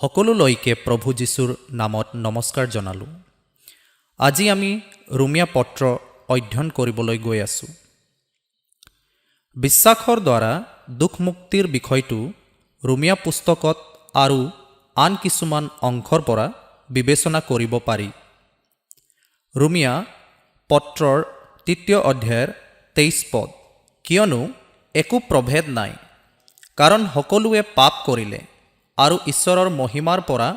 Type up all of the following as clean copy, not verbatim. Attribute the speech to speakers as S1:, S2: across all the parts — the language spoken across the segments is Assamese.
S1: সকলোলৈকে প্ৰভু যীশুৰ নামত নমস্কাৰ জনালোঁ। আজি আমি ৰোমীয়া পত্ৰ অধ্যয়ন কৰিবলৈ গৈ আছোঁ। বিশ্বাসৰ দ্বাৰা দুখ মুক্তিৰ বিষয়টো ৰোমীয়া পুস্তকত আৰু আন কিছুমান অংশৰ পৰা বিবেচনা কৰিব পাৰি। ৰোমীয়া পত্ৰৰ 3 অধ্যায়ৰ 23 পদ, কিয়নো একো প্ৰভেদ নাই, কাৰণ সকলোৱে পাপ কৰিলে আৰু ঈশ্বৰৰ মহিমাৰ পৰা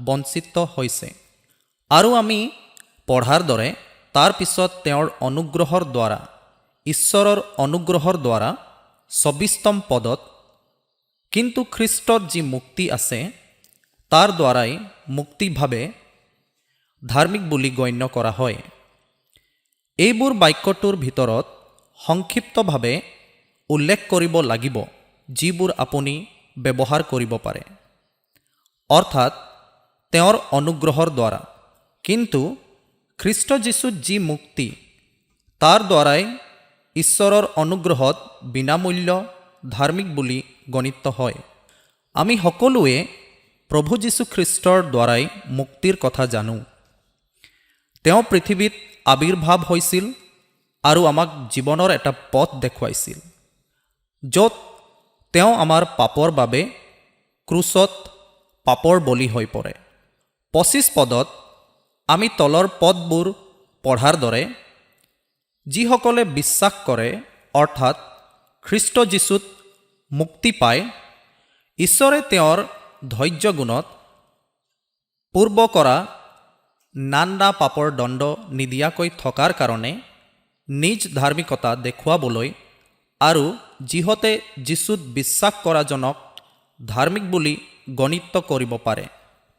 S1: বঞ্চিত হৈছে। আৰু আমি পঢ়াৰ দৰে তাৰ পিছত তেওঁৰ অনুগ্ৰহৰ দ্বাৰা, ঈশ্বৰৰ অনুগ্ৰহৰ দ্বাৰা 24 পদত, কিন্তু খ্ৰীষ্টত যি মুক্তি আছে তাৰ দ্বাৰাই মুক্তিভাৱে ধাৰ্মিক বুলি গণ্য কৰা হয়। এইবোৰ বাক্যটোৰ ভিতৰত সংক্ষিপ্তভাৱে উল্লেখ কৰিব লাগিব যিবোৰ আপুনি ব্যৱহাৰ কৰিব পাৰে, অৰ্থাৎ তেওঁৰ অনুগ্ৰহৰ দ্বাৰা। কিন্তু খ্ৰীষ্ট যীশুত যি মুক্তি, তাৰ দ্বাৰাই ঈশ্বৰৰ অনুগ্ৰহত বিনামূল্য ধাৰ্মিক বুলি গণিত হয়। আমি সকলোৱে প্ৰভু যীশুখ্ৰীষ্টৰ দ্বাৰাই মুক্তিৰ কথা জানো। তেওঁ পৃথিৱীত আবিৰ্ভাৱ হৈছিল আৰু আমাক জীৱনৰ এটা পথ দেখুৱাইছিল, য'ত তেওঁ আমাৰ পাপৰ বাবে ক্ৰুচত পাপৰ বলি হৈ পৰে। 25 পদত আমি তলৰ পদবোৰ পঢ়াৰ দৰে, যিসকলে বিশ্বাস কৰে অৰ্থাৎ খ্ৰীষ্ট যীশুত মুক্তি পায়, ঈশ্বৰে তেওঁৰ ধৈৰ্য গুণত পূৰ্ব কৰা নানা পাপৰ দণ্ড নিদিয়াকৈ থকাৰ কাৰণে নিজ ধাৰ্মিকতা দেখুৱাবলৈ আৰু যিহতে যীশুত বিশ্বাস কৰাজনক ধাৰ্মিক বুলি গণিত কৰিব পাৰে।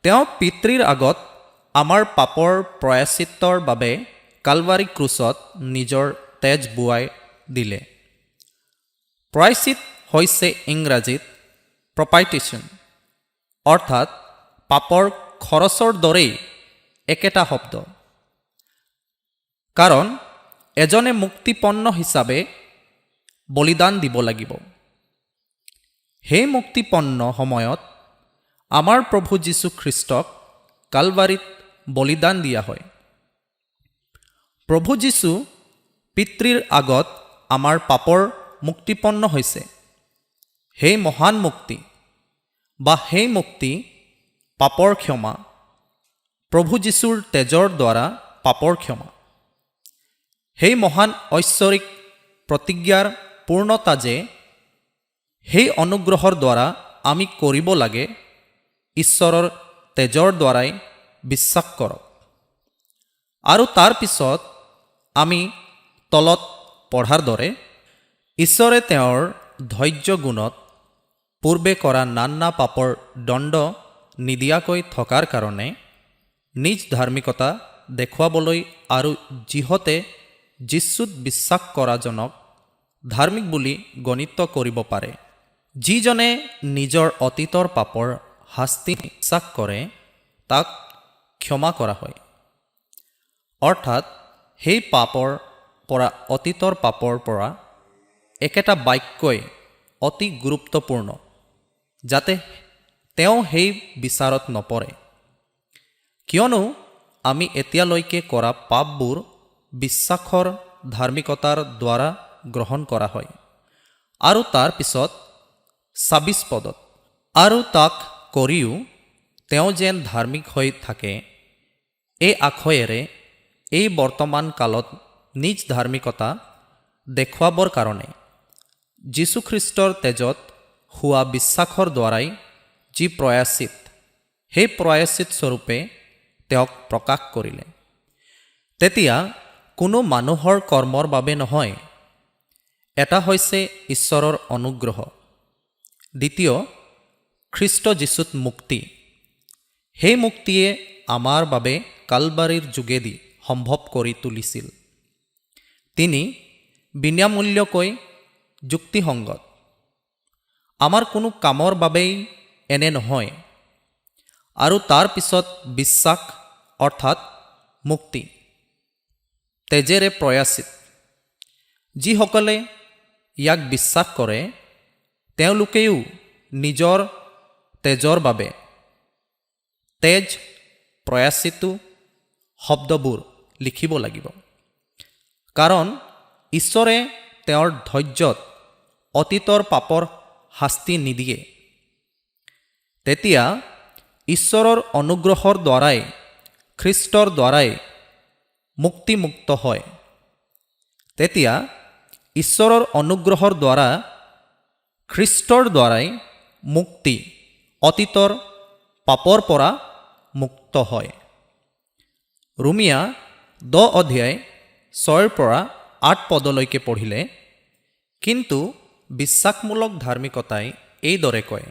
S1: তেওঁ পিতৃৰ আগত আমাৰ পাপৰ প্ৰায়শ্চিত্তৰ বাবে কালভাৰী ক্ৰুচত নিজৰ তেজ বোৱাই দিলে। প্ৰায়শ্চিত হৈছে ইংৰাজীত প্ৰপাইটিশ্যন, অৰ্থাৎ পাপৰ খৰচৰ দৰেই একেটা শব্দ, কাৰণ এজনে মুক্তিপন্ন হিচাপে বলিদান দিব লাগিব। সেই মুক্তিপন্ন সময়ত আমাৰ প্ৰভু যীশুখ্ৰীষ্টক কালভাৰীত বলিদান দিয়া হয়। প্ৰভু যীশু পিতৃৰ আগত আমাৰ পাপৰ মুক্তিপন্ন হৈছে। সেই মহান মুক্তি বা সেই মুক্তি, পাপৰ ক্ষমা, প্ৰভু যীশুৰ তেজৰ দ্বাৰা পাপৰ ক্ষমা, সেই মহান ঐশ্বৰিক প্ৰতিজ্ঞাৰ পূৰ্ণতা যে সেই অনুগ্ৰহৰ দ্বাৰা আমি কৰিব লাগে, ঈশ্বৰৰ তেজৰ দ্বাৰাই বিশ্বাস কৰক। আৰু তাৰ পিছত আমি তলত পঢ়াৰ দৰে, ঈশ্বৰে তেওঁৰ ধৈৰ্য গুণত পূৰ্বে কৰা নানা পাপৰ দণ্ড নিদিয়াকৈ থকাৰ কাৰণে নিজ ধাৰ্মিকতা দেখুৱাবলৈ আৰু যিহতে যীশুত বিশ্বাস কৰাজনক ধাৰ্মিক বুলি গণিত কৰিব পাৰে। যিজনে নিজৰ অতীতৰ পাপৰ শাস্তি বিশ্বাস কৰে তাক ক্ষমা কৰা হয়। অৰ্থাৎ সেই পাপৰ পৰা, অতীতৰ পাপৰ পৰা একেটা বাক্যই অতি গুৰুত্বপূৰ্ণ, যাতে তেওঁ সেই বিচাৰত নপৰে, কিয়নো আমি এতিয়ালৈকে কৰা পাপবোৰ বিশ্বাসৰ ধাৰ্মিকতাৰ দ্বাৰা গ্ৰহণ কৰা হয়। আৰু তাৰ পিছত 26 পদত, আৰু তাক কৰিও তেওঁ যেন ধাৰ্মিক হৈ থাকে, এই আশয়েৰে এই বৰ্তমান কালত নিজ ধাৰ্মিকতা দেখুৱাবৰ কাৰণে যীশুখ্ৰীষ্টৰ তেজত হোৱা বিশ্বাসৰ দ্বাৰাই যি প্ৰায়শ্চিত, সেই প্ৰায়শ্চিত স্বৰূপে তেওঁক প্ৰকাশ কৰিলে। তেতিয়া কোনো মানুহৰ কৰ্মৰ বাবে নহয়, এটা হৈছে ঈশ্বৰৰ অনুগ্ৰহ, দ্বিতীয় খ্ৰীষ্ট যীশুত মুক্তি। সেই মুক্তিয়ে আমাৰ বাবে কালভাৰীৰ যোগেদি সম্ভৱ কৰি তুলিছিল। তিনি বিনামূল্যকৈ যুক্তিসংগত, আমাৰ কোনো কামৰ বাবেই এনে নহয়। আৰু তাৰ পিছত বিশ্বাস অৰ্থাৎ মুক্তি, তেজেৰে প্ৰায়শ্চিত। যিসকলে ইয়াক বিশ্বাস কৰে তেওঁলোকেও নিজৰ তেজৰ বাবে তেজ, প্ৰয়াচিতো শব্দবোৰ লিখিব লাগিব। কাৰণ ঈশ্বৰে তেওঁৰ ধৈৰ্যত অতীতৰ পাপৰ শাস্তি নিদিয়ে। তেতিয়া ঈশ্বৰৰ অনুগ্ৰহৰ দ্বাৰাই, খ্ৰীষ্টৰ দ্বাৰাই মুক্তিমুক্ত হয়। তেতিয়া ঈশ্বৰৰ অনুগ্ৰহৰ দ্বাৰা, খ্ৰীষ্টৰ দ্বাৰাই মুক্তি অতীতৰ পাপৰ পৰা মুক্ত হয়। ৰোমিয়া 10 অধ্যায় 6-8 পদলৈকে পঢ়িলে, কিন্তু বিশ্বাসমূলক ধাৰ্মিকতাই এইদৰে কয়,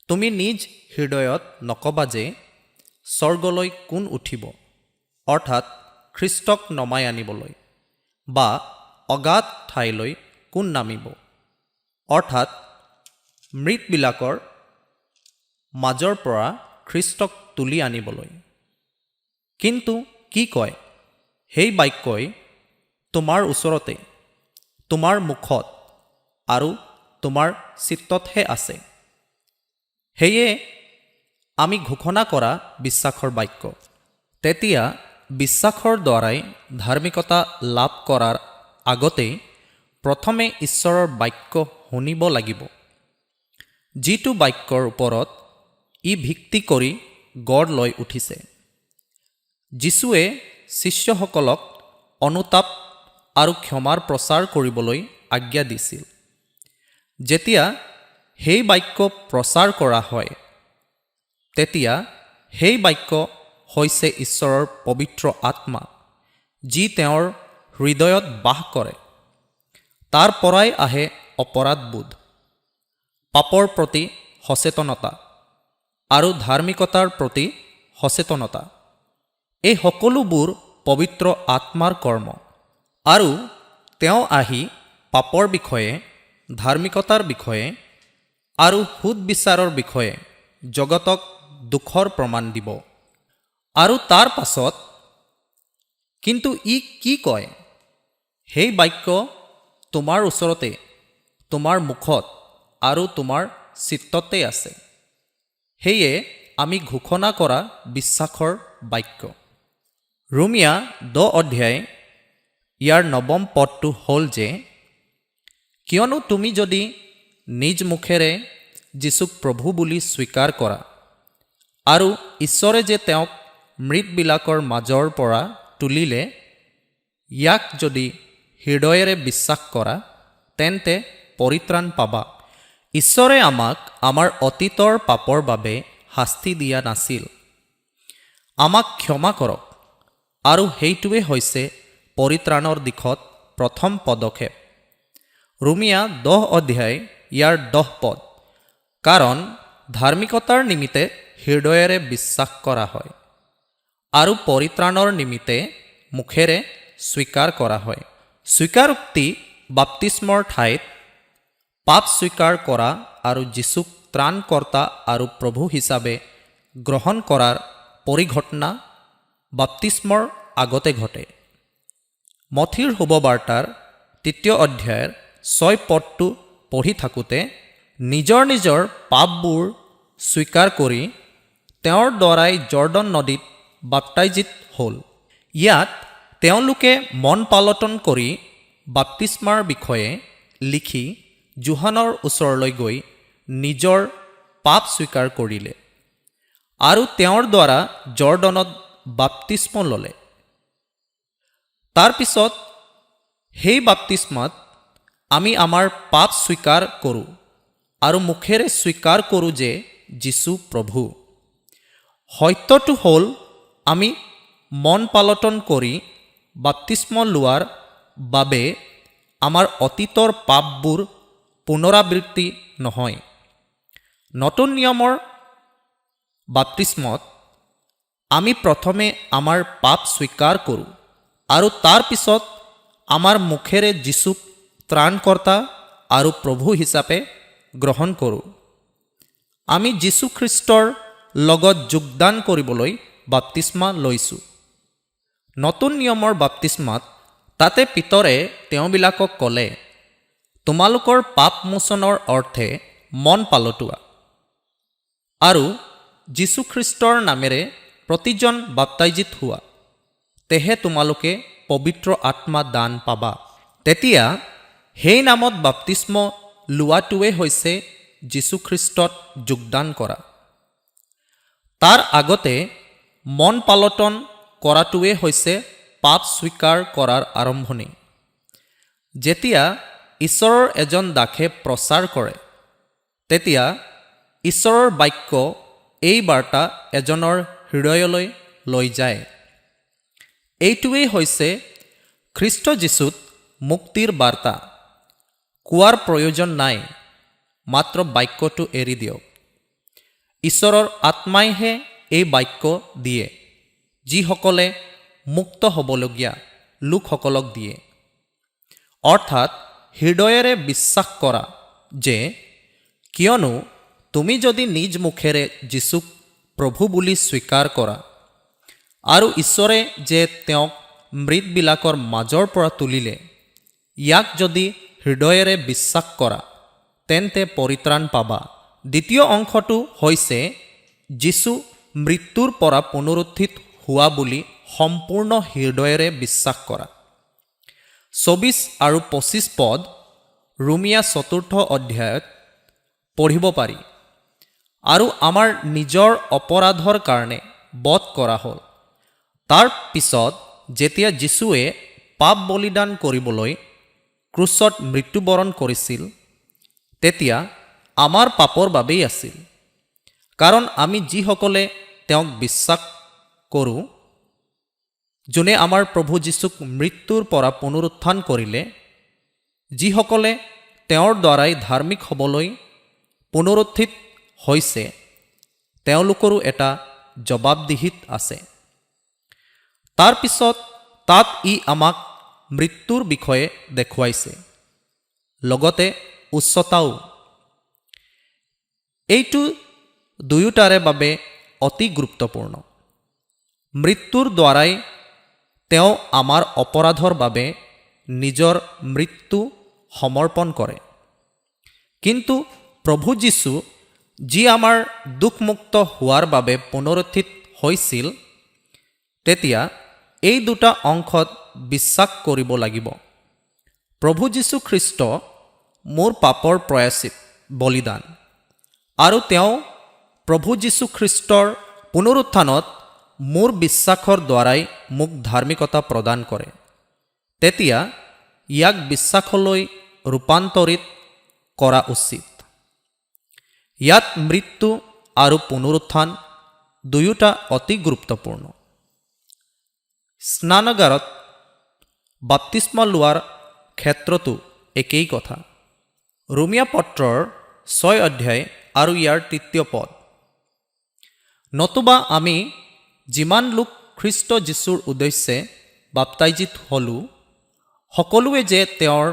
S1: তুমি নিজ হৃদয়ত নকবা যে স্বৰ্গলৈ কোন উঠিব, অৰ্থাৎ খ্ৰীষ্টক নমাই আনিবলৈ, বা অগাধ ঠাইলৈ কোন নামিব, অৰ্থাৎ মৃতবিলাকৰ মাজৰ পৰা খ্ৰীষ্টক তুলি আনিবলৈ। কিন্তু কি কয়? সেই বাক্যই তোমাৰ ওচৰতে, তোমাৰ মুখত আৰু তোমাৰ চিত্ততহে আছে। সেয়ে আমি ঘোষণা কৰা বিশ্বাসৰ বাক্য। তেতিয়া বিশ্বাসৰ দ্বাৰাই ধাৰ্মিকতা লাভ কৰাৰ আগতেই প্ৰথমে ঈশ্বৰৰ বাক্য শুনিব লাগিব, যিটো বাক্যৰ ওপৰত ই ভিত্তি কৰি গঢ় লৈ উঠিছে। যীশুৱে শিষ্যসকলক অনুতাপ আৰু ক্ষমাৰ প্ৰচাৰ কৰিবলৈ আজ্ঞা দিছিল। যেতিয়া সেই বাক্য প্ৰচাৰ কৰা হয়, তেতিয়া সেই বাক্য হৈছে ঈশ্বৰৰ পবিত্ৰ আত্মা, যি তেওঁৰ হৃদয়ত বাস কৰে। তাৰ পৰাই আহে অপৰাধবোধ, পাপৰ প্ৰতি সচেতনতা আৰু ধাৰ্মিকতাৰ প্ৰতি সচেতনতা। এই সকলোবোৰ পবিত্ৰ আত্মাৰ কৰ্ম। আৰু তেওঁ আহি পাপৰ বিষয়ে, ধাৰ্মিকতাৰ বিষয়ে আৰু সুদবিচাৰৰ বিষয়ে জগতক দুখৰ প্ৰমাণ দিব। আৰু তাৰ পাছত কিন্তু ই কি কয়? সেই বাক্য তোমাৰ ওচৰতে, তোমাৰ মুখত আৰু তোমাৰ চিত্ততে আছে। সেয়ে আমি ঘোষণা কৰা বিশ্বাসৰ বাক্য। ৰোমিয়া 10 অধ্যায় ইয়াৰ 9 পদটো হ'ল যে, কিয়নো তুমি যদি নিজ মুখেৰে যীশুক প্ৰভু বুলি স্বীকাৰ কৰা আৰু ঈশ্বৰে যে তেওঁক মৃতবিলাকৰ মাজৰ পৰা তুলিলে, ইয়াক যদি হৃদয়েৰে বিশ্বাস কৰা, তেন্তে পৰিত্ৰাণ পাবা। ঈশ্বৰে আমাক আমাৰ অতীতৰ পাপৰ বাবে শাস্তি দিয়া নাছিল, আমাক ক্ষমা কৰক। আৰু সেইটোৱে হৈছে পৰিত্ৰাণৰ দিশত প্ৰথম পদক্ষেপ। ৰোমিয়া 10 অধ্যায় ইয়াৰ 10 পদ। কাৰণ ধাৰ্মিকতাৰ নিমিত্তে হৃদয়েৰে বিশ্বাস কৰা হয় আৰু পৰিত্ৰাণৰ নিমিত্তে মুখেৰে স্বীকাৰ কৰা হয়। স্বীকাৰোক্তি বাপ্তিস্মৰ ঠাইত পাপ স্বীকাৰ কৰা আৰু যীশুক ত্ৰাণকৰ্তা আৰু প্ৰভু হিচাপে গ্ৰহণ কৰাৰ পৰিঘটনা বাপ্তিস্মৰ আগতে ঘটে। মথিৰ শুভবাৰ্তাৰ 3 অধ্যায়ৰ 6 পদটো পঢ়ি থাকোঁতে নিজৰ নিজৰ পাপবোৰ স্বীকাৰ কৰি তেওঁৰ দ্বাৰাই জৰ্দান নদীত বাপ্তাইজিত হ'ল। ইয়াত তেওঁলোকে মন পালটন কৰি বাপ্তিস্মাৰ বিষয়ে লিখি যোহানৰ ওচৰলৈ গৈ নিজৰ পাপ স্বীকাৰ কৰিলে আৰু তেওঁৰ দ্বাৰা জৰ্দানত বাপ্তিস্ম ল'লে। তাৰ পিছত সেই বাপ্তিস্মাত আমি আমাৰ পাপ স্বীকাৰ কৰোঁ আৰু মুখেৰে স্বীকাৰ কৰোঁ যে যীশু প্ৰভু। সত্যটো হ'ল, আমি মন পালটন কৰি বাপ্তিস্ম লোৱাৰ বাবে আমাৰ অতীতৰ পাপবোৰ পুনৰাবৃত্তি নহয়। নতুন নিয়মৰ বাপ্তিস্মত আমি প্ৰথমে আমাৰ পাপ স্বীকাৰ কৰোঁ আৰু তাৰ পিছত আমাৰ মুখেৰে যীশুক ত্ৰাণকৰ্তা আৰু প্ৰভু হিচাপে গ্ৰহণ কৰোঁ। আমি যীশুখ্ৰীষ্টৰ লগত যোগদান কৰিবলৈ বাপ্তিস্মা লৈছোঁ। নতুন নিয়মৰ বাপ্তিস্মাত তাতে পিতৰে তেওঁবিলাকক ক'লে, তোমালোকৰ পাপ মোচনৰ অৰ্থে মন পালটোৱা আৰু যীশুখ্ৰীষ্টৰ নামেৰে প্ৰতিজন বাপ্তাইজিত হোৱা, তেহে তোমালোকে পবিত্ৰ আত্মা দান পাবা। তেতিয়া সেই নামত বাপ্তিস্ম লোৱাটোৱে হৈছে যীশুখ্ৰীষ্টত যোগদান কৰা। তাৰ আগতে মন পালটন কৰাটোৱে হৈছে পাপ স্বীকাৰ কৰাৰ আৰম্ভণি। যেতিয়া ঈশ্বৰৰ এজন দাসে প্ৰচাৰ কৰে, তেতিয়া ঈশ্বৰৰ বাক্য এই বাৰ্তা এজনৰ হৃদয়লৈ লৈ যায়। এইটোৱেই হৈছে খ্ৰীষ্ট যীশুত মুক্তিৰ বাৰ্তা। কোৱাৰ প্ৰয়োজন নাই, মাত্ৰ বাক্যটো এৰি দিয়ক। ঈশ্বৰৰ আত্মাইহে এই বাক্য দিয়ে, যিসকলে মুক্ত হ'বলগীয়া লোকসকলক দিয়ে। অৰ্থাৎ হৃদয়েৰে বিশ্বাস কৰা যে, কিয়নো তুমি যদি নিজ মুখেৰে যীশুক প্ৰভু বুলি স্বীকাৰ কৰা আৰু ঈশ্বৰে যে তেওঁক মৃতবিলাকৰ মাজৰ পৰা তুলিলে, ইয়াক যদি হৃদয়েৰে বিশ্বাস কৰা, তেন্তে পৰিত্ৰাণ পাবা। দ্বিতীয় অংশটো হৈছে যীশু মৃত্যুৰ পৰা পুনৰুত্থিত হোৱা বুলি সম্পূৰ্ণ হৃদয়েৰে বিশ্বাস কৰা। 24 আৰু 25 পদ ৰোমিয়া 4 অধ্যায়ত পঢ়িব পাৰি। আৰু আমাৰ নিজৰ অপৰাধৰ কাৰণে বধ কৰা হ'ল। তাৰ পিছত যেতিয়া যীশুৱে পাপ বলিদান কৰিবলৈ ক্ৰুচত মৃত্যুবৰণ কৰিছিল, তেতিয়া আমাৰ পাপৰ বাবেই আছিল। কাৰণ আমি যিসকলে তেওঁক বিশ্বাস কৰোঁ, যোনে আমাৰ প্ৰভু যীশুক মৃত্যুৰ পৰা পুনৰুত্থান কৰিলে, যিসকলে তেওঁৰ দ্বাৰাই ধাৰ্মিক হ'বলৈ পুনৰুত্থিত হৈছে, তেওঁলোকৰো এটা জবাবদিহিত আছে। তাৰ পিছত তাত ই আমাক মৃত্যুৰ বিষয়ে দেখুৱাইছে, লগতে উচ্চতাও। এইটো দুয়োটাৰে বাবে অতি গুৰুত্বপূৰ্ণ। মৃত্যুৰ দ্বাৰাই তেওঁ আমাৰ অপৰাধৰ বাবে নিজৰ মৃত্যু সমৰ্পণ কৰে। কিন্তু প্ৰভু যীশু, যি আমাৰ দুখমুক্ত হোৱাৰ বাবে পুনৰুত্থিত হৈছিল, তেতিয়া এই দুটা অংশত বিশ্বাস কৰিব লাগিব। প্ৰভু যীশু খ্ৰীষ্ট মোৰ পাপৰ প্ৰায়শ্চিত বলিদান, আৰু তেওঁ প্ৰভু যীশু খ্ৰীষ্টৰ পুনৰুত্থানত মোৰ বিশ্বাসৰ দ্বাৰাই মোক ধাৰ্মিকতা প্ৰদান কৰে। তেতিয়া ইয়াক বিশ্বাসলৈ ৰূপান্তৰিত কৰা উচিত। ইয়াত মৃত্যু আৰু পুনৰুত্থান দুয়োটা অতি গুৰুত্বপূৰ্ণ। স্নানাগাৰত বাপ্তিস্ম লোৱাৰ ক্ষেত্ৰতো একেই কথা। ৰোমিয়া পত্ৰৰ 6 অধ্যায় আৰু ইয়াৰ 3 পদ। নতুবা আমি যিমান লোক খ্ৰীষ্ট যীশুৰ উদ্দেশ্যে বাপ্তাইজিত হ'লোঁ, সকলোৱে যে তেওঁৰ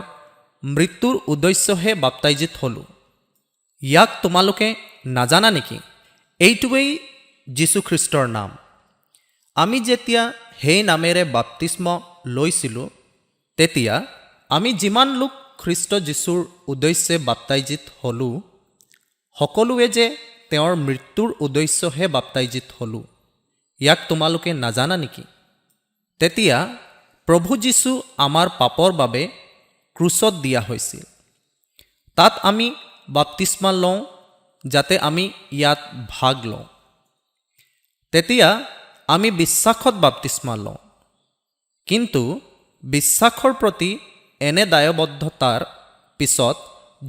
S1: মৃত্যুৰ উদ্দেশ্যহে বাপ্তাইজিত হ'লোঁ, ইয়াক তোমালোকে নাজানা নেকি? এইটোৱেই যীশুখ্ৰীষ্টৰ নাম। আমি যেতিয়া সেই নামেৰে বাপ্তিস্ম লৈছিলোঁ, তেতিয়া আমি যিমান লোক খ্ৰীষ্ট যীশুৰ উদ্দেশ্যে বাপ্তাইজিত হ'লোঁ, সকলোৱে যে তেওঁৰ মৃত্যুৰ উদ্দেশ্যহে বাপ্তাইজিত হ'লোঁ, ইয়াক তোমালোকে নাজানা নেকি? তেতিয়া প্ৰভু যীশু আমাৰ পাপৰ বাবে ক্ৰুচত দিয়া হৈছিল। তাত আমি বাপ্তিস্মা লওঁ, যাতে আমি ইয়াত ভাগ লওঁ। তেতিয়া আমি বিশ্বাসত বাপ্তিস্মা লওঁ। কিন্তু বিশ্বাসৰ প্ৰতি এনে দায়বদ্ধতাৰ পিছত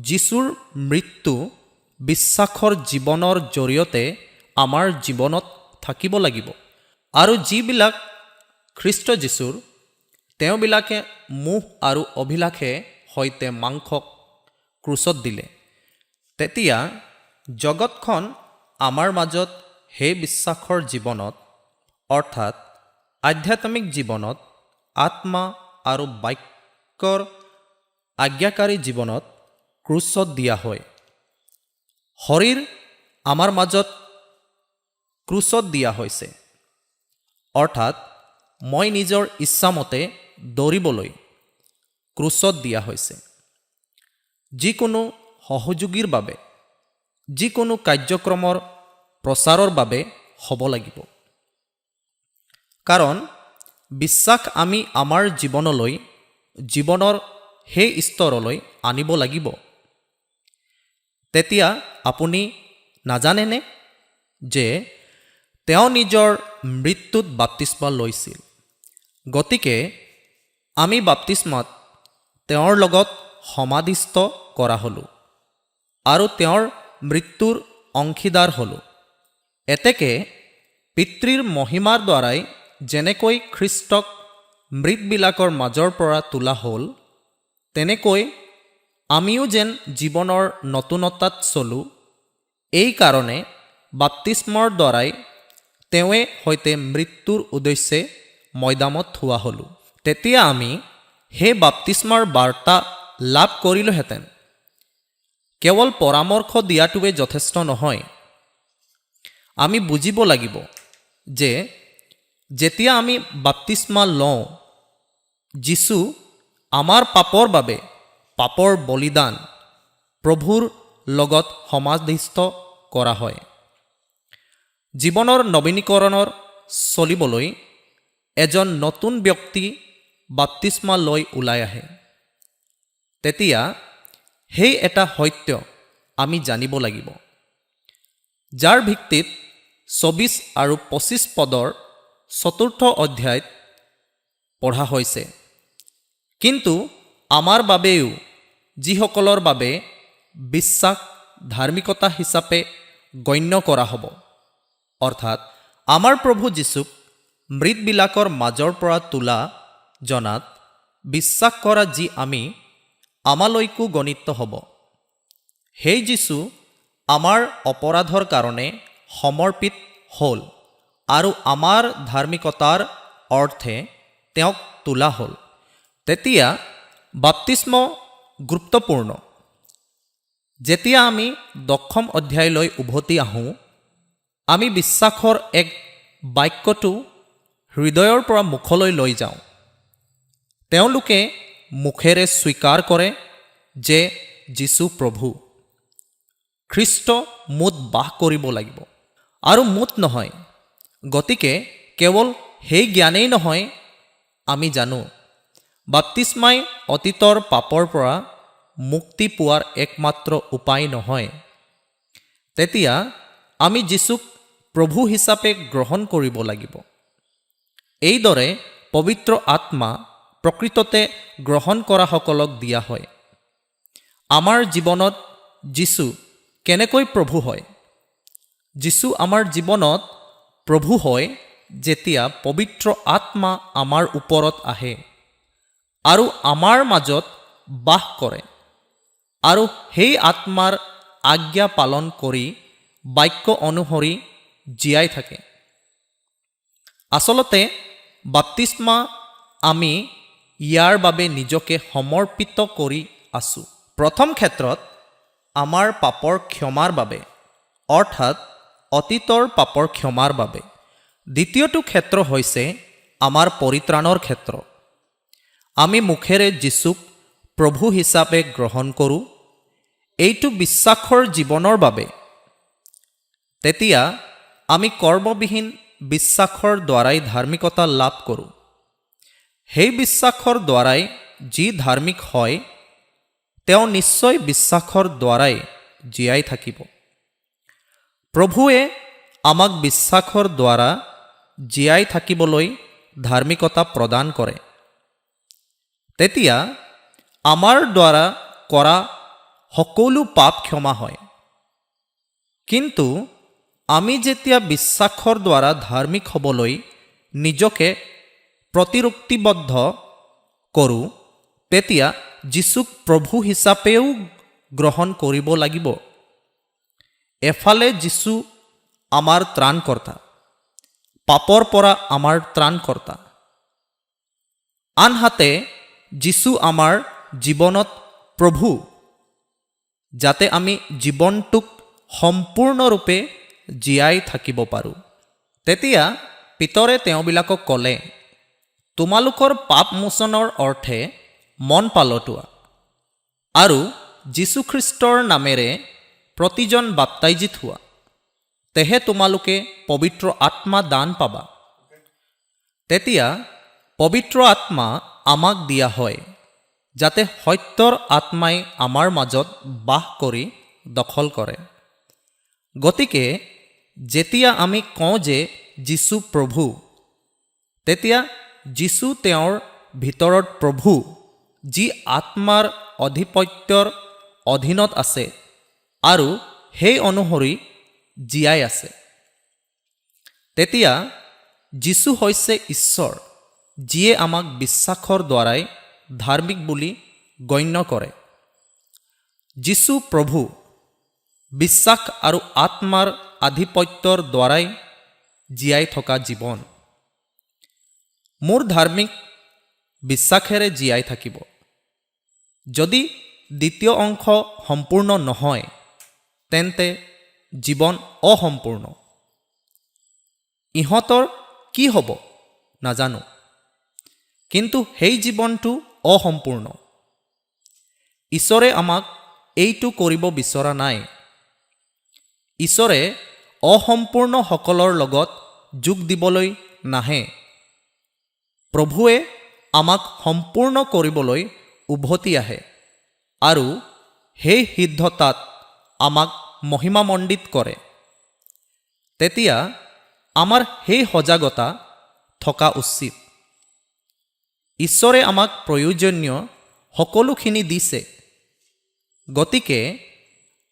S1: যীশুৰ মৃত্যু বিশ্বাসৰ জীৱনৰ জৰিয়তে আমাৰ জীৱনত থাকিব লাগিব। আৰু যিবিলাক খ্ৰীষ্ট যীশুৰ, তেওঁবিলাকে মোহ আৰু অভিলাষে সৈতে মাংসক ক্ৰুচত দিলে। তেতিয়া জগতখন আমাৰ মাজত সেই বিশ্বাসৰ জীৱনত, অৰ্থাৎ আধ্যাত্মিক জীৱনত, আত্মা আৰু বাক্যৰ আজ্ঞাকাৰী জীৱনত ক্ৰুচত দিয়া হয়। শৰীৰ আমাৰ মাজত ক্ৰুচত দিয়া হৈছে, অৰ্থাৎ মই নিজৰ ইচ্ছামতে দৌৰিবলৈ ক্ৰুচত দিয়া হৈছে। যিকোনো সহযোগীৰ বাবে, যিকোনো কাৰ্যক্ৰমৰ প্ৰচাৰৰ বাবে হ'ব লাগিব। কাৰণ বিশ্বাস আমি আমাৰ জীৱনৰ সেই স্তৰলৈ আনিব লাগিব। তেতিয়া আপুনি নাজানেনে যে তেওঁ নিজৰ মৃত্যুত বাপ্তিস্মা লৈছিল। গতিকে আমি বাপ্তিস্মাত তেওঁৰ লগত সমাধিস্থ কৰা হ'লোঁ আৰু তেওঁৰ মৃত্যুৰ অংশীদাৰ হ'লোঁ। এতেকে পিতৃৰ মহিমাৰ দ্বাৰাই যেনেকৈ খ্ৰীষ্টক মৃতবিলাকৰ মাজৰ পৰা তোলা হ'ল, তেনেকৈ আমিও যেন জীৱনৰ নতুনতাত চলোঁ। এই কাৰণে বাপ্তিস্মৰ দ্বাৰাই তেওঁৱে সৈতে মৃত্যুৰ উদ্দেশ্যে মৈদামত থোৱা হ'লোঁ। তেতিয়া আমি সেই বাপ্তিস্মাৰ বাৰ্তা লাভ কৰিলোহেঁতেন। কেৱল পৰামৰ্শ দিয়াটোৱে যথেষ্ট নহয়। আমি বুজিব লাগিব যে যেতিয়া আমি বাপ্তিস্মা লওঁ, যীশু আমাৰ পাপৰ বাবে পাপৰ বলিদান প্ৰভুৰ লগত সমাধিস্থ কৰা হয়। জীৱনৰ নৱীনীকৰণৰ চলিবলৈ এজন নতুন ব্যক্তি বাপ্তিস্মা লৈ ওলাই আহে। তেতিয়া সেই এটা সত্য আমি জানিব লাগিব, যাৰ ভিত্তিত ২৪ আৰু ২৫ পদৰ ৪ৰ্থ অধ্যায়ত পঢ়া হৈছে। কিন্তু আমাৰ বাবেও, যিসকলৰ বাবে বিশ্বাস ধাৰ্মিকতা হিচাপে গণ্য কৰা হ'ব, অৰ্থাৎ আমাৰ প্ৰভু যীশুক মৃতবিলাকৰ মাজৰ পৰা তোলা জনাত বিশ্বাস কৰা যি আমালৈকো গণিত হ'ব। সেই যীশু আমাৰ অপৰাধৰ কাৰণে সমৰ্পিত হ'ল আৰু আমাৰ ধাৰ্মিকতাৰ অৰ্থে তেওঁক তোলা হ'ল। তেতিয়া বাপ্তিস্ম গুৰুত্বপূৰ্ণ। যেতিয়া আমি ১০ম অধ্যায়লৈ উভতি আহোঁ, আমি বিশ্বাসৰ এক বাক্যটো হৃদয়ৰ পৰা মুখলৈ লৈ যাওঁ। তেওঁলোকে মুখেৰে স্বীকাৰ কৰে যে যীশু প্ৰভু, খ্ৰীষ্ট মোত বাস কৰিব লাগিব আৰু মোত নহয়। গতিকে কেৱল সেই জ্ঞানেই নহয়, আমি জানো বাপ্তিস্মাই অতীতৰ পাপৰ পৰা মুক্তি পোৱাৰ একমাত্ৰ উপায় নহয়। তেতিয়া আমি যীশুক প্ৰভু হিচাপে গ্ৰহণ কৰিব লাগিব। এইদৰে পবিত্ৰ আত্মা প্ৰকৃততে গ্ৰহণ কৰাসকলক দিয়া হয়। আমাৰ জীৱনত যীশু কেনেকৈ প্ৰভু হয়? যীশু আমাৰ জীৱনত প্ৰভু হয় যেতিয়া পবিত্ৰ আত্মা আমাৰ ওপৰত আহে আৰু আমাৰ মাজত বাস কৰে আৰু সেই আত্মাৰ আজ্ঞা পালন কৰি বাক্য অনুসৰি জীয়াই থাকে। আচলতে বাপ্তিস্মা আমি ইয়াৰ বাবে নিজকে সমৰ্পিত কৰি আছোঁ। প্ৰথম ক্ষেত্ৰত আমাৰ পাপৰ ক্ষমাৰ বাবে, অৰ্থাৎ অতীতৰ পাপৰ ক্ষমাৰ বাবে। দ্বিতীয়টো ক্ষেত্ৰ হৈছে আমাৰ পৰিত্ৰাণৰ ক্ষেত্ৰ। আমি মুখেৰে যীশুক প্ৰভু হিচাপে গ্ৰহণ কৰোঁ। এইটো বিশ্বাসৰ জীৱনৰ বাবে। তেতিয়া আমি কৰ্মবিহীন বিশ্বাসৰ দ্বাৰাই ধাৰ্মিকতা লাভ কৰোঁ। সেই বিশ্বাসৰ দ্বাৰাই যি ধাৰ্মিক হয়, তেওঁ নিশ্চয় বিশ্বাসৰ দ্বাৰাই জীয়াই থাকিব। প্ৰভুৱে আমাক বিশ্বাসৰ দ্বাৰা জীয়াই থাকিবলৈ ধাৰ্মিকতা প্ৰদান কৰে। তেতিয়া আমাৰ দ্বাৰা কৰা সকলো পাপ ক্ষমা হয়। কিন্তু আমি যেতিয়া বিশ্বাসৰ দ্বাৰা ধাৰ্মিক হ'বলৈ নিজকে প্ৰতিশ্ৰুতিবদ্ধ কৰোঁ, তেতিয়া যীশুক প্ৰভু হিচাপেও গ্ৰহণ কৰিব লাগিব। এফালে যীশু আমাৰ ত্ৰাণকৰ্তা, পাপৰ পৰা আমাৰ ত্ৰাণকৰ্তা। আনহাতে যীশু আমাৰ জীৱনত প্ৰভু, যাতে আমি জীৱনটোক সম্পূৰ্ণৰূপে জীয়াই থাকিব পাৰোঁ। তেতিয়া পিতৰে তেওঁবিলাকক ক'লে, তোমালোকৰ পাপ মোচনৰ অৰ্থে মন পালটোৱা আৰু যীশুখ্ৰীষ্টৰ নামেৰে প্ৰতিজন বাপ্তাইজিত হোৱা। তেহে তোমালোকে পবিত্ৰ আত্মা দান পাবা। তেতিয়া পবিত্ৰ আত্মা আমাক দিয়া হয়, যাতে সত্যৰ আত্মাই আমাৰ মাজত বাস কৰি দখল কৰে। গতিকে যেতিয়া আমি কওঁ যে যীশু প্ৰভু, তেতিয়া যীশু তেওঁৰ ভিতৰত প্ৰভু, যি আত্মাৰ আধিপত্যৰ অধীনত আছে আৰু সেই অনুসৰি জীয়াই আছে। তেতিয়া যীশু হৈছে ঈশ্বৰ, যিয়ে আমাক বিশ্বাসৰ দ্বাৰাই ধাৰ্মিক বুলি গণ্য কৰে। যীশু প্ৰভু বিশ্বাস আৰু আত্মাৰ আধিপত্যৰ দ্বাৰাই জীয়াই থকা জীৱন। মোৰ ধাৰ্মিক বিশ্বাসেৰে জীয়াই থাকিব। যদি দ্বিতীয় অংশ সম্পূৰ্ণ নহয়, তেন্তে জীৱন অসম্পূৰ্ণ। ইহঁতৰ কি হ'ব নাজানো, কিন্তু সেই জীৱনটো অসম্পূৰ্ণ। ঈশ্বৰে আমাক এইটো কৰিব বিচৰা নাই। ঈশ্বৰে অসম্পূৰ্ণসকলৰ লগত যোগ দিবলৈ নাহে। প্ৰভুৱে আমাক সম্পূৰ্ণ কৰিবলৈ উভতি আহে আৰু সেই সিদ্ধতাত আমাক মহিমামণ্ডিত কৰে। তেতিয়া আমাৰ সেই সজাগতা থকা উচিত। ঈশ্বৰে আমাক প্ৰয়োজনীয় সকলোখিনি দিছে, গতিকে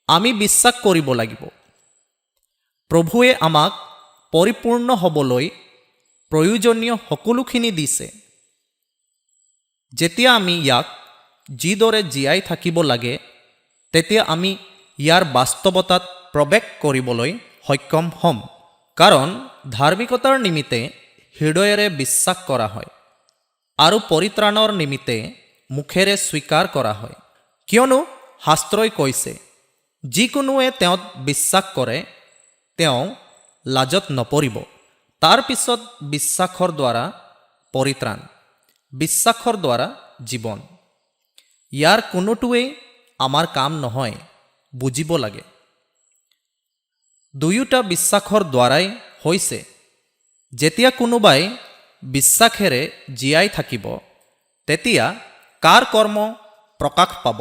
S1: আমি বিশ্বাস কৰিব লাগিব। প্ৰভুৱে আমাক পৰিপূৰ্ণ হ'বলৈ প্ৰয়োজনীয় সকলোখিনি দিছে। যেতিয়া আমি ইয়াক যিদৰে জীয়াই থাকিব লাগে, তেতিয়া আমি ইয়াৰ বাস্তৱতাত প্ৰৱেশ কৰিবলৈ সক্ষম হ'ম। কাৰণ ধাৰ্মিকতাৰ নিমিত্তে হৃদয়েৰে বিশ্বাস কৰা হয় আৰু পৰিত্ৰাণৰ নিমিত্তে মুখেৰে স্বীকাৰ কৰা হয়। কিয়নো শাস্ত্ৰই কৈছে, যিকোনোৱে তেওঁত বিশ্বাস কৰে তেওঁ লাজত নপৰিব। তাৰ পিছত বিশ্বাসৰ দ্বাৰা পৰিত্ৰাণ, বিশ্বাসৰ দ্বাৰা জীৱন। ইয়াৰ কোনোটোৱেই আমাৰ কাম নহয়, বুজিব লাগে। দুয়োটা বিশ্বাসৰ দ্বাৰাই হৈছে। যেতিয়া কোনোবাই বিশ্বাসেৰে জীয়াই থাকিব, তেতিয়া কাৰ কৰ্ম প্ৰকাশ পাব?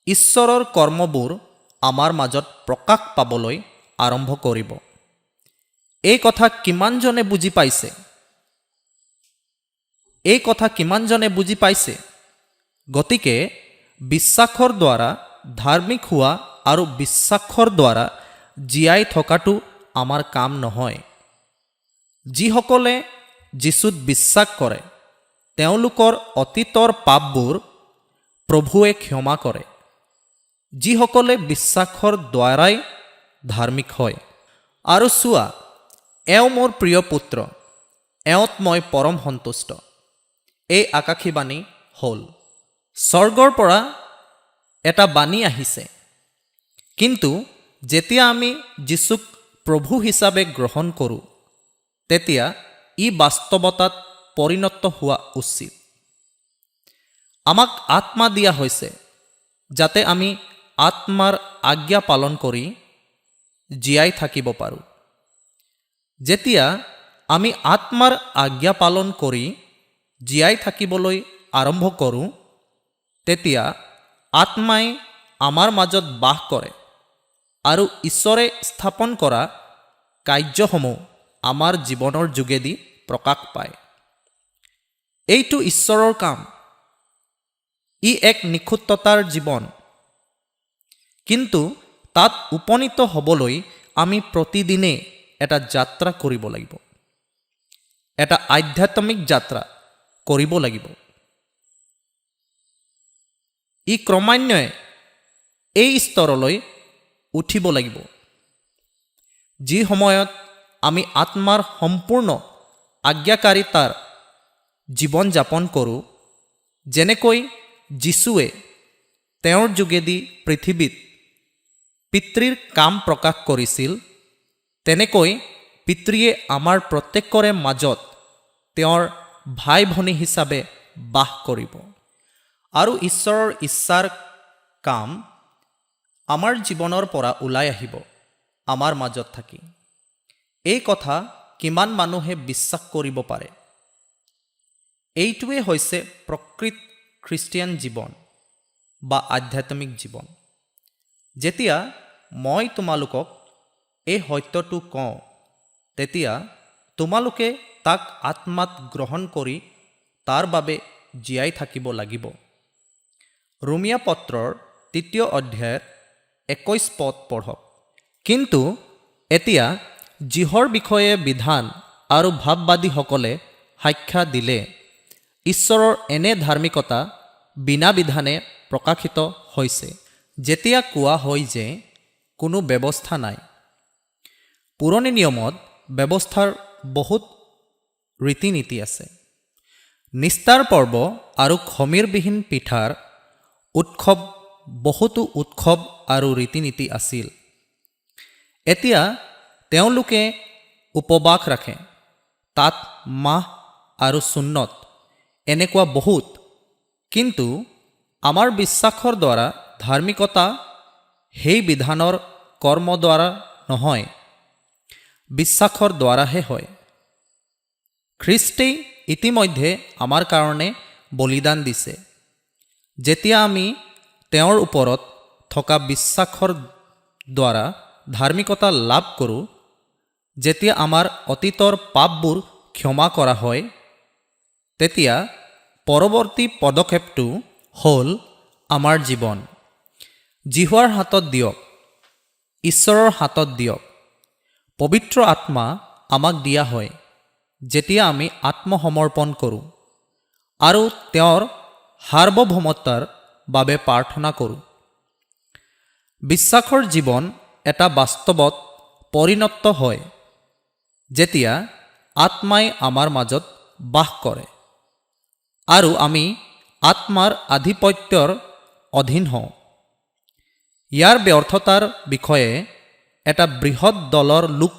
S1: ঈশ্বৰৰ কৰ্মবোৰ আমাৰ মাজত প্ৰকাশ পাবলৈ আৰম্ভ কৰিব। এই কথা কিমানজনে বুজি পাইছে? এই কথা কিমানজনে বুজি পাইছে? গতিকে বিশ্বাসৰ দ্বাৰা ধাৰ্মিক হোৱা আৰু বিশ্বাসৰ দ্বাৰা জীয়াই থকাটো আমাৰ কাম নহয়। যিসকলে যীশুত বিশ্বাস কৰে, তেওঁলোকৰ অতীতৰ পাপবোৰ প্ৰভুৱে ক্ষমা কৰে। যিসকলে বিশ্বাসৰ দ্বাৰাই ধাৰ্মিক হয়। আৰু চোৱা, এওঁ মোৰ প্ৰিয় পুত্ৰ, এওঁত মই পৰম সন্তুষ্ট। এই আকাশী বাণী হ'ল। স্বৰ্গৰ পৰা এটা বাণী আহিছে। কিন্তু যেতিয়া আমি যীশুক প্ৰভু হিচাপে গ্ৰহণ কৰোঁ, তেতিয়া ই বাস্তৱতাত পৰিণত হোৱা উচিত। আমাক আত্মা দিয়া হৈছে, যাতে আমি আত্মাৰ আজ্ঞা পালন কৰি জীয়াই থাকিব পাৰোঁ। যেতিয়া আমি আত্মাৰ আজ্ঞা পালন কৰি জীয়াই থাকিবলৈ আৰম্ভ কৰোঁ, তেতিয়া আত্মাই আমাৰ মাজত বাস কৰে আৰু ঈশ্বৰে স্থাপন কৰা কাৰ্যসমূহ আমাৰ জীৱনৰ যোগেদি প্ৰকাশ পায়। এইটো ঈশ্বৰৰ কাম। ই এক নিখুঁততাৰ জীৱন। কিন্তু তাত উপনীত হ'বলৈ আমি প্ৰতিদিনে এটা যাত্ৰা কৰিব লাগিব। এটা আধ্যাত্মিক যাত্ৰা কৰিব লাগিব। ই ক্ৰমান্বয়ে এই স্তৰলৈ উঠিব লাগিব, যি সময়ত আমি আত্মাৰ সম্পূৰ্ণ আজ্ঞাকাৰিতাৰ জীৱন যাপন কৰোঁ। যেনেকৈ যীশুৱে তেওঁৰ যোগেদি পৃথিৱীত পিতৃৰ কাম প্ৰকাশ কৰিছিল, তেনেকৈ পিতৃয়ে আমাৰ প্ৰত্যেকৰে মাজত তেওঁৰ ভাই ভনী হিচাপে বাস কৰিব আৰু ঈশ্বৰৰ ইচ্ছাৰ কাম আমাৰ জীৱনৰ পৰা ওলাই আহিব আমাৰ মাজত থাকি। এই কথা কিমান মানুহে বিশ্বাস কৰিব পাৰে? এইটোৱে হৈছে প্ৰকৃত খ্ৰীষ্টিয়ান জীৱন বা আধ্যাত্মিক জীৱন। যেতিয়া মই তোমালোকক এই সত্যটো কওঁ, তেতিয়া তোমালোকে তাক আত্মাত গ্ৰহণ কৰি তাৰ বাবে জীয়াই থাকিব লাগিব। ৰোমীয়া পত্ৰৰ 3 অধ্যায়ৰ 21 পদ পঢ়ক। কিন্তু এতিয়া যিহৰ বিষয়ে বিধান আৰু ভাৱবাদীসকলে সাক্ষ্য দিলে, ঈশ্বৰৰ এনে ধাৰ্মিকতা বিনা বিধানে প্ৰকাশিত হৈছে। যেতিয়া কোৱা হয় যে কোনো ব্যৱস্থা নাই, পুৰণি নিয়মত ব্যৱস্থাৰ বহুত ৰীতি নীতি আছে। নিষ্ঠাৰ পৰ্ব আৰু খমীৰবিহীন পিঠাৰ উৎসৱ, বহুতো উৎসৱ আৰু ৰীতি নীতি আছিল। এতিয়া তেওঁলোকে উপবাস ৰাখে, তাত মাহ আৰু সুন্নত এনেকুৱা বহুত। কিন্তু আমাৰ বিশ্বাসৰ দ্বাৰা ধাৰ্মিকতা সেই বিধানৰ কৰ্ম দ্বাৰা নহয়, বিশ্বাসৰ দ্বাৰাহে হয়। খ্ৰীষ্টই ইতিমধ্যে আমাৰ কাৰণে বলিদান দিছে। যেতিয়া আমি তেওঁৰ ওপৰত থকা বিশ্বাসৰ দ্বাৰা ধাৰ্মিকতা লাভ কৰোঁ, যেতিয়া আমাৰ অতীতৰ পাপবোৰ ক্ষমা কৰা হয়, তেতিয়া পৰৱৰ্তী পদক্ষেপটো হ'ল আমাৰ জীৱন জিহুৱাৰ হাতত দিয়ক, ঈশ্বৰৰ হাতত দিয়ক। পবিত্ৰ আত্মা আমাক দিয়া হয় যেতিয়া আমি আত্মসমৰ্পণ কৰোঁ আৰু তেওঁৰ সাৰ্বভৌমত্বৰ বাবে প্ৰাৰ্থনা কৰোঁ। বিশ্বাসৰ জীৱন এটা বাস্তৱত পৰিণত হয় যেতিয়া আত্মাই আমাৰ মাজত বাস কৰে আৰু আমি আত্মাৰ আধিপত্যৰ অধীন হওঁ। ইয়াৰ ব্যৰ্থতাৰ বিষয়ে এটা বৃহৎ দলৰ লোক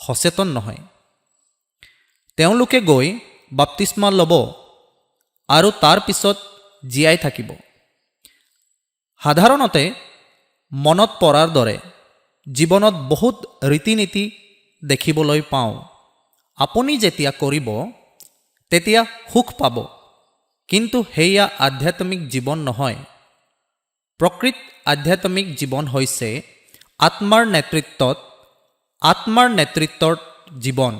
S1: সচেতন নহয়। তেওঁলোকে গৈ বাপ্তিস্মা ল'ব আৰু তাৰ পিছত জীয়াই থাকিব। সাধাৰণতে মনত পৰাৰ দৰে জীৱনত বহুত ৰীতি নীতি দেখিবলৈ পাওঁ। আপুনি যেতিয়া কৰিব, তেতিয়া সুখ পাব, কিন্তু সেয়া আধ্যাত্মিক জীৱন নহয়। প্ৰকৃত আধ্যাত্মিক জীৱন হৈছে আত্মাৰ নেতৃত্বৰ জীৱন।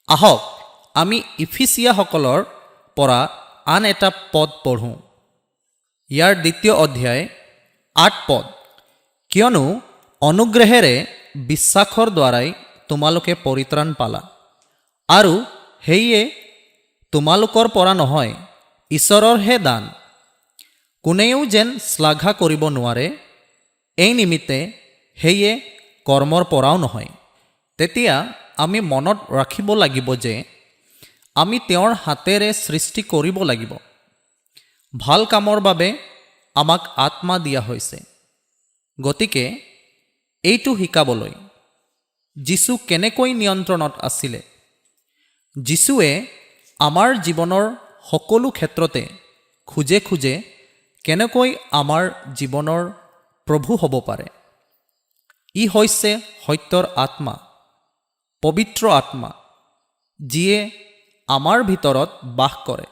S1: আহক আমি ইফিচিয়াসকলৰ পৰা আন এটা পদ পঢ়োঁ। ইয়াৰ 2 অধ্যায় 8 পদ। কিয়নো অনুগ্ৰহেৰে বিশ্বাসৰ দ্বাৰাই তোমালোকে পৰিত্ৰাণ পালা, আৰু সেয়ে তোমালোকৰ পৰা নহয়, ঈশ্বৰৰহে দান। কোনেও যেন শ্লাঘা কৰিব নোৱাৰে, এই নিমিত্তে সেয়ে কৰ্মৰ পৰাও নহয়। তেতিয়া আমি মনত ৰাখিব লাগিব যে আমি তেওঁৰ হাতেৰে সৃষ্টি কৰিব লাগিব। ভাল কামৰ বাবে আমাক আত্মা দিয়া হৈছে। গতিকে এইটো শিকাবলৈ যীশু কেনেকৈ নিয়ন্ত্ৰণত আছিলে। যীশুৱে আমাৰ জীৱনৰ সকলো ক্ষেত্ৰতে খোজে খোজে কেনেকৈ আমাৰ জীৱনৰ প্ৰভু হ'ব পাৰে। ই হৈছে সত্যৰ আত্মা, পবিত্ৰ আত্মা, যিয়ে আমাৰ ভিতৰত বাস কৰে।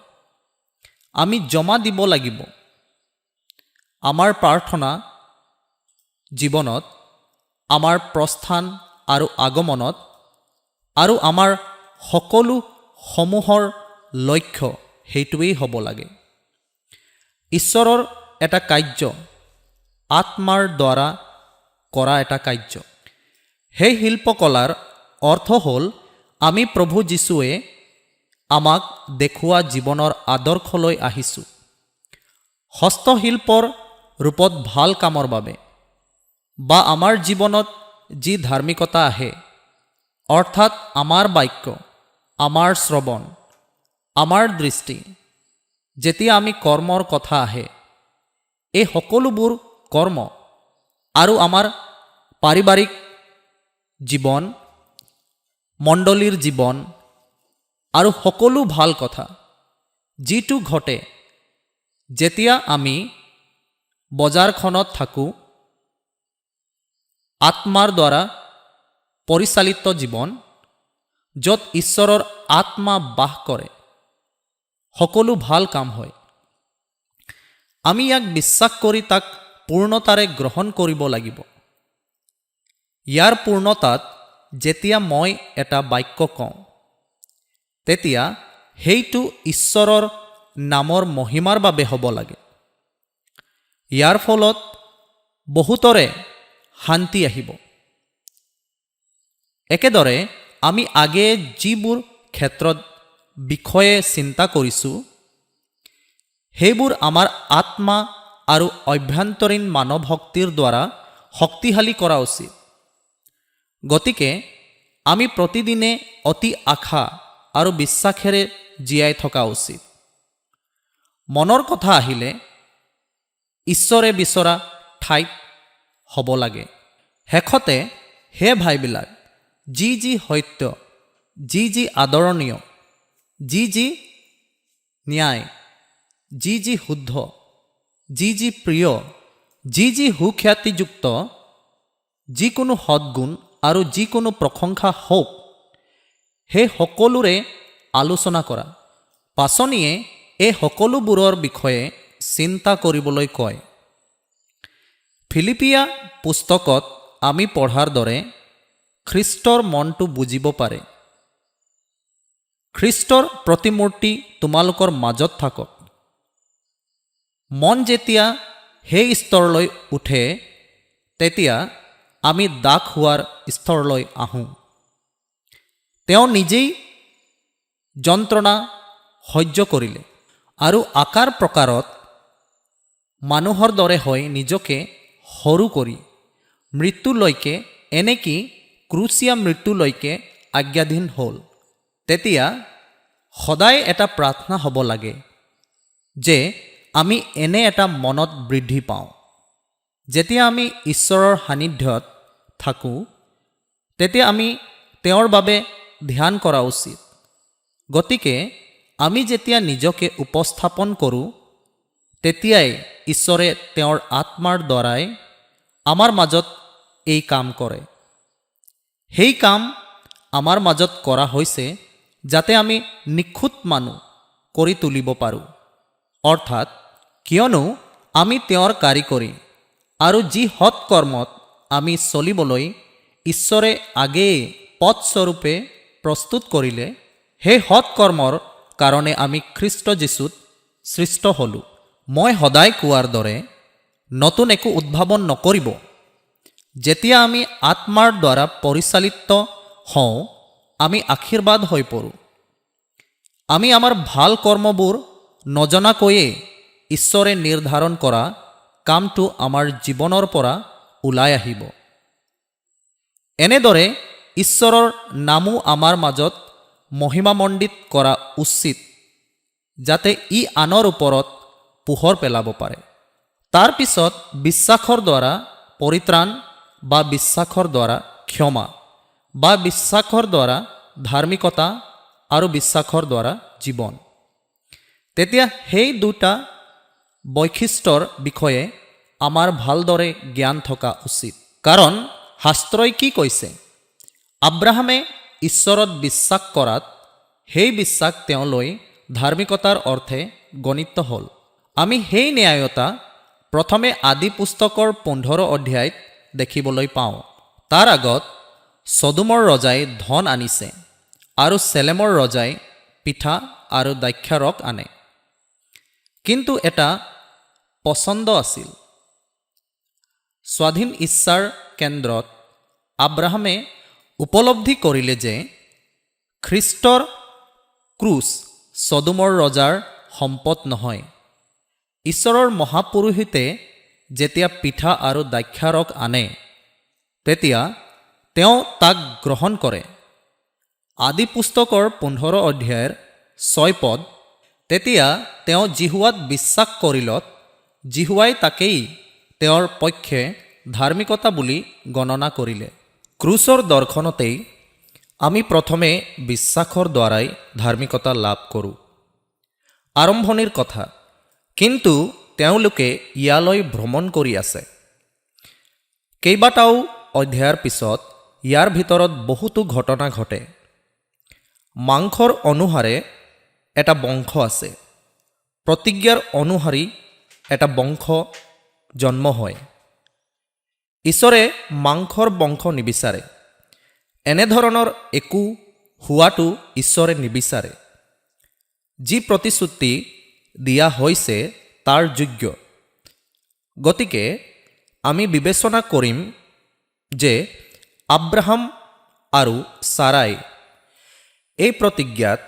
S1: আমি জমা দিব লাগিব। আমাৰ প্ৰাৰ্থনা জীৱনত, আমাৰ প্ৰস্থান আৰু আগমনত, আৰু আমাৰ সকলো সমূহৰ লক্ষ্য সেইটোৱেই হ'ব লাগে। ঈশ্বৰৰ এটা কাৰ্য, আত্মাৰ দ্বাৰা কৰা এটা কাৰ্য। সেই শিল্পকলাৰ অৰ্থ হ'ল আমি প্ৰভু যীশুৱে আমাক দেখুওৱা জীৱনৰ আদৰ্শলৈ আহিছোঁ। হস্তশিল্পৰ ৰূপত ভাল কামৰ বাবে, বা আমাৰ জীৱনত যি ধাৰ্মিকতা আহে, অৰ্থাৎ আমাৰ বাক্য, আমাৰ শ্ৰৱণ, আমাৰ দৃষ্টি, যেতিয়া আমি কৰ্মৰ কথা আহে, এই সকলোবোৰ কৰ্ম আৰু আমাৰ পাৰিবাৰিক জীৱন, মণ্ডলীৰ জীৱন আৰু সকলো ভাল কথা, যিটো ঘটে যেতিয়া আমি বজাৰখনত থাকোঁ আত্মাৰ দ্বাৰা পৰিচালিত জীৱন, য'ত ঈশ্বৰৰ আত্মা বাস কৰে, সকলো ভাল কাম হয়। আমি ইয়াক বিশ্বাস কৰি তাক পূৰ্ণতাৰে গ্ৰহণ কৰিব লাগিব। ইয়াৰ পূৰ্ণতাত যেতিয়া মই এটা বাক্য কওঁ, তেতিয়া সেইটো ঈশ্বৰৰ নামৰ মহিমাৰ বাবে হ'ব লাগে। ইয়াৰ ফলত বহুতৰে শান্তি আহিব। একেদৰে আমি আগেয়ে যিবোৰ ক্ষেত্ৰত বিষয়ে চিন্তা কৰিছোঁ, সেইবোৰ আমাৰ আত্মা আৰু অভ্যন্তৰীণ মানৱ শক্তিৰ দ্বাৰা শক্তিশালী কৰা উচিত। গতিকে আমি প্ৰতিদিনে অতি আশা আৰু বিশ্বাসেৰে জীয়াই থকা উচিত। মনৰ কথা আহিলে ঈশ্বৰে বিচৰা ঠাইত হ'ব লাগে। শেষতে হে ভাইবিলাক, যি যি সত্য, যি যি আদৰণীয়, যি যি ন্যায়, যি যি শুদ্ধ, যি যি প্ৰিয়, যি যি সুখ্যাতিযুক্ত, যিকোনো সদ্গুণ আৰু যিকোনো প্ৰশংসা হওক, সেই সকলোৰে আলোচনা কৰা। পাচনিয়ে এই সকলোবোৰৰ বিষয়ে চিন্তা কৰিবলৈ কয়। ফিলিপিয়া পুস্তকত আমি পঢ়াৰ দৰে খ্ৰীষ্টৰ মনটো বুজিব পাৰে। খ্ৰীষ্টৰ প্ৰতিমূৰ্তি তোমালোকৰ মাজত থাকক। মন যেতিয়া সেই স্তৰলৈ উঠে, তেতিয়া আমি দাস হোৱাৰ স্তৰলৈ আহোঁ। তেওঁ নিজেই যন্ত্ৰণা সহ্য কৰিলে আৰু আকাৰ প্ৰকাৰত মানুহৰ দৰে হৈ নিজকে সৰু কৰি মৃত্যুলৈকে, এনেকি ক্ৰুচীয়া মৃত্যুলৈকে আজ্ঞাধীন হ'ল। তেতিয়া সদায় এটা প্ৰাৰ্থনা হ'ব লাগে যে আমি এনে এটা মনত বৃদ্ধি পাওঁ। যেতিয়া আমি ঈশ্বৰৰ সান্নিধ্যত থাকোঁ, তেতিয়া আমি তেওঁৰ বাবে ধ্যান কৰা উচিত। গতিকে আমি যেতিয়া নিজকে উপস্থাপন কৰোঁ, তেতিয়াই ঈশ্বৰে তেওঁৰ আত্মাৰ দ্বাৰাই আমাৰ মাজত এই কাম কৰে। সেই কাম আমাৰ মাজত কৰা হৈছে যাতে আমি নিখুঁত মানুহ কৰি তুলিব পাৰোঁ। অৰ্থাৎ কিয়নো আমি তেওঁৰ কাৰিকৰী, আৰু যি সৎকৰ্মত আমি চলিবলৈ ঈশ্বৰে আগেয়ে পথস্বৰূপে প্ৰস্তুত কৰিলে, সেই সৎকৰ্মৰ কাৰণে আমি খ্ৰীষ্ট যীশুত সৃষ্ট হ'লোঁ। মই সদায় কোৱাৰ দৰে নতুন একো উদ্ভাৱন নকৰিব। যেতিয়া আমি আত্মাৰ দ্বাৰা পৰিচালিত হওঁ, আমি আশীৰ্বাদ হৈ পৰোঁ। আমি আমাৰ ভাল কৰ্মবোৰ নজনাকৈয়ে ঈশ্বৰে নিৰ্ধাৰণ কৰা কামটো আমাৰ জীৱনৰ পৰা ওলাই আহিব। এনেদৰে ঈশ্বৰৰ নামো আমাৰ মাজত মহিমামণ্ডিত কৰা উচিত, যাতে ই আনৰ ওপৰত পোহৰ পেলাব পাৰে। তাৰ পিছত বিশ্বাসৰ দ্বাৰা পৰিত্ৰাণ, বা বিশ্বাসৰ দ্বাৰা ক্ষমা, বা বিশ্বাসৰ দ্বাৰা ধাৰ্মিকতা, আৰু বিশ্বাসৰ দ্বাৰা জীৱন। তেতিয়া সেই দুটা বৈশিষ্ট্যৰ বিষয়ে আমাৰ ভালদৰে জ্ঞান থকা উচিত। কাৰণ শাস্ত্ৰই কি কৈছে? আব্ৰাহামে ঈশ্বৰত বিশ্বাস কৰাত সেই বিশ্বাস তেওঁলৈ ধাৰ্মিকতাৰ অৰ্থে গণিত হ'ল। আমি সেই ন্যায়তা প্ৰথমে আদি পুস্তকৰ 15 অধ্যায়ত দেখিবলৈ পাওঁ। তাৰ আগত ছদোমৰ ৰজাই ধন আনিছে, আৰু চেলেমৰ ৰজাই পিঠা আৰু দ্ৰাক্ষাৰস আনে। কিন্তু এটা পছন্দ আছিল। স্বাধীন ইচ্ছাৰ কেন্দ্ৰত আব্ৰাহামে উপলব্ধি কৰিলে যে খ্ৰীষ্টৰ ক্ৰুচ ছদোমৰ ৰজাৰ সম্পদ নহয়। ঈশ্বৰৰ মহাপুৰোহিতে যেতিয়া পিঠা আৰু দ্ৰাক্ষাৰস আনে, তেতিয়া তেওঁ তাক গ্ৰহণ কৰে। আদি পুস্তকৰ 15 অধ্যায়ৰ 6 পদ, তেতিয়া তেওঁ জিহুৱাত বিশ্বাস কৰিলত জিহুৱাই তাকেই তেওঁৰ পক্ষে ধাৰ্মিকতা বুলি গণনা কৰিলে। ক্ৰুচৰ দৰ্শনতেই আমি প্ৰথমে বিশ্বাসৰ দ্বাৰাই ধাৰ্মিকতা লাভ কৰোঁ। আৰম্ভণিৰ কথা, কিন্তু তেওঁলোকে ইয়ালৈ ভ্ৰমণ কৰি আছে। কেইবাটাও অধ্যায়ৰ পিছত ইয়াৰ ভিতৰত বহুতো ঘটনা ঘটে। মাংসৰ অনুসাৰে এটা বংশ আছে, প্ৰতিজ্ঞাৰ অনুসৰি এটা বংশ জন্ম হয়। ঈশ্বৰে মাংসৰ বংশ নিবিচাৰে। এনেধৰণৰ একো হোৱাটো ঈশ্বৰে নিবিচাৰে। যি প্ৰতিশ্ৰুতি দিয়া হৈছে তাৰ যোগ্য। গতিকে আমি বিবেচনা কৰিম যে আব্ৰাহাম আৰু ছাৰাই এই প্ৰতিজ্ঞাত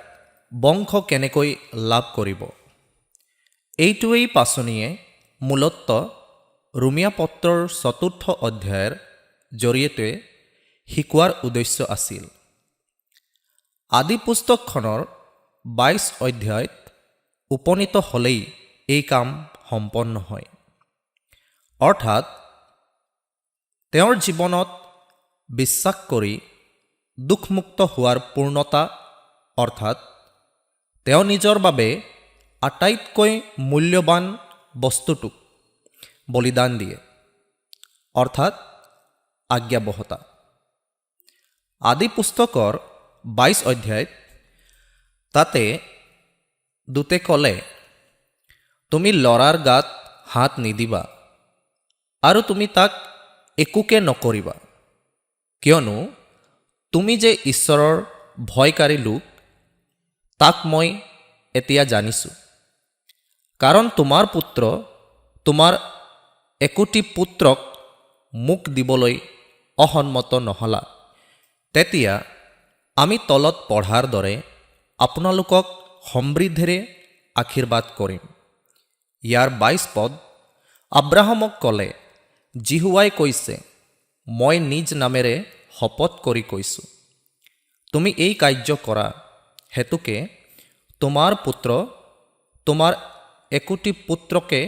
S1: বংশ কেনেকৈ লাভ কৰিব। এইটোৱেই পাচনিয়ে মূলতঃ ৰোমীয়া পত্ৰৰ ৪ অধ্যায়ৰ জৰিয়তে শিকোৱাৰ উদ্দেশ্য আছিল। আদি পুস্তকখনৰ ২২ অধ্যায়ত উপনীত হ'লেই এই কাম সম্পন্ন হয়। অৰ্থাৎ তেওঁৰ জীৱনত বিশ্বাস কৰি দুখমুক্ত হোৱাৰ পূৰ্ণতা, অৰ্থাৎ তেওঁ নিজৰ বাবে আটাইতকৈ মূল্যৱান বস্তুটোক বলিদান দিয়ে, অৰ্থাৎ আজ্ঞাবহতা। আদি পুস্তকৰ ২২ অধ্যায়ত তাতে দূতে ক'লে, তুমি ল'ৰাৰ গাত হাত নিদিবা আৰু তুমি তাক একোকে নকৰিবা, কিয়নো তুমি যে ঈশ্বৰৰ ভয়কাৰী লোক তাক মই এতিয়া জানিছোঁ। কাৰণ তোমাৰ পুত্ৰ, তোমাৰ একোটি পুত্ৰক মোক দিবলৈ অসন্মত নহলা। তেতিয়া আমি তলত পঢ়াৰ দৰে আপোনালোকক সমৃদ্ধিৰে আশীৰ্বাদ কৰিম। ইয়াৰ ২২ পদ আব্ৰাহামক ক'লে, জিহুৱাই কৈছে, মই নিজ নামেৰে শপত কৰি কৈছোঁ, তুমি এই কাৰ্য কৰা হেতুকে তোমাৰ পুত্ৰ, তোমাৰ একোটি পুত্ৰকে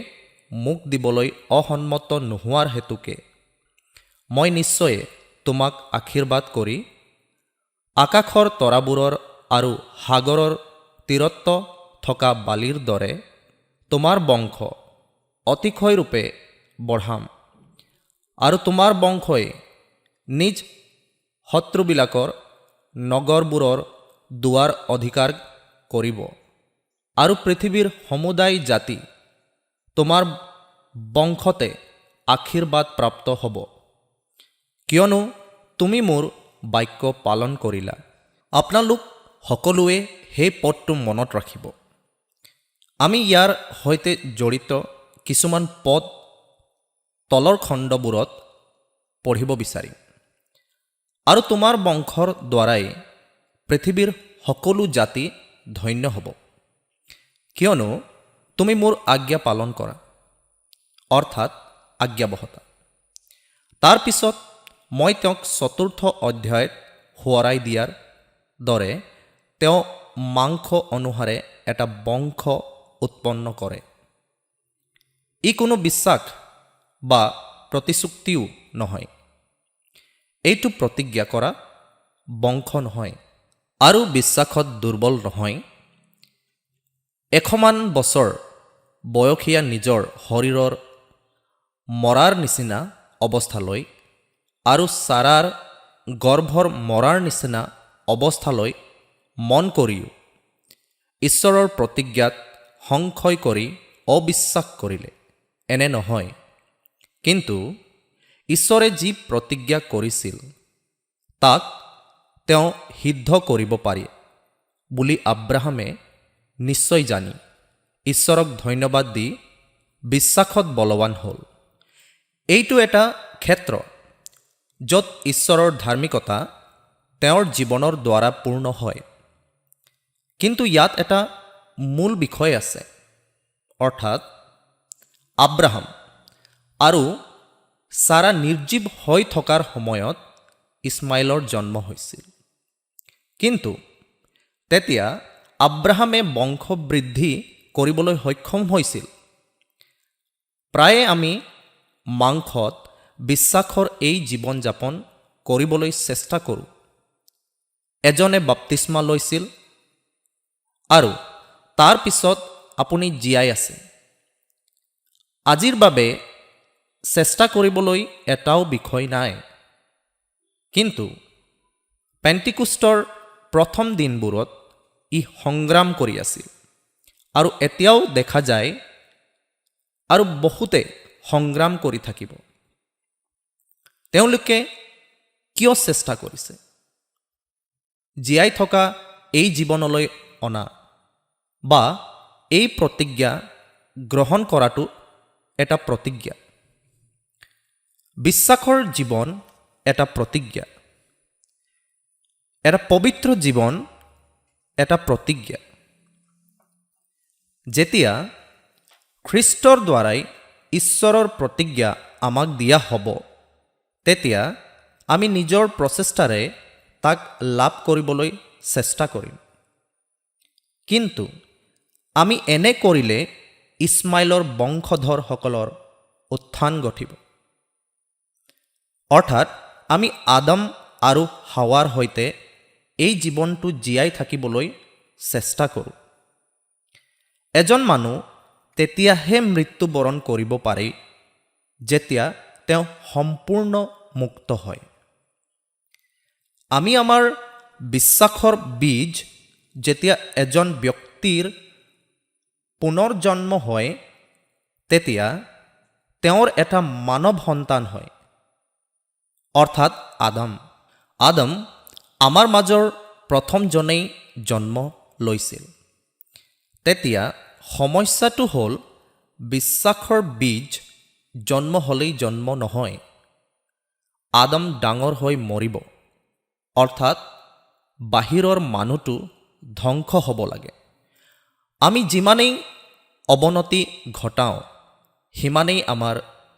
S1: মোক দিবলৈ অসন্মত নোহোৱাৰ হেতুকে মই নিশ্চয় তোমাক আশীৰ্বাদ কৰি আকাশৰ তৰাবোৰৰ আৰু সাগৰৰ তীৰত থকা বালিৰ দৰে তোমাৰ বংশ অতিশয়ৰূপে বঢ়াম, আৰু তোমাৰ বংশই নিজ শত্ৰুবিলাকৰ নগৰবোৰৰ দুৱাৰ অধিকাৰ কৰিব, আৰু পৃথিৱীৰ সমুদায় জাতি তোমাৰ বংশতে আশীৰ্বাদ প্ৰাপ্ত হ'ব, কিয়নো তুমি মোৰ বাক্য পালন কৰিলা। আপোনালোক সকলোৱে সেই পদটো মনত ৰাখিব। আমি ইয়াৰ সৈতে জড়িত কিছুমান পদ তলৰ খণ্ডবোৰত পঢ়িব বিচাৰিম। আৰু তোমাৰ বংশৰ দ্বাৰাই পৃথিৱীৰ সকলো জাতি ধন্য হ'ব, কিয়নো তুমি মোৰ আজ্ঞা পালন কৰা, অৰ্থাৎ আজ্ঞাবহতা। তাৰ পিছত মই তেওঁক ৪ অধ্যায়ত সোঁৱৰাই দিয়াৰ দৰে তেওঁ মাংস অনুসাৰে এটা বংশ উৎপন্ন কৰে। ই কোনো বিশ্বাস বা প্ৰতিশ্ৰুতিও নহয়। এইটো প্ৰতিজ্ঞা কৰা বংশ নহয় আৰু বিশ্বাসত দুৰ্বল নহয়। ১০০মান বছৰ বয়সীয়া নিজৰ শৰীৰৰ মৰাৰ নিচিনা অৱস্থালৈ আৰু ছাৰাৰ গৰ্ভৰ মৰাৰ নিচিনা অৱস্থালৈ মন কৰিও ঈশ্বৰৰ প্ৰতিজ্ঞাত সংশয় কৰি অবিশ্বাস কৰিলে। এনে নহয়, কিন্তু ঈশ্বৰে যি প্ৰতিজ্ঞা কৰিছিল তাক তেওঁ সিদ্ধ কৰিব পাৰে বুলি আব্ৰাহামে নিশ্চয় জানি ঈশ্বৰক ধন্যবাদ দি বিশ্বাসত বলৱান হ'ল। এইটো এটা ক্ষেত্ৰ য'ত ঈশ্বৰৰ ধাৰ্মিকতা তেওঁৰ জীৱনৰ দ্বাৰা পূৰ্ণ হয়। কিন্তু ইয়াত এটা মূল বিষয় আছে, অৰ্থাৎ আব্ৰাহাম আৰু ছাৰা নিৰ্জীৱ হৈ থকাৰ সময়ত ইছমাইলৰ জন্ম হৈছিল। কিন্তু তেতিয়া আব্ৰাহামে বংশ বৃদ্ধি কৰিবলৈ সক্ষম হৈছিল। প্ৰায়ে আমি মাংসত বিশ্বাসৰ এই জীৱন যাপন কৰিবলৈ চেষ্টা কৰোঁ। এজনে বাপ্তিস্মা লৈছিল আৰু তাৰ পিছত আপুনি জীয়াই আছে। আজিৰ বাবে চেষ্টা কৰিবলৈ এটাও বিষয় নাই, কিন্তু পেণ্টিকোষ্টৰ প্ৰথম দিনবোৰত ই সংগ্ৰাম কৰি আছিল আৰু এতিয়াও দেখা যায় আৰু বহুতে সংগ্ৰাম কৰি থাকিব। তেওঁলোকে কিয় চেষ্টা কৰিছে? জীয়াই থকা এই জীৱনলৈ অনা বা এই প্ৰতিজ্ঞা গ্ৰহণ কৰাটো এটা প্ৰতিজ্ঞা। বিশ্বাসৰ জীৱন এটা প্ৰতিজ্ঞা, এটা পবিত্ৰ জীৱন এটা প্ৰতিজ্ঞা। যেতিয়া খ্ৰীষ্টৰ দ্বাৰাই ঈশ্বৰৰ প্ৰতিজ্ঞা আমাক দিয়া হ'ব, তেতিয়া আমি নিজৰ প্ৰচেষ্টাৰে তাক লাভ কৰিবলৈ চেষ্টা কৰিম। কিন্তু আমি এনে কৰিলে ইছমাইলৰ বংশধৰসকলৰ উত্থান ঘটিব। অৰ্থাৎ আমি আদম আৰু হাৱাৰ সৈতে এই জীৱনটো জীয়াই থাকিবলৈ চেষ্টা কৰোঁ। এজন মানুহ তেতিয়াহে মৃত্যুবৰণ কৰিব পাৰে যেতিয়া তেওঁ সম্পূৰ্ণ মুক্ত হয়। আমি আমাৰ বিশ্বাসৰ বীজ যেতিয়া এজন ব্যক্তিৰ পুনৰ্জন্ম হয়, তেতিয়া তেওঁৰ এটা মানৱ সন্তান হয়, অৰ্থাৎ আদম আমাৰ মাজৰ প্ৰথমজনেই জন্ম লৈছিল। তেতিয়া সমস্যাটো হ'ল বিশ্বাসৰ বীজ জন্ম হ'লেই জন্ম নহয়। আদম ডাঙৰ হৈ মৰিব, অৰ্থাৎ বাহিৰৰ মানুহটো ধ্বংস হ'ব লাগে। আমি যিমানেই অৱনতি ঘটাওঁ, সিমানেই আমাৰ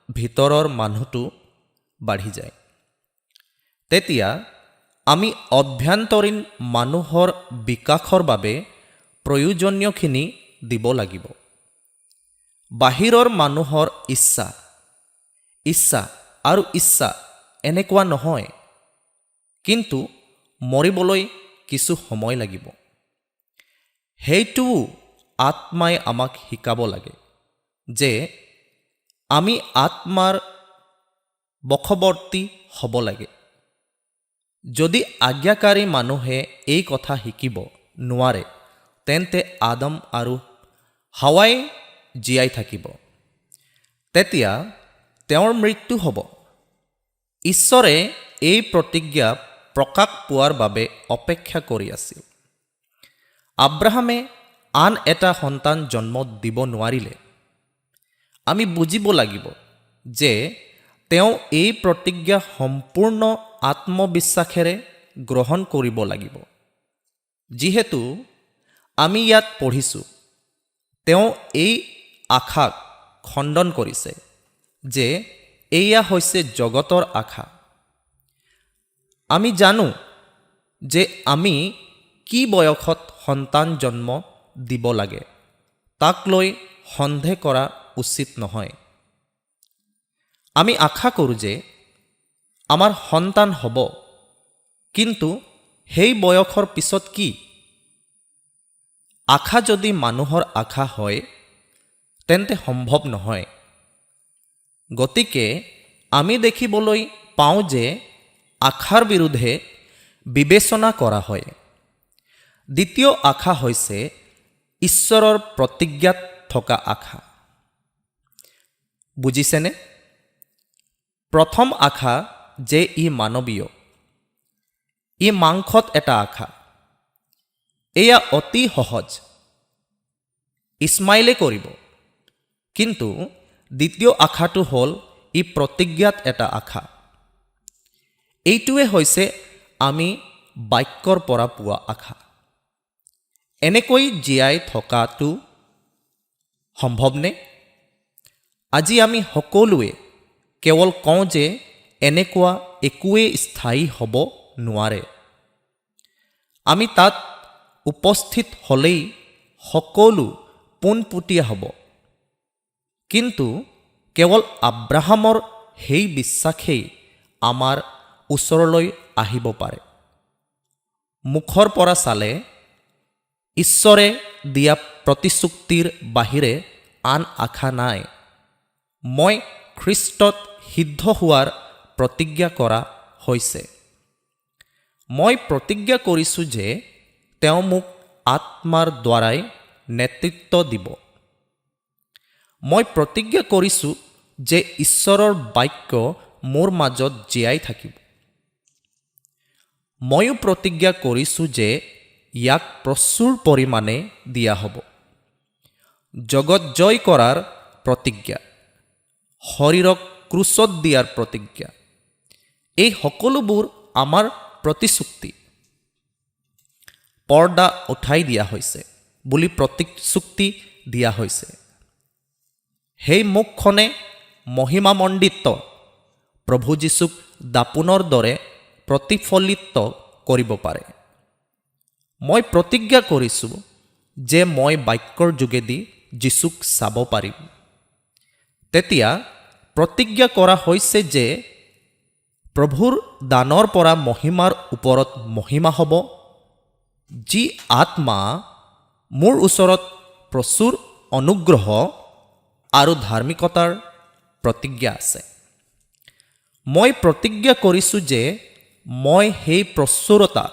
S1: ভিতৰৰ মানুহটো বাঢ়ি যায়। তেতিয়া আমি অভ্যন্তৰীণ মানুহৰ বিকাশৰ বাবে প্ৰয়োজনীয়খিনি দিব লাগিব। বাহিৰৰ মানুহৰ ইচ্ছা আৰু ইচ্ছা এনেকুৱা নহয়, কিন্তু মৰিবলৈ কিছু সময় লাগিব। সেইটোও আত্মাই আমাক শিকাব লাগে যে আমি আত্মাৰ বশৱৰ্তী হ'ব লাগে। যদি আজ্ঞাকাৰী মানুহে এই কথা শিকিব নোৱাৰে, তেন্তে আদম আৰু হাৱাই জীয়াই থাকিব। তেতিয়া তেওঁৰ মৃত্যু হ'ব। ঈশ্বৰে এই প্ৰতিজ্ঞা প্ৰকাশ পোৱাৰ বাবে অপেক্ষা কৰি আছিল। আব্ৰাহামে আন এটা সন্তান জন্ম দিব নোৱাৰিলে। আমি বুজিব লাগিব যে তেওঁ এই প্ৰতিজ্ঞা সম্পূৰ্ণ আত্মবিশ্বাসেৰে গ্ৰহণ কৰিব লাগিব। যিহেতু আমি ইয়াত পঢ়িছোঁ, তেওঁ এই আশাক খণ্ডন কৰিছে যে এয়া হৈছে জগতৰ আশা। আমি জানো যে আমি কি বয়সত সন্তান জন্ম দিব লাগে, তাক লৈ সন্দেহ কৰা উচিত নহয়। আমি আশা কৰোঁ যে আমাৰ সন্তান হ'ব, কিন্তু সেই বয়সৰ পিছত কি? আশা যদি মানুহৰ আশা হয়, তেন্তে সম্ভৱ নহয়। গতিকে আমি দেখিবলৈ পাওঁ যে আশাৰ বিৰুদ্ধে বিবেচনা কৰা হয়। দ্বিতীয় আশা হৈছে ঈশ্বৰৰ প্ৰতিজ্ঞাত থকা আশা। বুজিছেনে? প্ৰথম আশা যে ই মানৱীয়, ই মাংসত এটা আশা। এয়া অতি সহজ, ইছমাইলে কৰিব। কিন্তু দ্বিতীয় আশাটো হ'ল ই প্ৰতিজ্ঞাত এটা আশা। এইটোৱে হৈছে আমি বাক্যৰ পৰা পোৱা আশা। এনেকৈ জীয়াই থকাটো সম্ভৱনে? আজি আমি সকলোৱে কেৱল কওঁ যে এনেকুৱা একোৱেই স্থায়ী হ'ব নোৱাৰে। আমি তাত উপস্থিত হ'লেই সকলো পোনপটীয়া হ'ব। কিন্তু কেৱল আব্ৰাহামৰ সেই বিশ্বাসেই আমাৰ ওচৰলৈ আহিব পাৰে। মুখৰ পৰা চালে ঈশ্বৰে দিয়া প্ৰতিশ্ৰুতিৰ বাহিৰে আন আশা নাই। মই খ্ৰীষ্টত সিদ্ধ হোৱাৰ প্ৰতিজ্ঞা কৰা হৈছে। মই প্ৰতিজ্ঞা কৰিছোঁ যে তেওঁ মোক আত্মাৰ দ্বাৰাই নেতৃত্ব দিব। মই প্ৰতিজ্ঞা কৰিছোঁ যে ঈশ্বৰৰ বাক্য মোৰ মাজত জীয়াই থাকিব। ময়ো প্ৰতিজ্ঞা কৰিছোঁ যে ইয়াক প্ৰচুৰ পৰিমাণে দিয়া হ'ব। জগত জয় কৰাৰ প্ৰতিজ্ঞা, শৰীৰক ক্ৰুচত দিয়াৰ প্ৰতিজ্ঞা, এই সকলোবোৰ আমাৰ প্ৰতিশ্ৰুতি। পৰ্দা উঠাই দিয়া হৈছে বুলি প্ৰতিশ্ৰুতি দিয়া হৈছে। সেই মুখখনে মহিমামণ্ডিত প্ৰভু যীশুক দাপোনৰ দৰে প্ৰতিফলিত কৰিব পাৰে। মই প্ৰতিজ্ঞা কৰিছোঁ যে মই বাক্যৰ যোগেদি যীশুক চাব পাৰিম। তেতিয়া প্ৰতিজ্ঞা কৰা হৈছে যে প্ৰভুৰ দানৰ পৰা মহিমাৰ ওপৰত মহিমা হ'ব, যি আত্মা মোৰ ওচৰত প্ৰচুৰ অনুগ্ৰহ আৰু ধাৰ্মিকতাৰ প্ৰতিজ্ঞা আছে। মই প্ৰতিজ্ঞা কৰিছোঁ যে মই সেই প্ৰচুৰতা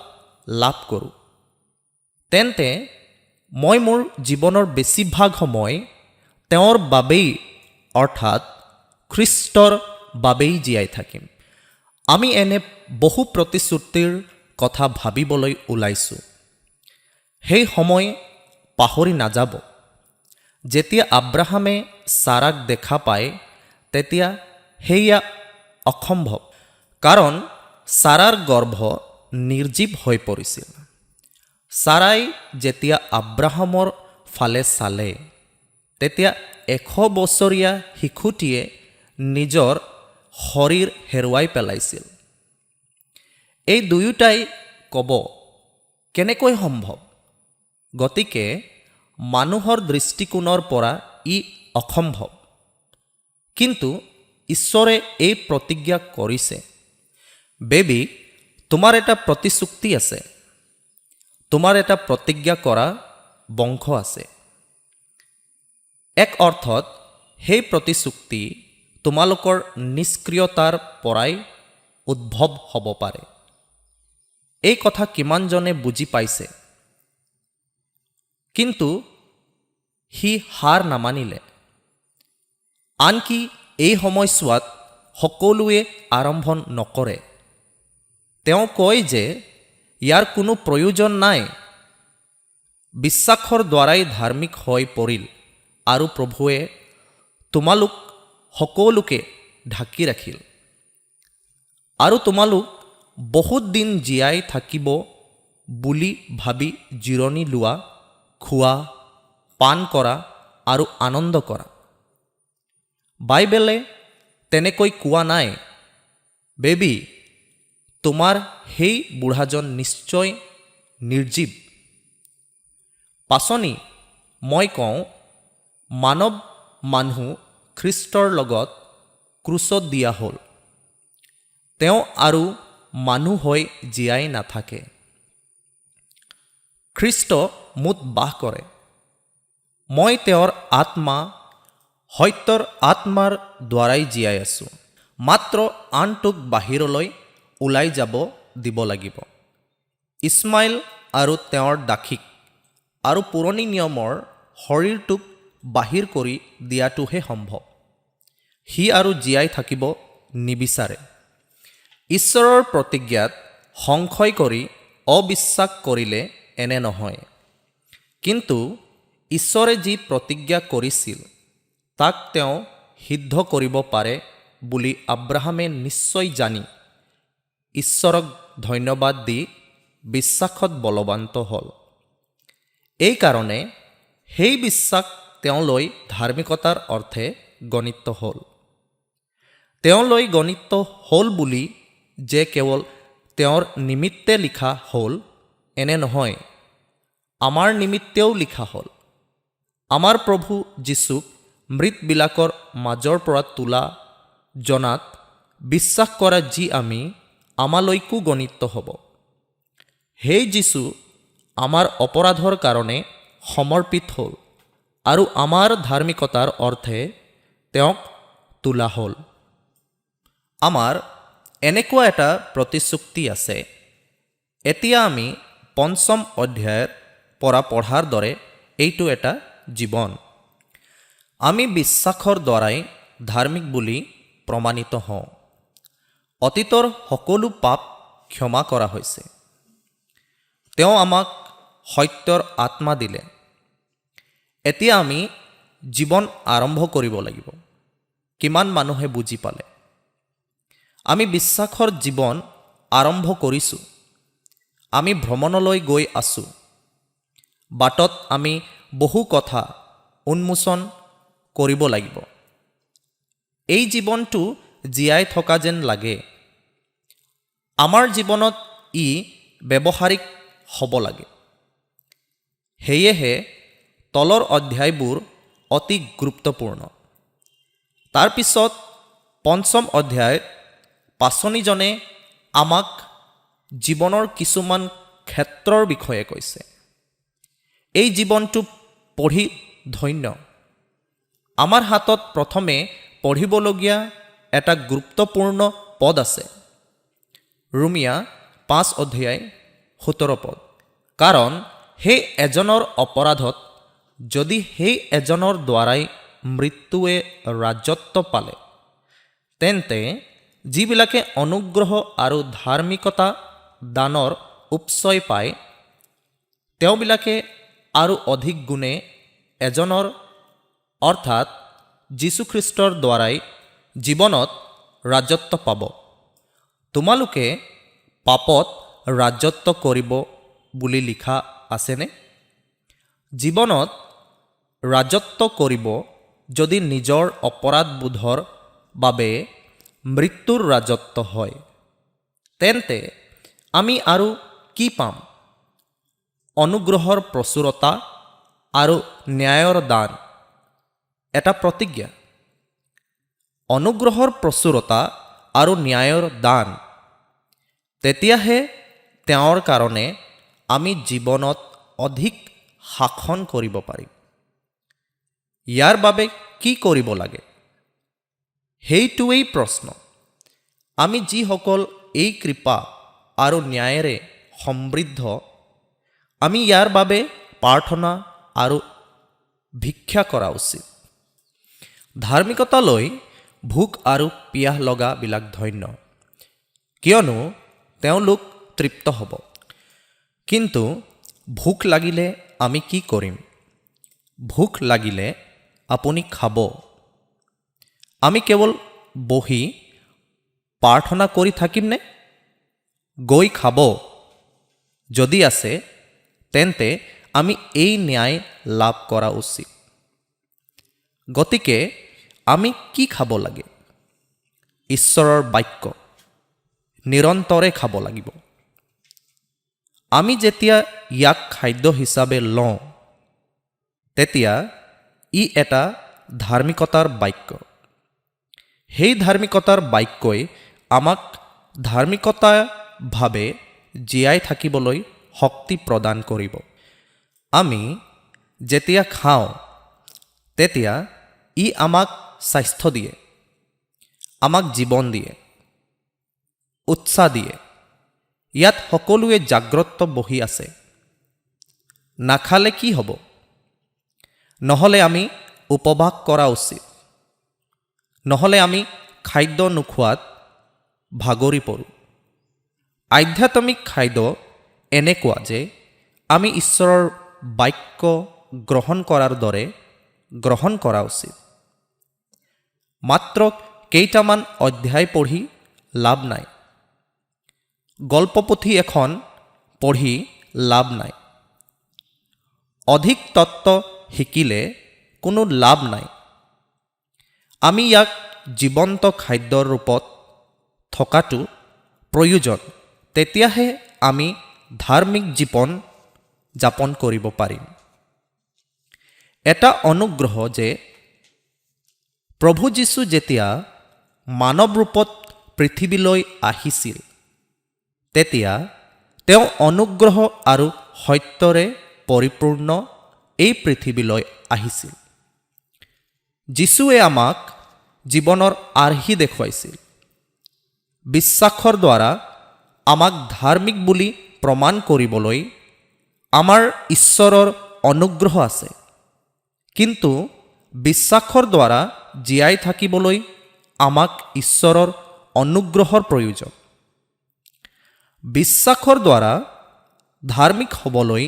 S1: লাভ কৰোঁ। তেন্তে মই মোৰ জীৱনৰ বেছিভাগ সময় তেওঁৰ বাবেই অৰ্থাৎ খ্ৰীষ্টৰ বাবেই জীয়াই থাকিম। আমি এনে বহু প্ৰতিশ্ৰুতিৰ কথা ভাবিবলৈ ওলাইছোঁ। সেই সময় পাহৰি নাযাব। যেতিয়া আব্ৰাহামে ছাৰাক দেখা পায় তেতিয়া সেয়া অসম্ভৱ, কাৰণ ছাৰাৰ গৰ্ভ নিৰ্জীৱ হৈ পৰিছিল। ছাৰাই যেতিয়া আব্ৰাহামৰ ফালে চালে তেতিয়া 100 বছৰীয়া শিশুটিয়ে নিজৰ শৰীৰ হেৰুৱাই পেলাইছিল। এই দুয়োটাই ক'ব, কেনেকৈ সম্ভৱ? গতিকে মানুহৰ দৃষ্টিকোণৰ পৰা ই অসম্ভৱ। কিন্তু ঈশ্বৰে এই প্ৰতিজ্ঞা কৰিছে। বেবী, তোমাৰ এটা প্ৰতিশ্ৰুতি আছে, তোমাৰ এটা প্ৰতিজ্ঞা কৰা বংশ আছে। এক অৰ্থত সেই প্ৰতিশ্ৰুতি তোমালোকৰ নিষ্ক্ৰিয়তাৰ পৰাই উদ্ভৱ হ'ব পাৰে। এই কথা কিমানজনে বুজি পাইছে? কিন্তু সি হাৰ নামানিলে। আনকি এই সময়ছোৱাত সকলোৱে আৰম্ভ নকৰে। তেওঁ কয় যে ইয়াৰ কোনো প্ৰয়োজন নাই। বিশ্বাসৰ দ্বাৰাই ধাৰ্মিক হৈ পৰিল আৰু প্ৰভুৱে তোমালোক সকলোকে ঢাকি ৰাখিল। আৰু তোমালোক বহুত দিন জীয়াই থাকিব বুলি ভাবি জিৰণি লোৱা, খোৱা, পান কৰা আৰু আনন্দ কৰা। বাইবেলে তেনেকৈ কোৱা নাই। বেবী, তোমাৰ সেই বুঢ়াজন নিশ্চয় নিৰ্জীৱ। পাচনি মই কওঁ, মানৱ মানুহ খ্ৰীষ্টৰ লগত ক্ৰুচত দিয়া হ'ল। তেওঁ আৰু মানুহ হৈ জীয়াই নাথাকে। খ্ৰীষ্ট মোত বাস কৰে। মই তেওঁৰ আত্মা, সত্যৰ আত্মাৰ দ্বাৰাই জীয়াই আছোঁ। মাত্ৰ আনটোক বাহিৰলৈ ওলাই যাব দিব লাগিব। ইছমাইল আৰু তেওঁৰ দাসীক আৰু পুৰণি নিয়মৰ শৰীৰটোক বাহিৰ কৰি দিয়াটোহে সম্ভৱ। সি আৰু জীয়াই থাকিব নিবিচাৰে। ঈশ্বৰৰ প্ৰতিজ্ঞাত সংশয় কৰি অবিশ্বাস কৰিলে এনে নহয়। কিন্তু ঈশ্বৰে যি প্ৰতিজ্ঞা কৰিছিল তাক তেওঁ সিদ্ধ কৰিব পাৰে বুলি আব্ৰাহামে নিশ্চয় জানি ঈশ্বৰক ধন্যবাদ দি বিশ্বাসত বলৱান্ত হ'ল। এইকাৰণে সেই বিশ্বাস তেওঁলৈ ধাৰ্মিকতাৰ অৰ্থে গণিত হ'ল। তেওঁলৈ গণিত হ'ল বুলি যে কেৱল তেওঁৰ নিমিত্তে লিখা হ'ল এনে নহয়, আমাৰ নিমিত্তেও লিখা হ'ল। আমাৰ প্ৰভু যীশুক মৃতবিলাকৰ মাজৰ পৰা তোলা জনাত বিশ্বাস কৰা যি আমি, আমালৈকো গণিত হ'ব। সেই যীশু আমাৰ অপৰাধৰ কাৰণে সমৰ্পিত হ'ল আৰু আমাৰ ধাৰ্মিকতাৰ অৰ্থে তেওঁক তোলা হ'ল। আমাৰ এনেকুৱা এটা প্ৰতিশ্ৰুতি আছে এতিয়া আমি পঞ্চম অধ্যায়ৰ পৰা পঢ়াৰ দৰে এইটো এটা জীৱন। আমি বিশ্বাসৰ দ্বাৰাই ধাৰ্মিক বুলি প্ৰমাণিত হওঁ। অতীতৰ সকলো পাপ ক্ষমা কৰা হৈছে। তেওঁ আমাক সত্যৰ আত্মা দিলে। এতিয়া আমি জীৱন আৰম্ভ কৰিব লাগিব। কিমান মানুহে বুজি পালে? আমি বিশ্বাসৰ জীৱন আৰম্ভ কৰিছোঁ। আমি ভ্ৰমণলৈ গৈ আছোঁ। বাটত আমি বহু কথা উন্মোচন কৰিব লাগিব। এই জীৱনটো জীয়াই থকা যেন লাগে। আমাৰ জীৱনত ই ব্যৱহাৰিক হ'ব লাগে। সেয়েহে তলৰ অধ্যায়বোৰ অতি গুৰুত্বপূৰ্ণ। তাৰপিছত পঞ্চম অধ্যায়ত পাচনিজনে আমাক জীৱনৰ কিছুমান ক্ষেত্ৰৰ বিষয়ে কৈছে। এই জীৱনটো পঢ়ি ধন্য। আমাৰ হাতত প্ৰথমে পঢ়িবলগীয়া এটা গুৰুত্বপূৰ্ণ পদ আছে। ৰোমিয়া 5 অধ্যায় 17 পদ। কাৰণ সেই এজনৰ অপৰাধত যদি সেই এজনৰ দ্বাৰাই মৃত্যুৱে ৰাজত্ব পালে, তেন্তে যিবিলাকে অনুগ্ৰহ আৰু ধাৰ্মিকতা দানৰ উপচয় পায়, তেওঁবিলাকে আৰু অধিক গুণে এজনৰ অৰ্থাৎ যীশুখ্ৰীষ্টৰ দ্বাৰাই জীৱনত ৰাজত্ব পাব। তোমালোকে পাপত ৰাজত্ব কৰিব বুলি লিখা আছেনে? জীৱনত ৰাজত্ব কৰিব যদি নিজৰ অপৰাধবোধৰ বাবে মৃত্যুৰ ৰাজত্ব হয়, তেন্তে আমি আৰু কি পাম? অনুগ্ৰহৰ প্ৰচুৰতা আৰু ন্যায়ৰ দান। এটা প্ৰতিজ্ঞা। অনুগ্ৰহৰ প্ৰচুৰতা আৰু ন্যায়ৰ দান। তেতিয়াহে তেওঁৰ কাৰণে আমি জীৱনত অধিক শাসন কৰিব পাৰিম। ইয়াৰ বাবে কি কৰিব লাগে? সেইটোৱেই প্ৰশ্ন। আমি যিসকল এই কৃপা আৰু ন্যায়েৰে সমৃদ্ধ, আমি ইয়াৰ বাবে প্ৰাৰ্থনা আৰু ভিক্ষা কৰা উচিত। ধাৰ্মিকতালৈ ভোক আৰু পিয়াহ লগাবিলাক ধন্য, কিয়নো তেওঁলোক তৃপ্ত হ'ব। কিন্তু ভোক লাগিলে আমি কি কৰিম? ভোক লাগিলে আপুনি খাব। আমি কেৱল বহি প্ৰাৰ্থনা কৰি থাকিমনে? গৈ খাব। যদি আছে, তেন্তে আমি এই ন্যায় লাভ কৰা উচিত। গতিকে আমি কি খাব লাগে? ঈশ্বৰৰ বাক্য নিৰন্তৰে খাব লাগিব। আমি যেতিয়া ইয়াক খাদ্য হিচাপে লওঁ, তেতিয়া ই এটা ধাৰ্মিকতাৰ বাক্য। সেই ধাৰ্মিকতাৰ বাক্যই আমাক ধাৰ্মিকতাভাৱে জীয়াই থাকিবলৈ শক্তি প্ৰদান কৰিব। আমি যেতিয়া খাওঁ, তেতিয়া ই আমাক স্বাস্থ্য দিয়ে, আমাক জীৱন দিয়ে, উৎসাহ দিয়ে। ইয়াত সকলোৱে জাগ্ৰত বহি আছে। নাখালে কি হ'ব? নহ'লে আমি উপবাস কৰা উচিত। নহ'লে আমি খাদ্য নোখোৱাত ভাগৰি পৰোঁ। আধ্যাত্মিক খাদ্য এনেকুৱা যে আমি ঈশ্বৰৰ বাক্য গ্ৰহণ কৰাৰ দৰে গ্ৰহণ কৰা উচিত। মাত্ৰ কেইটামান অধ্যায় পঢ়ি লাভ নাই। গল্পপুথি এখন পঢ়ি লাভ নাই। অধিক তত্ত্ব শিকিলে কোনো লাভ নাই। আমি ইয়াক জীৱন্ত খাদ্যৰ ৰূপত থকাটো প্ৰয়োজন। তেতিয়াহে আমি ধাৰ্মিক জীৱন যাপন কৰিব পাৰিম। এটা অনুগ্ৰহ যে প্ৰভু যীশু যেতিয়া মানৱ ৰূপত পৃথিৱীলৈ আহিছিল, তেতিয়া তেওঁ অনুগ্ৰহ আৰু সত্যৰে পৰিপূৰ্ণ এই পৃথিৱীলৈ আহিছিল। যীশুৱে আমাক জীৱনৰ আৰ্হি দেখুৱাইছিল। বিশ্বাসৰ দ্বাৰা আমাক ধাৰ্মিক বুলি প্ৰমাণ কৰিবলৈ আমাৰ ঈশ্বৰৰ অনুগ্ৰহ আছে, কিন্তু বিশ্বাসৰ দ্বাৰা জীয়াই থাকিবলৈ আমাক ঈশ্বৰৰ অনুগ্ৰহৰ প্ৰয়োজন। বিশ্বাসৰ দ্বাৰা ধাৰ্মিক হ'বলৈ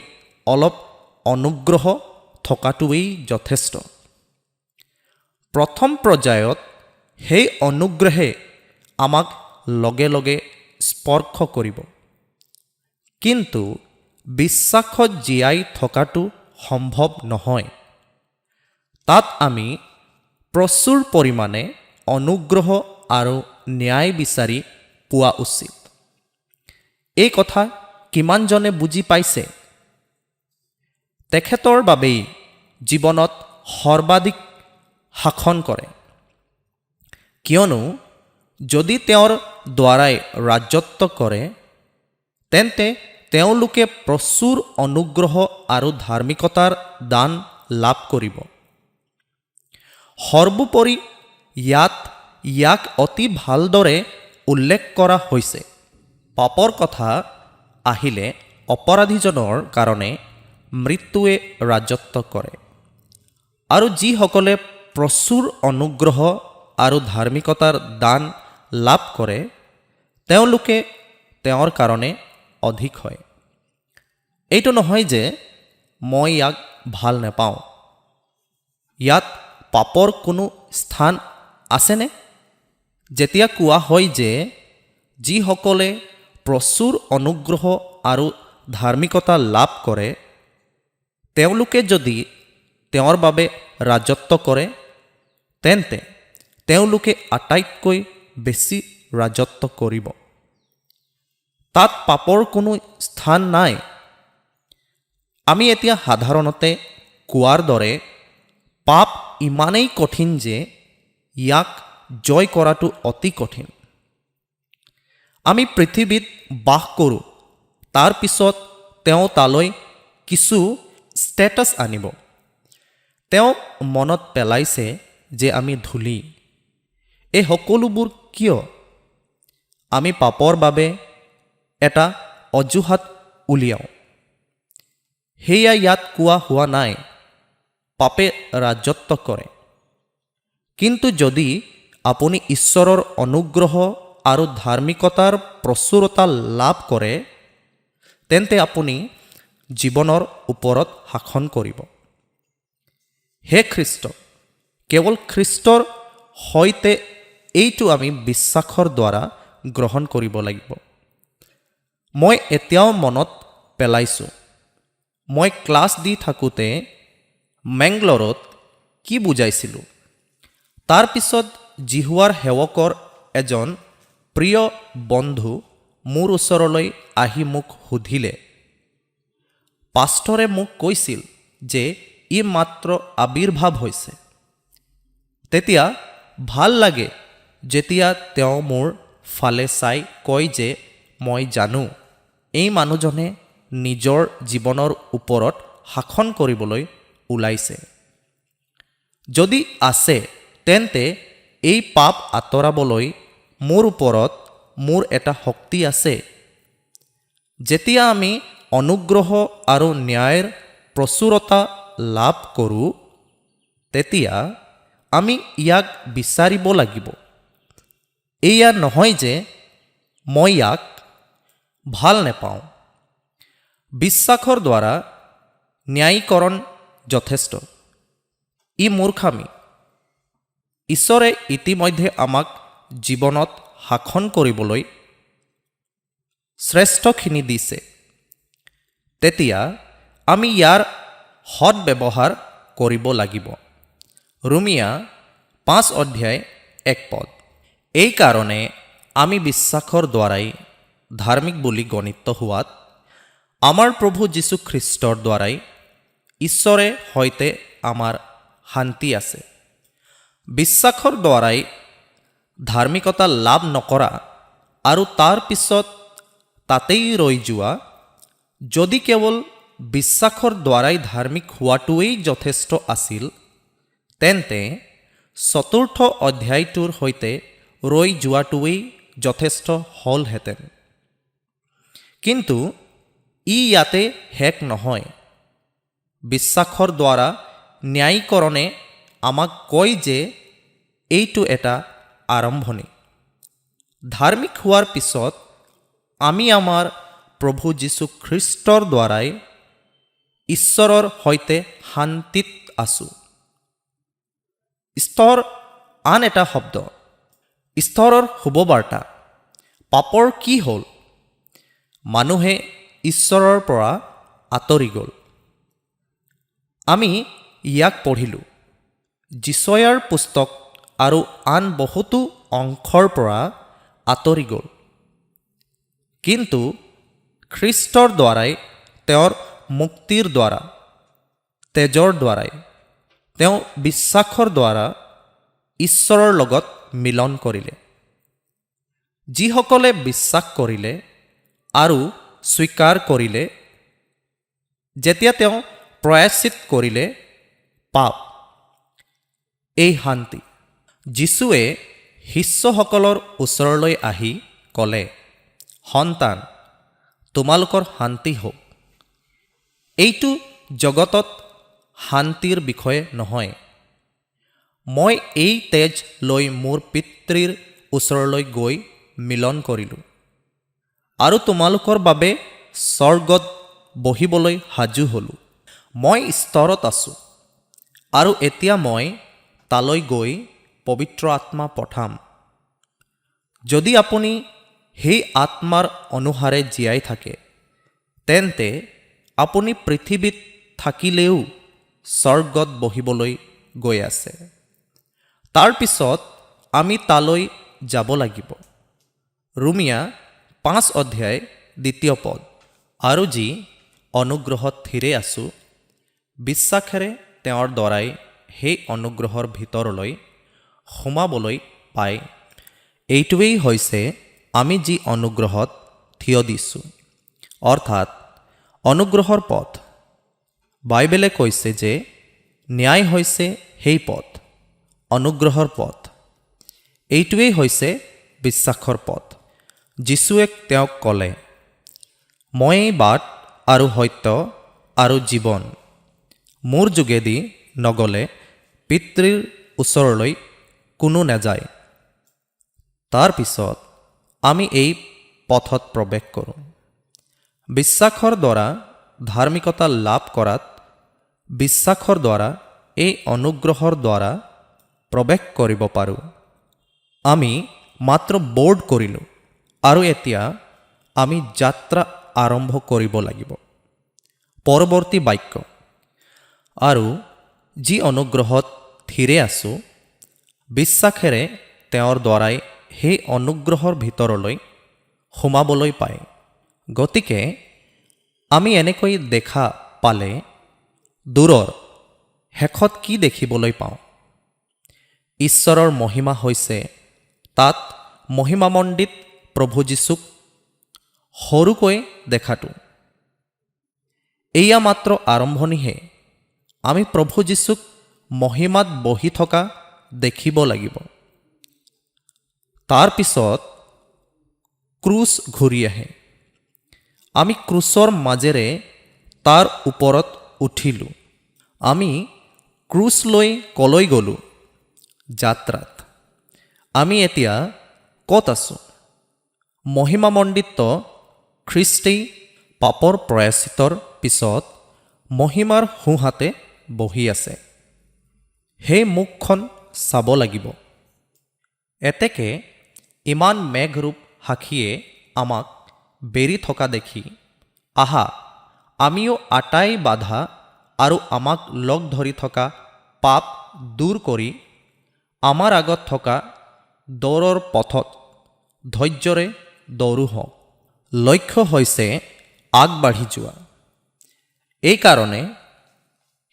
S1: অলপ অনুগ্ৰহ থকাটোৱেই যথেষ্ট। প্ৰথম পৰ্যায়ত সেই অনুগ্ৰহে আমাক লগে লগে স্পৰ্শ কৰিব, কিন্তু বিশ্বাসত জীয়াই থকাটো সম্ভৱ নহয়। তাত আমি প্ৰচুৰ পৰিমাণে অনুগ্ৰহ আৰু ন্যায় বিচাৰি পোৱা উচিত। এই কথা কিমানজনে বুজি পাইছে? তেখেতৰ বাবেই জীৱনত সৰ্বাধিক শাসন কৰে, কিয়নো যদি তেওঁৰ দ্বাৰাই ৰাজত্ব কৰে তেন্তে তেওঁলোকে প্ৰচুৰ অনুগ্ৰহ আৰু ধাৰ্মিকতাৰ দান লাভ কৰিব। সৰ্বোপৰি ইয়াক অতি ভালদৰে উল্লেখ কৰা হৈছে। পাপৰ কথা আহিলে অপৰাধীজনৰ কাৰণে মৃত্যুৱে ৰাজত্ব কৰে, আৰু যিসকলে প্ৰচুৰ অনুগ্ৰহ আৰু ধাৰ্মিকতাৰ দান লাভ কৰে তেওঁলোকে তেওঁৰ কাৰণে অধিক হয়। এইটো নহয় যে মই ইয়াক ভাল নাপাওঁ। ইয়াত পাপৰ কোনো স্থান আছেনে? যেতিয়া কোৱা হয় যে যিসকলে প্ৰচুৰ অনুগ্ৰহ আৰু ধাৰ্মিকতা লাভ কৰে তেওঁলোকে যদি তেওঁৰ বাবে ৰাজত্ব কৰে তেন্তে তেওঁলোকে আটাইতকৈ বেছি ৰাজত্ব কৰিব। তাত পাপৰ কোনো স্থান নাই। আমি এতিয়া সাধাৰণতে কোৱাৰ দৰে পাপ ইমানেই কঠিন যে ইয়াক জয় কৰাটো অতি কঠিন। আমি পৃথিৱীত বাস কৰোঁ, তাৰ পিছত তেওঁ তালৈ কিছু ষ্টেটাছ আনিব। তেওঁ মনত পেলাইছে যে আমি ধূলি। এই সকলোবোৰ কিয়? আমি পাপৰ বাবে এটা অজুহাত উলিয়াওঁ। সেয়া ইয়াত কোৱা হোৱা নাই। পাপে ৰাজত্ব কৰে। কিন্তু যদি আপুনি ঈশ্বৰৰ অনুগ্ৰহ আৰু ধাৰ্মিকতাৰ প্ৰচুৰতা লাভ কৰে তেন্তে আপুনি জীৱনৰ ওপৰত শাসন কৰিব। হে খ্ৰীষ্ট, কেৱল খ্ৰীষ্টৰ সৈতে এইটো আমি বিশ্বাসৰ দ্বাৰা গ্ৰহণ কৰিব লাগিব। মই এতিয়াও মনত পেলাইছোঁ, মই ক্লাছ দি থাকোঁতে মেংগলৰত কি বুজাইছিলোঁ। তাৰ পিছত জিহুৱাৰ সেৱকৰ এজন প্ৰিয় বন্ধু মোৰ ওচৰলৈ আহি মোক সুধিলে, পাষ্টৰে মোক কৈছিল যে ই মাত্ৰ আবিৰ্ভাৱ হৈছে। তেতিয়া ভাল লাগে যেতিয়া তেওঁ মোৰ ফালে চাই কয় যে মই জানো এই মানুহজনে নিজৰ জীৱনৰ ওপৰত শাসন কৰিবলৈ ওলাইছে। যদি আছে তেন্তে এই পাপ আঁতৰাবলৈ মোৰ ওপৰত মোৰ এটা শক্তি আছে। যেতিয়া আমি অনুগ্ৰহ আৰু ন্যায়ৰ প্ৰচুৰতা লাভ কৰোঁ তেতিয়া আমি ইয়াক বিচাৰিব লাগিব। এয়া নহয় যে মই ইয়াক ভাল নাপাওঁ। বিশ্বাসৰ দ্বাৰা ন্যায়ীকৰণ যথেষ্ট। ই মূৰ্খামি। ঈশ্বৰে ইতিমধ্যে আমাক জীৱনত শাসন কৰিবলৈ শ্ৰেষ্ঠখিনি দিছে। তেতিয়া আমি ইয়াৰ সৎব্যৱহাৰ কৰিব লাগিব। ৰোমিয়া 5:1। এই কাৰণে আমি বিশ্বাসৰ দ্বাৰাই ধাৰ্মিক বুলি গণিত হোৱাত আমাৰ প্ৰভু যীশু খ্ৰীষ্টৰ দ্বাৰাই ঈশ্বৰে সৈতে আমাৰ শান্তি আছে। বিশ্বাসৰ দ্বাৰাই ধাৰ্মিকতা লাভ নকৰা আৰু তাৰ পিছত তাতেই ৰৈ যোৱা, যদি কেৱল বিশ্বাসৰ দ্বাৰাই ধাৰ্মিক হোৱাটোৱেই যথেষ্ট আছিল তেন্তে 4ৰ্থ অধ্যায়টোৰ সৈতে ৰৈ যোৱাটোৱেই যথেষ্ট হ'লহেঁতেন। কিন্তু ইয়াতে শেষ নহয়। বিশ্বাসৰ দ্বাৰা ন্যায়ীকৰণে আমাক কয় যে এইটো এটা আৰম্ভণি। ধাৰ্মিক হোৱাৰ পিছত আমি আমাৰ প্ৰভু যীশু খ্ৰীষ্টৰ দ্বাৰাই ঈশ্বৰৰ সৈতে শান্তিত আছোঁ। স্তৰ আন এটা শব্দ, ঈশ্বৰৰ শুভবাৰ্তা। পাপৰ কি হ'ল? মানুহে ঈশ্বৰৰ পৰা আঁতৰি গ'ল। আমি ইয়াক পঢ়িলোঁ যিশয়াৰ পুস্তক আৰু আন বহুতো অংশৰ পৰা আঁতৰি গ'ল। কিন্তু খ্ৰীষ্টৰ দ্বাৰাই, তেওঁৰ মুক্তিৰ দ্বাৰা, তেজৰ দ্বাৰাই, তেওঁ বিশ্বাসৰ দ্বাৰা ঈশ্বৰৰ লগত মিলন কৰিলে। যিসকলে বিশ্বাস কৰিলে আৰু স্বীকাৰ কৰিলে, যেতিয়া তেওঁ প্ৰায়শ্চিত কৰিলে, পাপ, এই শান্তি। যীশুৱে শিষ্যসকলৰ ওচৰলৈ আহি ক'লে, সন্তান, তোমালোকৰ শান্তি হওক। এইটো জগতত শান্তিৰ বিষয়ে নহয়। মই এই তেজ লৈ মোৰ পিতৃৰ ওচৰলৈ গৈ মিলন কৰিলোঁ আৰু তোমালোকৰ বাবে স্বৰ্গত বহিবলৈ সাজু হ'লোঁ। মই স্তৰত আছোঁ আৰু এতিয়া মই তালৈ গৈ পবিত্ৰ আত্মা পঠাম। যদি আপুনি সেই আত্মাৰ অনুসাৰে জীয়াই থাকে, তেন্তে আপুনি পৃথিৱীত থাকিলেও স্বৰ্গত বহিবলৈ গৈ আছে। তাৰ পিছত আমি তালৈ যাব লাগিব। ৰোমিয়া 5 অধ্যায় 2 পদ। আৰু যি অনুগ্ৰহত থিৰে আছোঁ, বিশ্বাসেৰে তেওঁৰ দ্বাৰাই সেই অনুগ্ৰহৰ ভিতৰলৈ সোমাবলৈ পায়। এইটোৱেই হৈছে আমি যি অনুগ্ৰহত থিয় দিছোঁ, অৰ্থাৎ অনুগ্ৰহৰ পথ। বাইবেলে কৈছে যে ন্যায় হৈছে সেই পথ, অনুগ্ৰহৰ পথ। এইটোৱেই হৈছে বিশ্বাসৰ পথ। যীশুৱে তেওঁক ক'লে, ময়েই বাট আৰু সত্য আৰু জীৱন। মোৰ যোগেদি নগ'লে পিতৃৰ ওচৰলৈ কোনো নাযায়। তাৰ পিছত আমি এই পথত প্ৰৱেশ কৰোঁ। বিশ্বাসৰ দ্বাৰা ধাৰ্মিকতা লাভ কৰাত, বিশ্বাসৰ দ্বাৰা এই অনুগ্ৰহৰ দ্বাৰা প্ৰৱেশ কৰিব পাৰোঁ। আমি মাত্ৰ বৰ্ড কৰিলোঁ আৰু এতিয়া আমি যাত্ৰা আৰম্ভ কৰিব লাগিব। পৰৱৰ্তী বাক্য, আৰু যি অনুগ্ৰহত থিৰে আছোঁ, বিশ্বাসেৰে তেওঁৰ দ্বাৰাই সেই অনুগ্ৰহৰ ভিতৰলৈ সোমাবলৈ পায়। গতিকে আমি এনেকৈ দেখা পালে দূৰৰ শেষত কি দেখিবলৈ পাওঁ? ঈশ্বৰৰ মহিমা হৈছে তাত মহিমামণ্ডিত প্ৰভু যীশুক সৰুকৈ দেখাটো। এয়া মাত্ৰ আৰম্ভণিহে। আমি প্ৰভু যীশুক মহিমাত বহি থকা দেখিব লাগিব। তাৰ পিছত ক্ৰুচ ঘূৰি আহে। আমি ক্ৰুচৰ মাজেৰে তাৰ ওপৰত উঠিলোঁ। আমি ক্ৰুচ লৈ কলৈ গ'লোঁ? যাত্ৰাত। আমি এতিয়া ক'ত আছোঁ? মহিমামণ্ডিত খ্ৰীষ্টই পাপৰ প্ৰায়শ্চিত্তৰ পিছত মহিমাৰ সোঁহাতে বহি আছে। সেই মুখখন চাব লাগিব। এতেকে ইমান মেঘৰূপ সাক্ষীয়ে আমাক বেৰি থকা দেখি, আহা, আমিও আটাই বাধা আৰু আমাক লগ ধৰি থকা পাপ দূৰ কৰি আমাৰ আগত থকা দৌৰৰ পথত ধৈৰ্যৰে দৌৰো হওঁ। লক্ষ্য হৈছে আগবাঢ়ি যোৱা। এইকাৰণে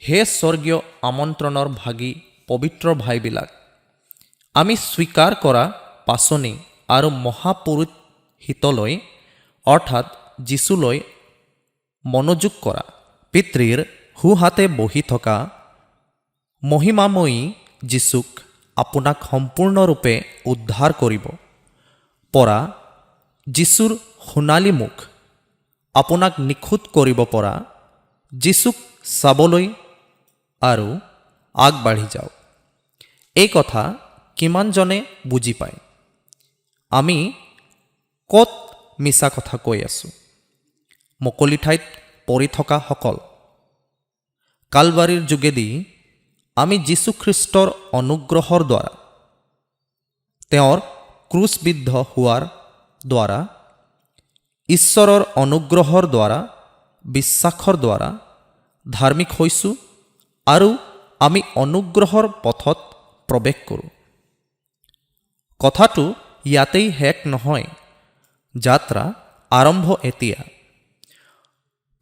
S1: হে স্বৰ্গীয় আমন্ত্ৰণৰ ভাগী পবিত্ৰ ভাইবিলাক, আমি স্বীকাৰ কৰা পাচনি আৰু মহাপুৰোহিতলৈ অৰ্থাৎ যীশুলৈ মনোযোগ কৰা। পিতৃৰ সোঁহাতে বহি থকা মহিমাময়ী যীশুক আপোনাক সম্পূৰ্ণৰূপে উদ্ধাৰ কৰিব পৰা যীশুৰ সোণালী মুখ আপোনাক নিখুঁত কৰিব পৰা যীচুক চাবলৈ আৰু আগবাঢ়ি যাওক। এই কথা কিমানজনে বুজি পায়? আমি ক'ত মিছা কথা কৈ আছোঁ? মুকলি ঠাইত পৰি থকাসকল। কালবাৰীৰ যোগেদি আমি যীশুখ্ৰীষ্টৰ অনুগ্ৰহৰ দ্বাৰা, তেওঁৰ ক্ৰুচবিদ্ধ হোৱাৰ দ্বাৰা, ঈশ্বৰৰ অনুগ্ৰহৰ দ্বাৰা, বিশ্বাসৰ দ্বাৰা ধাৰ্মিক হৈছোঁ আৰু আমি অনুগ্ৰহৰ পথত প্ৰৱেশ কৰোঁ। কথাটো ইয়াতেই শেষ নহয়, যাত্ৰা আৰম্ভ এতিয়া।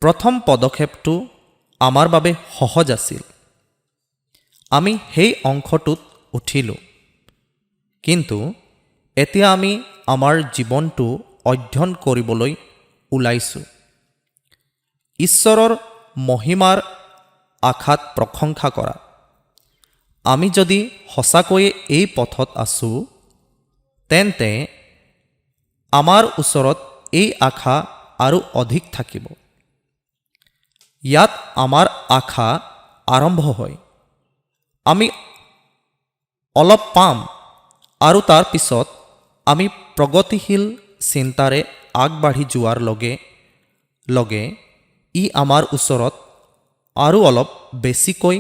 S1: প্ৰথম পদক্ষেপটো আমাৰ বাবে সহজ আছিল। আমি সেই অংশটোত উঠিলোঁ, কিন্তু এতিয়া আমি আমাৰ জীৱনটো অধ্যয়ন কৰিবলৈ ওলাইছোঁ। ঈশ্বৰৰ মহিমাৰ আশাত প্ৰশংসা কৰা। আমি যদি সঁচাকৈয়ে এই পথত আছোঁ, তেন্তে আমাৰ ওচৰত এই আশা আৰু অধিক থাকিব। ইয়াত আমাৰ আশা আৰম্ভ হয়। আমি অলপ পাম আৰু তাৰ পিছত আমি প্ৰগতিশীল চিন্তাৰে আগবাঢ়ি যোৱাৰ লগে লগে ই আমাৰ ওচৰত আৰু অলপ বেছিকৈ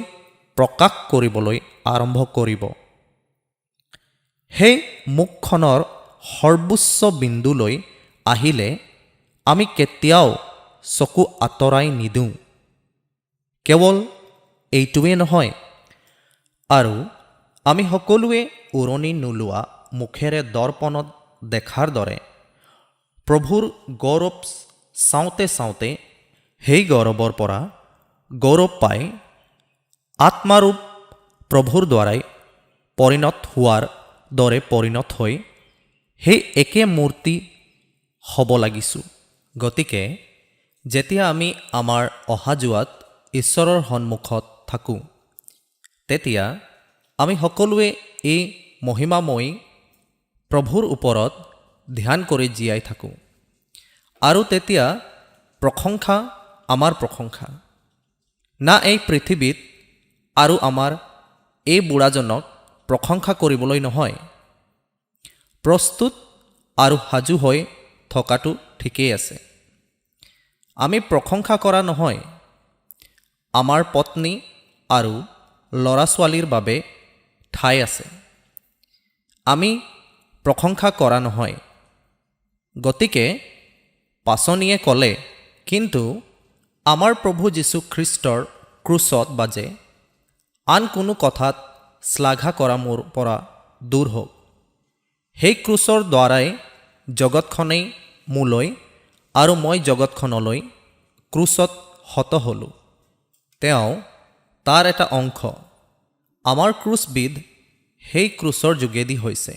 S1: প্ৰকাশ কৰিবলৈ আৰম্ভ কৰিব। সেই মুখখনৰ সৰ্বোচ্চ বিন্দুলৈ আহিলে আমি কেতিয়াও চকু আঁতৰাই নিদিওঁ। কেৱল এইটোৱেই নহয়, আৰু আমি সকলোৱে উৰণি নোলোৱা মুখেৰে দৰ্পণত দেখাৰ দৰে প্ৰভুৰ গৌৰৱ চাওঁতে চাওঁতে সেই গৌৰৱৰ পৰা গৌৰৱ পাই আত্মাৰূপ প্ৰভুৰ দ্বাৰাই পৰিণত হোৱাৰ দৰে পৰিণত হৈ সেই একে মূৰ্তি হ'ব লাগিছোঁ। গতিকে যেতিয়া আমি আমাৰ অহা যোৱাত ঈশ্বৰৰ সন্মুখত থাকোঁ, তেতিয়া আমি সকলোৱে এই মহিমাময়ী প্ৰভুৰ ওপৰত ধ্যান কৰি জীয়াই থাকোঁ। আৰু তেতিয়া প্ৰশংসা আমাৰ প্ৰশংসা না এই পৃথিৱীত আৰু আমাৰ এই বুঢ়াজনক প্ৰশংসা কৰিবলৈ নহয়। প্ৰস্তুত আৰু সাজু হৈ থকাটো ঠিকেই আছে। আমি প্ৰশংসা কৰা নহয়। আমাৰ পত্নী আৰু ল'ৰা ছোৱালীৰ বাবে ঠাই আছে। আমি প্ৰশংসা কৰা নহয়। গতিকে পাচনিয়ে ক'লে, কিন্তু আমাৰ প্ৰভু যীশুখ্ৰীষ্টৰ ক্ৰুচত বাজে আন কোনো কথাত শ্লাঘা কৰা মোৰ পৰা দূৰ হওক। সেই ক্ৰুচৰ দ্বাৰাই জগতখনেই মোলৈ আৰু মই জগতখনলৈ ক্ৰুচত হত হ'লোঁ। তেওঁ তাৰ এটা অংশ। আমাৰ ক্ৰুচবিধ সেই ক্ৰুচৰ যোগেদি হৈছে।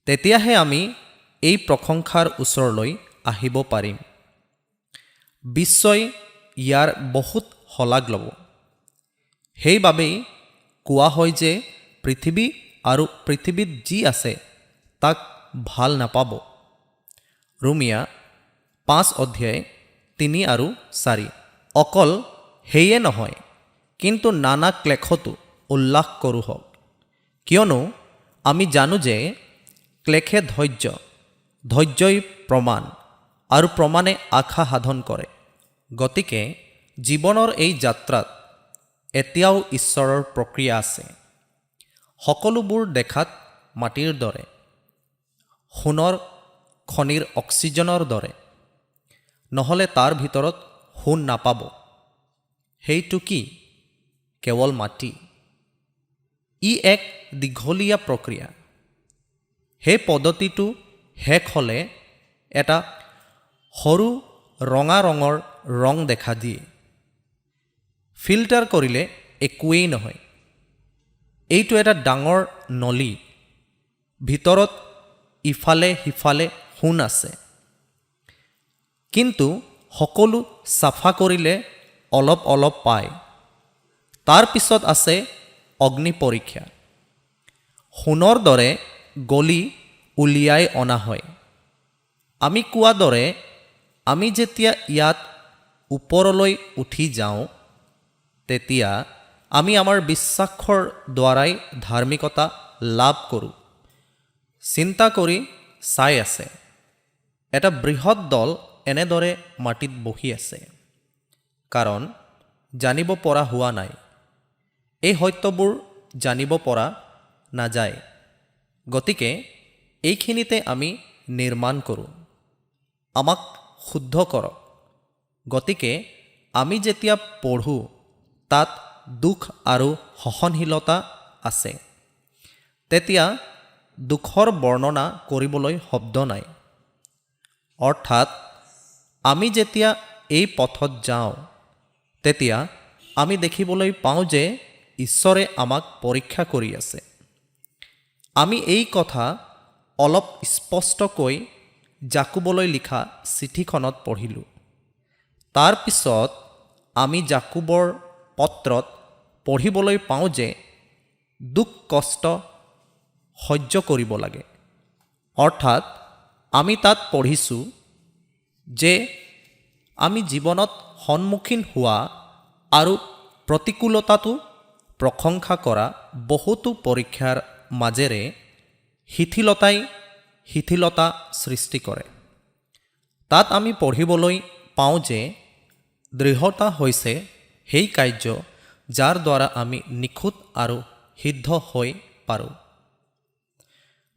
S1: তেতিয়াহে আমি এই প্ৰশংসাৰ ওচৰলৈ আহিব পাৰিম। বিশ্বই ইয়াৰ বহুত শলাগ ল'ব। সেইবাবেই কোৱা হয় যে পৃথিৱী আৰু পৃথিৱীত যি আছে তাক ভাল নাপাব। ৰোমিয়া 5:3-4। অকল সেয়ে নহয়, কিন্তু নানা ক্লেশতো উল্লাস কৰোঁ হওক, কিয়নো আমি জানো যে ক্লেশে ধৈৰ্য, ধৈৰ্যই প্ৰমাণ, আৰু প্ৰমাণে আশা সাধন কৰে। গতিকে জীৱনৰ এই যাত্ৰাত এতিয়াও ঈশ্বৰৰ প্ৰক্ৰিয়া আছে। সকলোবোৰ দেখাত মাটিৰ দৰে, সোণৰ খনিৰ অক্সিজেনৰ দৰে। নহ'লে তাৰ ভিতৰত সোণ নাপাব। সেইটো কি? কেৱল মাটি। ই এক দীঘলীয়া প্ৰক্ৰিয়া। সেই পদ্ধতিটো শেষ হ'লে এটা সৰু ৰঙা ৰঙৰ ৰং দেখা দিয়ে। ফিল্টাৰ কৰিলে একোৱেই নহয়। এইটো এটা ডাঙৰ নলী। ভিতৰত ইফালে সিফালে সোণ আছে। কিন্তু সকলো চাফা কৰিলে অলপ অলপ পায়। তাৰ পিছত আছে অগ্নি পৰীক্ষা। সোণৰ দৰে গলি উলিয়াই অনা হয়। আমি কোৱা দৰে আমি যেতিয়া ইয়াত ওপৰলৈ উঠি যাওঁ তেতিয়া আমি আমাৰ বিশ্বাসৰ দ্বাৰাই ধাৰ্মিকতা লাভ কৰোঁ। চিন্তা কৰি চাই আছে, এটা বৃহৎ দল এনেদৰে মাটিত বহি আছে, কাৰণ জানিব পৰা হোৱা নাই। এই সত্যবোৰ জানিব পৰা নাযায়, গতিকে এইখিনিতে আমি নিৰ্মাণ কৰোঁ। আমাক শুদ্ধ কৰক। গতিকে আমি যেতিয়া পঢ়োঁ তাত দুখ আৰু সহনশীলতা আছে, তেতিয়া দুখৰ বৰ্ণনা কৰিবলৈ শব্দ নাই। অৰ্থাৎ আমি যেতিয়া এই পথত যাওঁ তেতিয়া আমি দেখিবলৈ পাওঁ যে ঈশ্বৰে আমাক পৰীক্ষা কৰি আছে। আমি এই কথা অলপ স্পষ্টকৈ জাকুবলৈ লিখা চিঠিখনত পঢ়িলোঁ। তাৰ পিছত আমি জাকুবৰ পত্ৰত পঢ়িবলৈ পাওঁ যে দুখ কষ্ট সহ্য কৰিব লাগে। অৰ্থাৎ আমি তাত পঢ়িছোঁ যে আমি জীৱনত সন্মুখীন হোৱা আৰু প্ৰতিকূলতাটো প্ৰশংসা কৰা বহুতো পৰীক্ষাৰ মাজেৰে শিথিলতাই শিথিলতা সৃষ্টি কৰে। তাত আমি পঢ়িবলৈ পাওঁ যে দৃঢ়তা হৈছে সেই কাৰ্য যাৰ দ্বাৰা আমি নিখুঁত আৰু সিদ্ধ হৈ পাৰোঁ।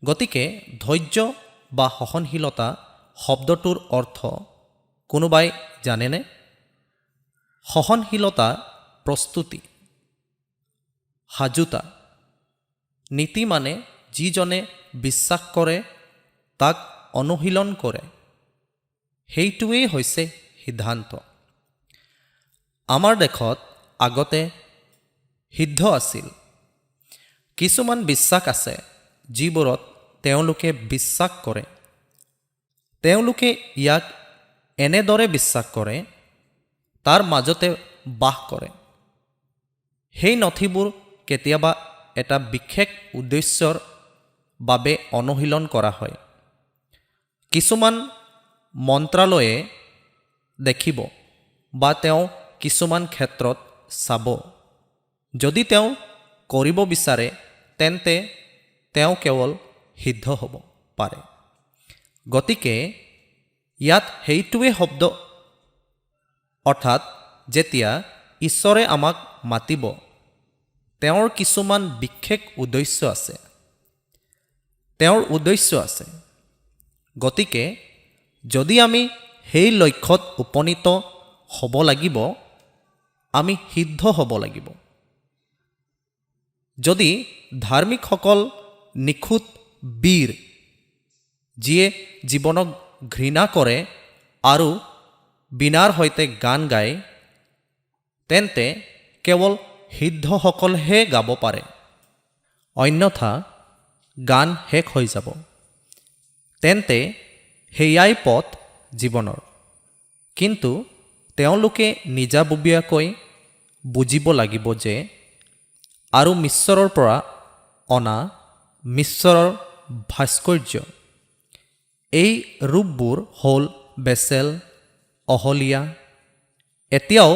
S1: গতিকে ধৈৰ্য বা সহনশীলতা শব্দটোৰ অৰ্থ কোনোবাই জানেনে? সহনশীলতা প্ৰস্তুতি, সাজুতা। নীতি মানে যিজনে বিশ্বাস কৰে তাক অনুশীলন কৰে, সেইটোৱেই হৈছে সিদ্ধান্ত। আমাৰ দেশত আগতে সিদ্ধ আছিল। কিছুমান বিশ্বাস আছে যিবোৰত তেওঁলোকে বিশ্বাস কৰে। তেওঁলোকে ইয়াক এনেদৰে বিশ্বাস কৰে, তাৰ মাজতে বাস কৰে। সেই নথিবোৰ কেতিয়াবা এটা বিশেষ উদ্দেশ্যৰ বাবে অনুশীলন কৰা হয়। কিছুমান মন্ত্ৰালয়ে দেখিব বা তেওঁ কিছুমান ক্ষেত্ৰত চাব। যদি তেওঁ কৰিব বিচাৰে তেন্তে তেওঁ কেৱল সিদ্ধ হ'ব পাৰে। গতিকে ইয়াত সেইটোৱে শব্দ, অৰ্থাৎ যেতিয়া ঈশ্বৰে আমাক মাতিব তেওঁৰ কিছুমান বিশেষ উদ্দেশ্য আছে। তেওঁৰ উদ্দেশ্য আছে। গতিকে যদি আমি সেই লক্ষ্যত উপনীত হ'ব লাগিব, আমি সিদ্ধ হ'ব লাগিব। যদি ধাৰ্মিকসকল নিখুঁত বীৰ যিয়ে জীৱনক ঘৃণা কৰে আৰু বীণাৰ সৈতে গান গায়, তেন্তে কেৱল সিদ্ধসকলহে গাব পাৰে, অন্যথা গান শেষ হৈ যাব। তেন্তে সেয়াই পথ জীৱনৰ। কিন্তু তেওঁলোকে নিজাববীয়াকৈ বুজিব লাগিব যে আৰু ঈশ্বৰৰ পৰা অনা ঈশ্বৰৰ ভাস্কৰ্য, এই ৰূপবোৰ হ'ল বেচেল, অহলীয়া, এতিয়াও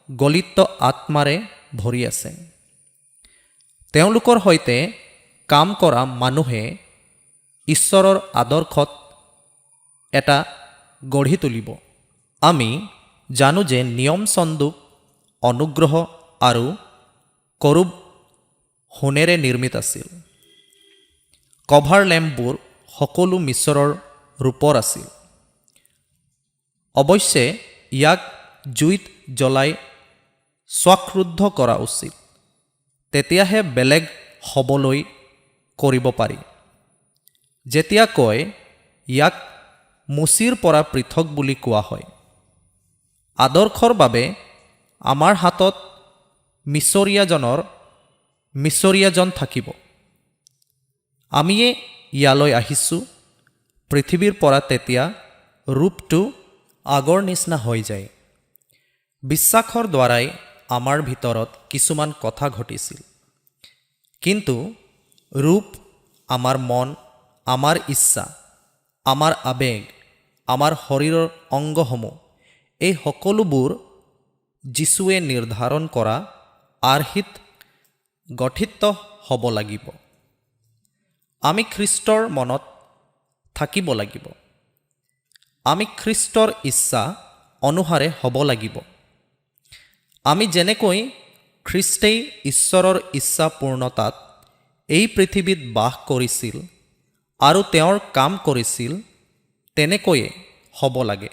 S1: গলিত আত্মাৰে ভৰি আছে। তেওঁলোকৰ সৈতে কাম কৰা মানুহে ঈশ্বৰৰ আদৰ্শত এটা গঢ়ি তুলিব। আমি জানো যে নিয়ম চন্দুক অনুগ্ৰহ আৰু কৰোব সোণেৰে নিৰ্মিত আছিল। কভাৰ লেম্পবোৰ সকলো মিছৰৰ ৰূপৰ আছিল। অৱশ্যে ইয়াক জুইত জ্বলাই শ্বাসৰুদ্ধ কৰা উচিত, তেতিয়াহে বেলেগ হ'বলৈ কৰিব পাৰি। যেতিয়া কয় ইয়াক মুচিৰ পৰা পৃথক বুলি কোৱা হয়। আদৰ্শৰ বাবে আমাৰ হাতত মিছৰীয়াজন থাকিব। আমিয়ে ইয়ালৈ আহিছোঁ পৃথিৱীৰ পৰা, তেতিয়া ৰূপটো আগৰ নিচিনা হৈ যায়। বিশ্বাসৰ দ্বাৰাই আমাৰ ভিতৰত কিছুমান কথা ঘটিছিল, কিন্তু ৰূপ আমাৰ মন, আমাৰ ইচ্ছা, আমাৰ আবেগ আমাৰ শৰীৰৰ অংগসমূহ, এই সকলোবোৰ যীশুৱে নিৰ্ধাৰণ কৰা আৰ্হিত গঠিত হ'ব লাগিব। আমি খ্ৰীষ্টৰ মনত থাকিব লাগিব। আমি খ্ৰীষ্টৰ ইচ্ছা অনুসাৰে হ'ব লাগিব। আমি যেনেকৈ খ্ৰীষ্টেই ঈশ্বৰৰ ইচ্ছা পূৰ্ণতাত এই পৃথিৱীত বাস কৰিছিল আৰু তেওঁৰ কাম কৰিছিল, তেনেকৈয়ে হ'ব লাগে।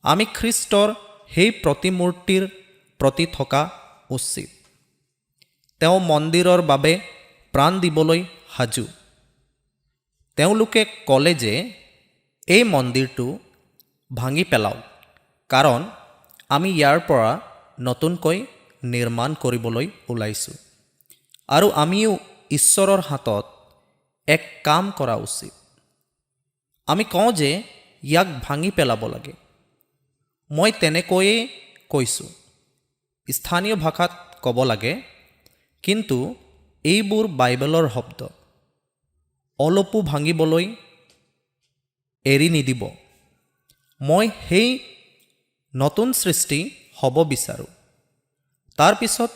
S1: আমি খ্ৰীষ্টৰ সেই প্ৰতিমূৰ্তিৰ প্ৰতি থকা উচিত। তেওঁ মন্দিৰৰ বাবে প্ৰাণ দিবলৈ সাজু। তেওঁলোকে ক'লে যে এই মন্দিৰটো ভাঙি পেলাওক, কাৰণ আমি ইয়াৰ পৰা নতুনকৈ নিৰ্মাণ কৰিবলৈ ওলাইছোঁ আৰু আমিও ঈশ্বৰৰ হাতত এক কাম কৰা উচিত। আমি কওঁ যে ইয়াক ভাঙি পেলাব লাগে। মই তেনেকৈয়ে কৈছোঁ। স্থানীয় ভাষাত ক'ব লাগে, কিন্তু এইবোৰ বাইবেলৰ শব্দ। অলপো ভাঙিবলৈ এৰি নিদিব। মই সেই নতুন সৃষ্টি হ'ব বিচাৰোঁ। তাৰ পিছত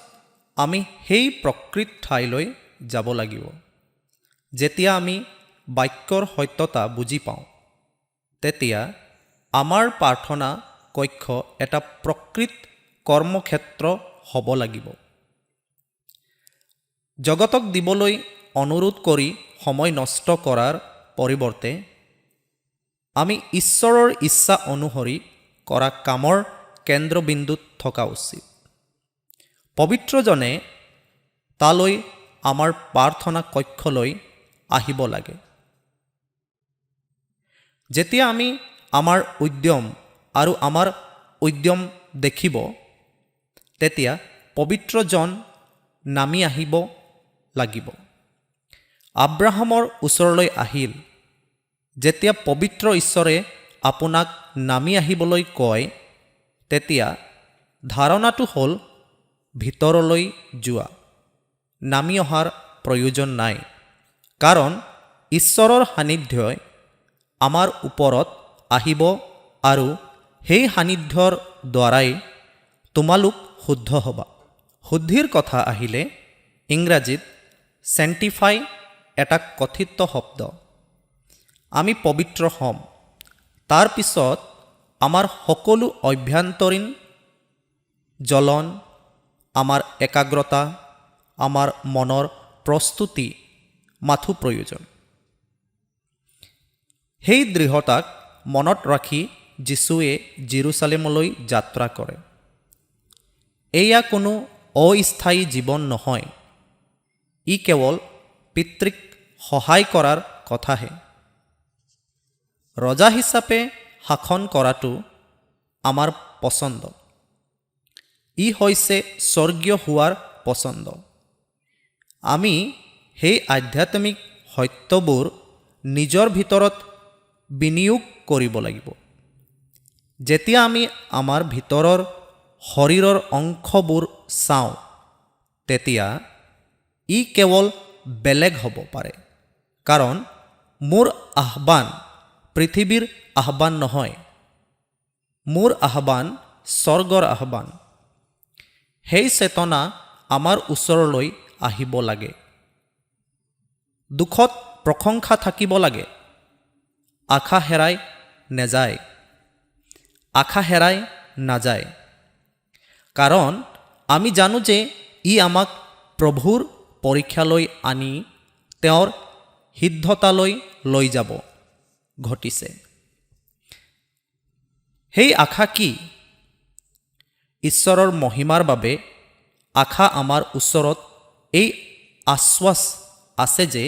S1: আমি সেই প্ৰকৃত ঠাইলৈ যাব লাগিব। যেতিয়া আমি বাক্যৰ সত্যতা বুজি পাওঁ, তেতিয়া আমাৰ প্ৰাৰ্থনা কক্ষ এটা প্ৰকৃত কৰ্মক্ষেত্ৰ হ'ব লাগিব। জগতক দিবলৈ অনুৰোধ কৰি সময় নষ্ট কৰাৰ পৰিৱৰ্তে আমি ঈশ্বৰৰ ইচ্ছা অনুসৰি কৰা কামৰ কেন্দ্ৰবিন্দুত থকা উচিত। পবিত্ৰজনে তালৈ আমাৰ প্ৰাৰ্থনা কক্ষলৈ আহিব লাগে। যেতিয়া আমি আমাৰ উদ্যম আৰু আমাৰ উদ্যম দেখিব, তেতিয়া পবিত্ৰজন নামি আহিব লাগিব। আব্ৰাহামৰ ওচৰলৈ আহিল। যেতিয়া পবিত্ৰ ঈশ্বৰে আপোনাক নামি আহিবলৈ কয়, তেতিয়া ধাৰণাটো হ'ল ভিতৰলৈ যোৱা। নামি অহাৰ প্ৰয়োজন নাই, কাৰণ ঈশ্বৰৰ সান্নিধ্যই আমাৰ ওপৰত আহিব আৰু সেই সান্নিধ্যৰ দ্বাৰাই তোমালোক শুদ্ধ হ'বা। শুদ্ধিৰ কথা আহিলে ইংৰাজীত চেণ্টিফাই এটা কথিত শব্দ। আমি পবিত্ৰ হ'ম। তাৰ পিছত আমাৰ সকলো অভ্যন্তৰীণ জ্বলন, আমাৰ একাগ্ৰতা, আমাৰ মনৰ প্ৰস্তুতি মাথো প্ৰয়োজন। সেই দৃঢ়তাক মনত ৰাখি যীশুৱে জেৰুচালেমলৈ যাত্ৰা কৰে। এয়া কোনো অস্থায়ী জীৱন নহয়। ই কেৱল পিতৃক সহায় কৰাৰ কথাহে। ৰজা হিচাপে শাসন কৰাটো আমাৰ পচন্দ। ই হৈছে স্বৰ্গীয় হোৱাৰ পচন্দ। আমি সেই আধ্যাত্মিক সত্যবোৰ নিজৰ ভিতৰত বিনিয়োগ কৰিব লাগিব। যেতিয়া আমি আমাৰ ভিতৰৰ শৰীৰৰ অংশবোৰ চাওঁ, তেতিয়া ই কেৱল বেলেগ হ'ব পাৰে, কাৰণ মোৰ আহ্বান পৃথিৱীৰ আহ্বান নহয়। মোৰ আহ্বান স্বৰ্গৰ আহ্বান। সেই চেতনা আমাৰ ওচৰলৈ আহিব লাগে। দুখত প্ৰশংসা থাকিব লাগে। আশা হেৰাই নাযায়। আশা হেৰাই নাযায়, কাৰণ আমি জানো যে ই আমাক প্ৰভুৰ পৰীক্ষালৈ আনি তেওঁৰ সিদ্ধতালৈ লৈ যাব ঘটিছে। সেই আশা কি? ঈশ্বৰৰ মহিমাৰ বাবে আশা আমাৰ ওচৰত এই আশ্বাস আছে যে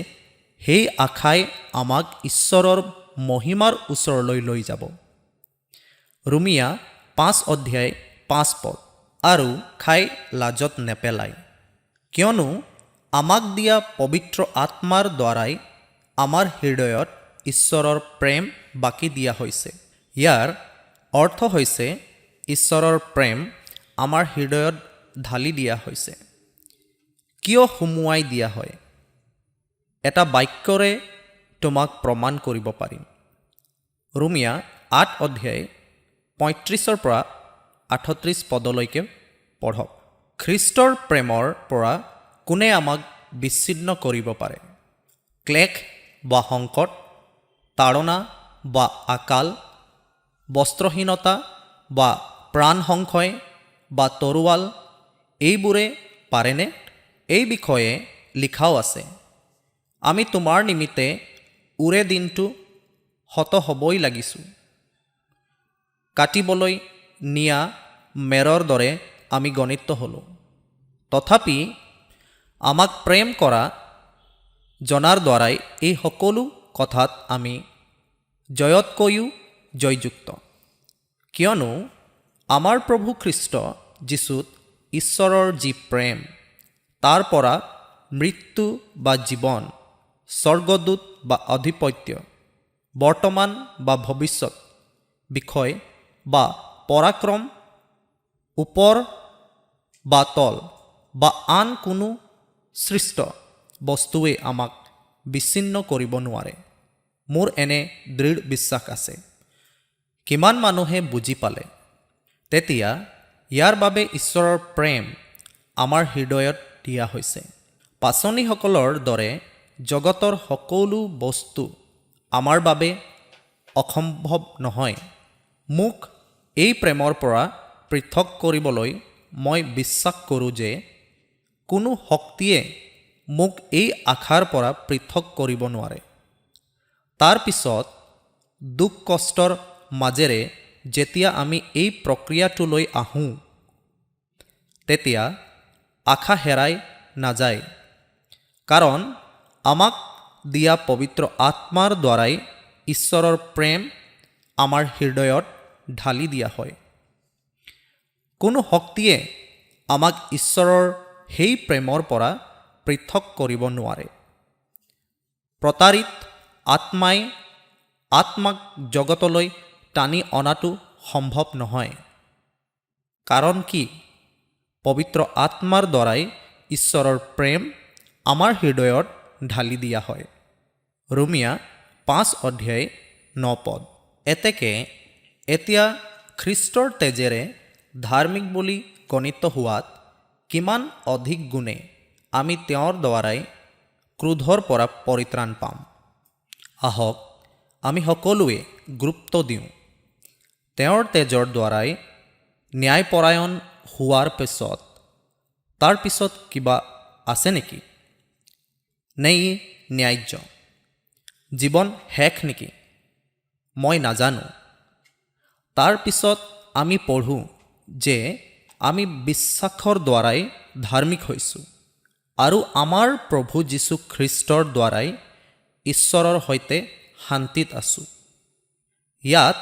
S1: সেই আশাই আমাক ঈশ্বৰৰ মহিমাৰ ওচৰলৈ লৈ যাব। ৰোমিয়া 5:5 আৰু খাই লাজত নেপেলায়, কিয়নো আমাক দিয়া পবিত্ৰ আত্মাৰ দ্বাৰাই আমাৰ হৃদয়ত ঈশ্বৰৰ প্ৰেম বাকি দিয়া হৈছে। ইয়াৰ অৰ্থ হৈছে ঈশ্বৰৰ প্ৰেম আমাৰ হৃদয়ত ঢালি দিয়া হৈছে। কিয় সুমুৱাই দিয়া হয়? এটা বাক্যৰে তোমাক প্ৰমাণ কৰিব পাৰিম। ৰোমিয়া 8 অধ্যায় 35 পৰা 38 পদলৈকে পঢ়ক। খ্ৰীষ্টৰ প্ৰেমৰ পৰা কোনে আমাক বিচ্ছিন্ন কৰিব পাৰে? ক্লেশ বা সংকট, তাড়না বা আকাল, বস্ত্ৰহীনতা বা প্ৰাণ সংশয় বা তৰোৱাল, এইবোৰে পাৰেনে? এই বিষয়ে লিখাও আছে, আমি তোমাৰ নিমিত্তে ওৰে দিনটো হত হ'বই লাগিছোঁ। কাটিবলৈ নিয়া মেৰৰ দৰে আমি গণিত হ'লোঁ। তথাপি আমাক প্ৰেম কৰা জনাৰ দ্বাৰাই এই সকলো কথাত আমি জয়তকৈও জয়যুক্ত। কিয়নো আমাৰ প্ৰভু খ্ৰীষ্ট যীশুত ঈশ্বৰৰ যি প্ৰেম, তাৰ পৰা মৃত্যু বা জীৱন, স্বৰ্গদূত বা আধিপত্য, বৰ্তমান বা ভৱিষ্যত, বিষয় বা পৰাক্ৰম, ওপৰ বা তল বা আন কোনো সৃষ্ট বস্তুৱে আমাক বিচ্ছিন্ন কৰিব নোৱাৰে। মোৰ এনে দৃঢ় বিশ্বাস আছে। কিমান মানুহে বুজি পালে? তেতিয়া ইয়াৰ বাবে ঈশ্বৰৰ প্ৰেম আমাৰ হৃদয়ত দিয়া হৈছে। পাচনীসকলৰ দৰে জগতৰ সকলো বস্তু আমাৰ বাবে অসম্ভৱ নহয়। মোক এই প্ৰেমৰ পৰা পৃথক কৰিবলৈ মই বিশ্বাস কৰোঁ যে কোনো শক্তিয়ে মোক এই আশাৰ পৰা পৃথক কৰিব নোৱাৰে। তাৰ পিছত দুখ কষ্টৰ মাজেৰে যেতিয়া আমি এই প্ৰক্ৰিয়াটোলৈ আহোঁ, তেতিয়া আশা হেৰাই নাযায়, কাৰণ আমাক দিয়া পবিত্ৰ আত্মাৰ দ্বাৰাই ঈশ্বৰৰ প্ৰেম আমাৰ হৃদয়ত ঢালি দিয়া হয়। কোনো শক্তিয়ে আমাক ঈশ্বৰৰ সেই প্ৰেমৰ পৰা পৃথক কৰিব নোৱাৰে। প্ৰতাৰিত আত্মাই আত্মাক জগতলৈ টানি অনাটো সম্ভৱ নহয়। কাৰণ কি? পবিত্ৰ আত্মাৰ দ্বাৰাই ঈশ্বৰৰ প্ৰেম আমাৰ হৃদয়ত ঢালি দিয়া হয়। ৰোমিয়া 5 অধ্যায় 9 পদ। এতেকে এতিয়া খ্ৰীষ্টৰ তেজেৰে ধাৰ্মিক বুলি গণিত হোৱাত কিমান অধিক গুণে আমি তেওঁৰ দ্বাৰাই ক্ৰোধৰ পৰা পৰিত্ৰাণ পাম। আহক আমি সকলোৱে গুৰুত্ব দিওঁ। তেওঁৰ তেজৰ দ্বাৰাই ন্যায়পৰায়ণ হোৱাৰ পিছত তাৰ পিছত কিবা আছে নেকি? নে ই ন্যায্য? জীৱন শেষ নেকি? মই নাজানো। তাৰ পিছত আমি পঢ়োঁ যে আমি বিশ্বাসৰ দ্বাৰাই ধাৰ্মিক হৈছোঁ আৰু আমাৰ প্ৰভু যীশু খ্ৰীষ্টৰ দ্বাৰাই ঈশ্বৰৰ সৈতে শান্তিত আছোঁ। ইয়াত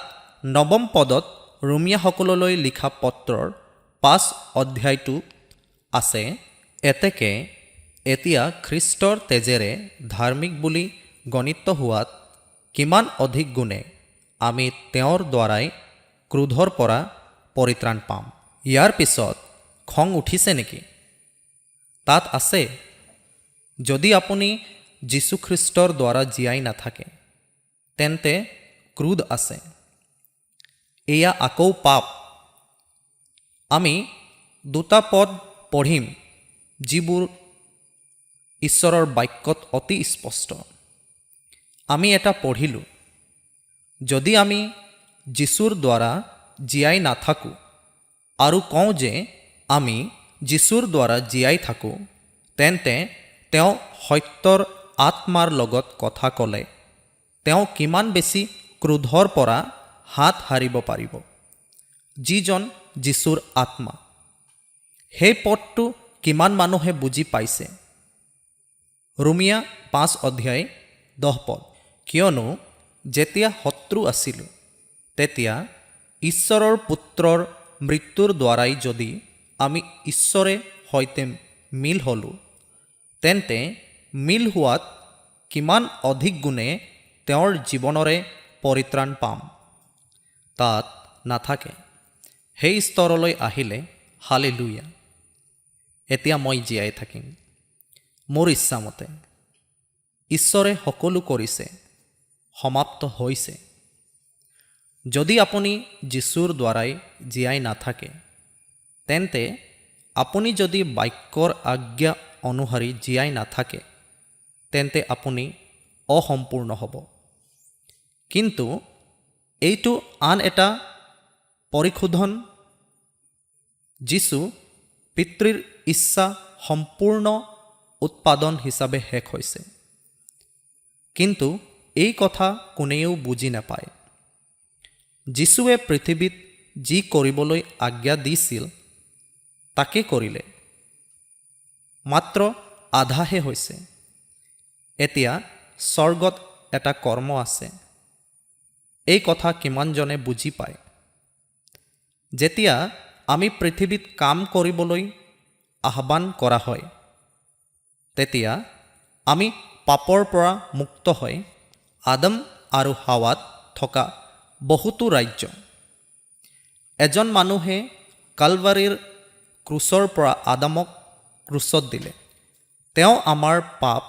S1: 9 পদত ৰোমিয়াসকললৈ লিখা পত্ৰৰ 5 অধ্যায়টো আছে। এতেকে এতিয়া খ্ৰীষ্টৰ তেজেৰে ধাৰ্মিক বুলি গণিত হোৱাত কিমান অধিক গুণে আমি তেওঁৰ দ্বাৰাই ক্ৰোধৰ পৰা পৰিত্ৰাণ পাম। ইয়াৰ পিছত খং উঠিছে নেকি? তাত আছে, যদি আপুনি যীশুখ্ৰীষ্টৰ দ্বাৰা জীয়াই নাথাকে, তেন্তে ক্ৰোধ আছে। এয়া আকৌ পাপ। আমি 2টা পদ পঢ়িম যিবোৰ ঈশ্বৰৰ বাক্যত অতি স্পষ্ট। আমি এটা পঢ়িলোঁ, যদি আমি যীশুৰ দ্বাৰা জীয়াই নাথাকোঁ আৰু কওঁ যে আমি যীশুৰ দ্বাৰা জীয়াই থাকোঁ, তেন্তে তেওঁ সত্যৰ আত্মাৰ লগত কথা ক'লে তেওঁ কিমান বেছি ক্ৰোধৰ পৰা হাত সাৰিব পাৰিব, যিজন যীশুৰ আত্মা। সেই পদটো কিমান মানুহে বুজি পাইছে? ৰোমিয়া 5 অধ্যায় 10 পদ। কিয়নো যেতিয়া শত্ৰু আছিলোঁ, তেতিয়া ঈশ্বৰৰ পুত্ৰৰ মৃত্যুৰ দ্বাৰাই যদি আমি ঈশ্বৰে সৈতে মিল হ'লোঁ, তেন্তে মিল হোৱাত কিমান অধিক গুণে তেওঁৰ জীৱনৰে পৰিত্ৰাণ পাম। তাত নাথাকে। সেই স্তৰলৈ আহিলে হালেলুয়া। এতিয়া মই জীয়াই থাকিম মোৰ ইচ্ছামতে। ঈশ্বৰে সকলো কৰিছে, সমাপ্ত হৈছে। যদি আপুনি যীশুৰ দ্বাৰাই জীয়াই নাথাকে, তেন্তে আপুনি যদি বাক্যৰ আজ্ঞা অনুসৰি জীয়াই নাথাকে, তেন্তে আপুনি অসম্পূৰ্ণ হ'ব। কিন্তু এইটো আন এটা পৰিশোধন। যীশু পিতৃৰ ইচ্ছা সম্পূৰ্ণ উৎপাদন হিচাপে শেষ হৈছে। কিন্তু এই কথা কোনেও বুজি নাপায়। যীশুৱে পৃথিৱীত যি কৰিবলৈ আজ্ঞা দিছিল তাকে কৰিলে, মাত্ৰ আধাহে হৈছে। এতিয়া স্বৰ্গত এটা কৰ্ম আছে। এই কথা কিমানজনে বুজি পায়? যেতিয়া আমি পৃথিৱীত কাম কৰিবলৈ আহ্বান কৰা হয়, তেতিয়া আমি পাপৰ পৰা মুক্ত হৈ আদম আৰু হাৱাত থকা বহুতো ৰাজ্য। এজন মানুহে কালভাৰীৰ ক্ৰুচৰ পৰা আদামক ক্ৰুচত দিলে। তেওঁ আমাৰ পাপ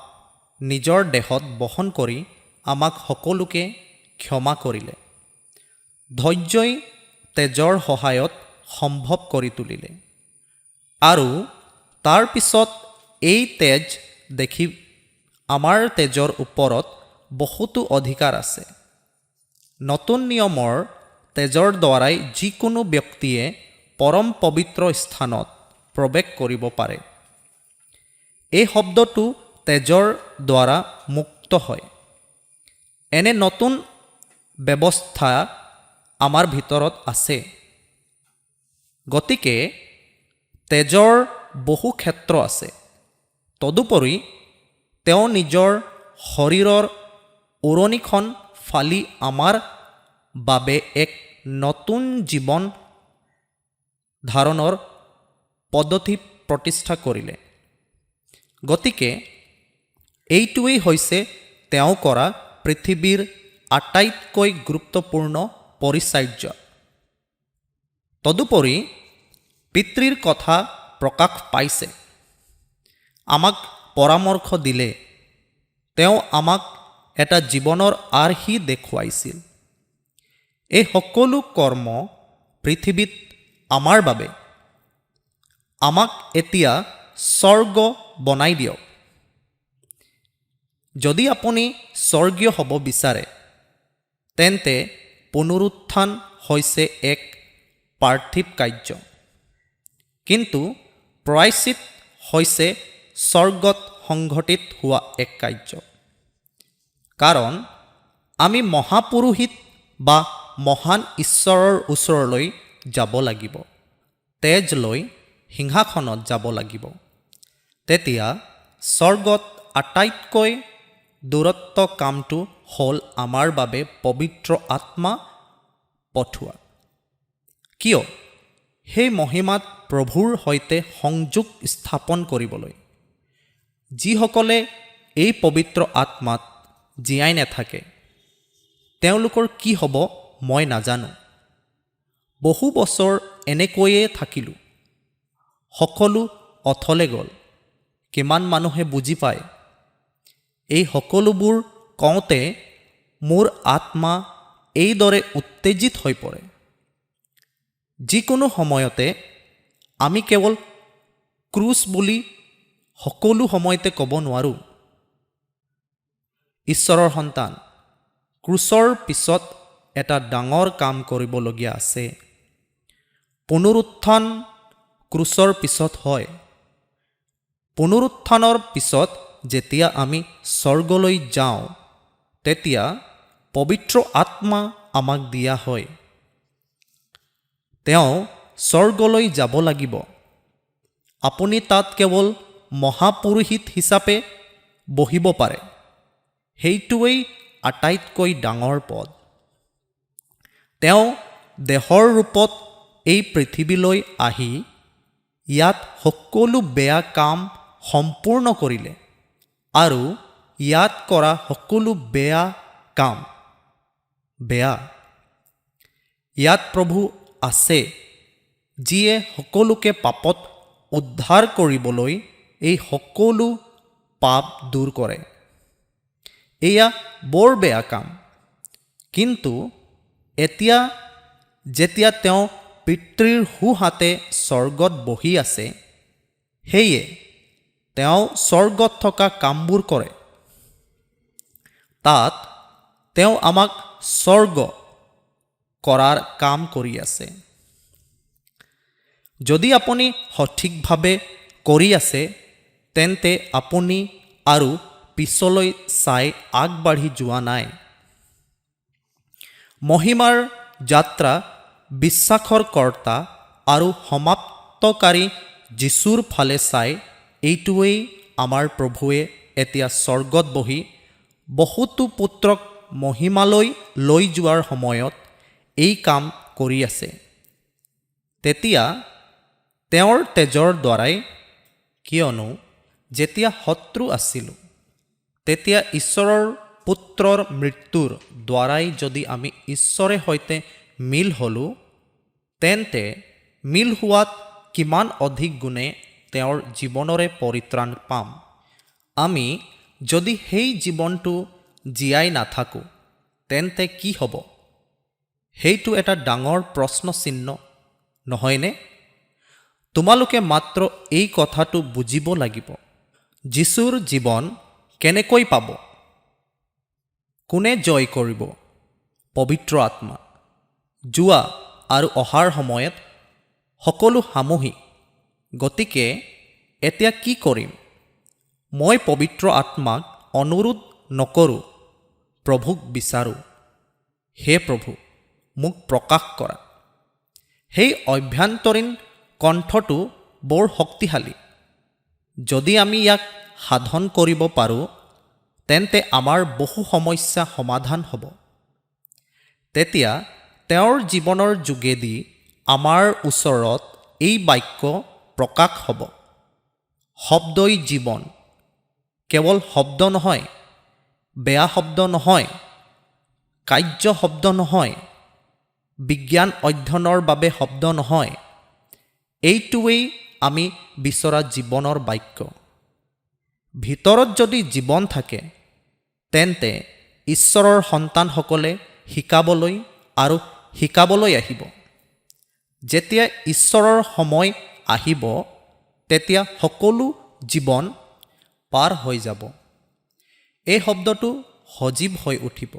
S1: নিজৰ দেহত বহন কৰি আমাক সকলোকে ক্ষমা কৰিলে। ধৈৰ্যই তেজৰ সহায়ত সম্ভৱ কৰি তুলিলে। আৰু তাৰ পিছত এই তেজ দেখি আমাৰ তেজৰ ওপৰত বহুতো অধিকাৰ আছে। নতুন নিয়মৰ তেজৰ দ্বাৰাই যিকোনো ব্যক্তিয়ে পৰম পবিত্ৰ স্থানত প্ৰৱেশ কৰিব পাৰে। এই শব্দটো তেজৰ দ্বাৰা মুক্ত হয়। এনে নতুন ব্যৱস্থা আমাৰ ভিতৰত আছে। গতিকে তেজৰ বহু ক্ষেত্ৰ আছে। তদুপৰি তেওঁ নিজৰ শৰীৰৰ উৰণিখন ফালি আমাৰ বাবে এক নতুন জীৱন ধাৰণৰ পদ্ধতি প্ৰতিষ্ঠা কৰিলে। গতিকে এইটোৱেই হৈছে তেওঁ কৰা পৃথিৱীৰ আটাইতকৈ গুৰুত্বপূৰ্ণ পৰিচাৰ্য। তদুপৰি পিতৃৰ কথা প্ৰকাশ পাইছে। আমাক পৰামৰ্শ দিলে। তেওঁ আমাক এটা জীৱনৰ আৰ্হি দেখুৱাইছিল। এই সকলো কৰ্ম পৃথিৱীত আমাৰ বাবে। আমাক এতিয়া স্বৰ্গ বনাই দিয়ক। যদি আপুনি স্বৰ্গীয় হ'ব বিচাৰে, তেন্তে পুনৰুত্থান হৈছে এক পাৰ্থিৱ কাৰ্য। কিন্তু প্ৰায়শ্চিত হৈছে স্বৰ্গত সংঘটিত হোৱা এক কাৰ্য। কাৰণ আমি মহাপুৰোহিত বা মহান ঈশ্বৰৰ ওচৰলৈ যাব লাগিব, তেজ লৈ সিংহাসনত যাব লাগিব। তেতিয়া স্বৰ্গত আটাইতকৈ দূৰত্ব কামটো হ'ল আমাৰ বাবে পবিত্ৰ আত্মা পঠোৱা। কিয়? সেই মহিমাত প্ৰভুৰ সৈতে সংযোগ স্থাপন কৰিবলৈ। যিসকলে এই পবিত্ৰ আত্মাত জীয়াই নাথাকে, তেওঁলোকৰ কি হ'ব মই নাজানো। বহু বছৰ এনেকৈয়ে থাকিলোঁ। সকলো অথলে গ'ল। কিমান মানুহে বুজি পায়? এই সকলোবোৰ কওঁতে মোৰ আত্মা এইদৰে উত্তেজিত হৈ পৰে। যিকোনো সময়তে আমি কেৱল ক্ৰুচ বুলি সকলো সময়তে ক'ব নোৱাৰোঁ। ঈশ্বৰৰ সন্তান, ক্ৰুচৰ পিছত এটা ডাঙৰ কাম কৰিবলগীয়া আছে। পুনৰুত্থান ক্ৰুচৰ পিছত হয়। পুনৰুত্থানৰ পিছত যেতিয়া আমি স্বৰ্গলৈ যাওঁ, তেতিয়া পবিত্ৰ আত্মা আমাক দিয়া হয়। তেওঁ স্বৰ্গলৈ যাব লাগিব। আপুনি তাত কেৱল মহাপুৰোহিত হিচাপে বহিব পাৰে। সেইটোৱেই আটাইতকৈ ডাঙৰ পদ। তেওঁ দেহৰ ৰূপত এই পৃথিৱীলৈ আহি ইয়াত সকলো বেয়া কাম সম্পূৰ্ণ কৰিলে আৰু ইয়াত কৰা সকলো বেয়া কাম বেয়া। ইয়াত প্ৰভু আছে, যিয়ে সকলোকে পাপত উদ্ধাৰ কৰিবলৈ এই সকলো পাপ দূৰ কৰে। এয়া বৰ বেয়া কাম। কিন্তু এতিয়া যেতিয়া তেওঁ পিতৃৰ সোঁহাতে স্বৰ্গত বহি আছে, সেয়ে তেওঁ স্বৰ্গত থকা কামবোৰ কৰে। তাত তেওঁ আমাক স্বৰ্গ কৰাৰ কাম কৰি আছে। যদি আপুনি সঠিকভাৱে কৰি আছে, তেন্তে আপুনি আৰু পিছলৈ চাই আগবাঢ়ি যোৱা নাই। মহিমাৰ যাত্ৰা বিশ্বাসৰ কৰ্তা আৰু সমাপ্তকাৰী যীশুৰ ফালে চাই এইটোৱেই আমাৰ প্ৰভুৱে এতিয়া স্বৰ্গত বহি বহুতো পুত্ৰক মহিমালৈ লৈ যোৱাৰ সময়ত এই কাম কৰি আছে। তেতিয়া তেওঁৰ তেজৰ দ্বাৰাই, কিয়নো যেতিয়া শত্ৰু আছিলোঁ, তেতিয়া ঈশ্বৰৰ পুত্ৰৰ মৃত্যুৰ দ্বাৰাই যদি আমি ঈশ্বৰে সৈতে মিল হ'লোঁ, তেন্তে মিল হোৱাত কিমান অধিক গুণে তেওঁৰ জীৱনৰে পৰিত্ৰাণ পাম। আমি যদি সেই জীৱনটো জীয়াই নাথাকোঁ, তেন্তে কি হ'ব? সেইটো এটা ডাঙৰ প্ৰশ্ন চিহ্ন, নহয়নে? তোমালোকে মাত্ৰ এই কথাটো বুজিব লাগিব। যীশুৰ জীৱন কেনেকৈ পাব? কোনে জয় কৰিব? পবিত্ৰ আত্মা। যোৱা আৰু অহাৰ সময়ত সকলো সামূহিক। গতিকে এতিয়া কি কৰিম? মই পবিত্ৰ আত্মাক অনুৰোধ নকৰোঁ, প্ৰভুক বিচাৰোঁ, হে প্ৰভু, মোক প্ৰকাশ কৰা। সেই অভ্যন্তৰীণ কণ্ঠটো বৰ শক্তিশালী। যদি আমি ইয়াক সাধন কৰিব পাৰোঁ, তেন্তে আমাৰ বহু সমস্যা সমাধান হ'ব। তেতিয়া তেওঁৰ জীৱনৰ যোগেদি আমাৰ ওচৰত এই বাক্য প্ৰকাশ হ'ব। শব্দই জীৱন। কেৱল শব্দ নহয়, বেয়া শব্দ নহয়, কাৰ্য শব্দ নহয়, বিজ্ঞান অধ্যয়নৰ বাবে শব্দ নহয়। এইটোৱেই আমি বিচৰা জীৱনৰ বাক্য। ভিতৰত যদি জীৱন থাকে, তেন্তে ঈশ্বৰৰ সন্তানসকলে শিকাবলৈ আৰু শিকাবলৈ আহিব। যেতিয়া ঈশ্বৰৰ সময় আহিব, তেতিয়া সকলো জীৱন পাৰ হৈ যাব। এই শব্দটো সজীৱ হৈ উঠিব।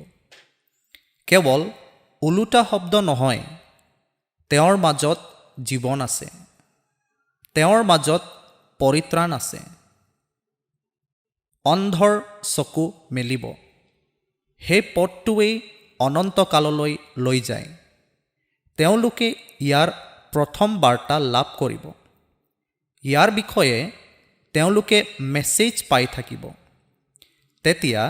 S1: কেৱল ওলোটা শব্দ নহয়, তেওঁৰ মাজত জীৱন আছে, তেওঁৰ মাজত পৰিত্ৰাণ আছে। অন্ধৰ চকু মেলিব। সেই পথটোৱেই অনন্তকাললৈ লৈ যায়। তেওঁলোকে ইয়াৰ প্ৰথম বাৰ্তা লাভ কৰিব। ইয়াৰ বিষয়ে তেওঁলোকে মেছেজ পাই থাকিব। তেতিয়া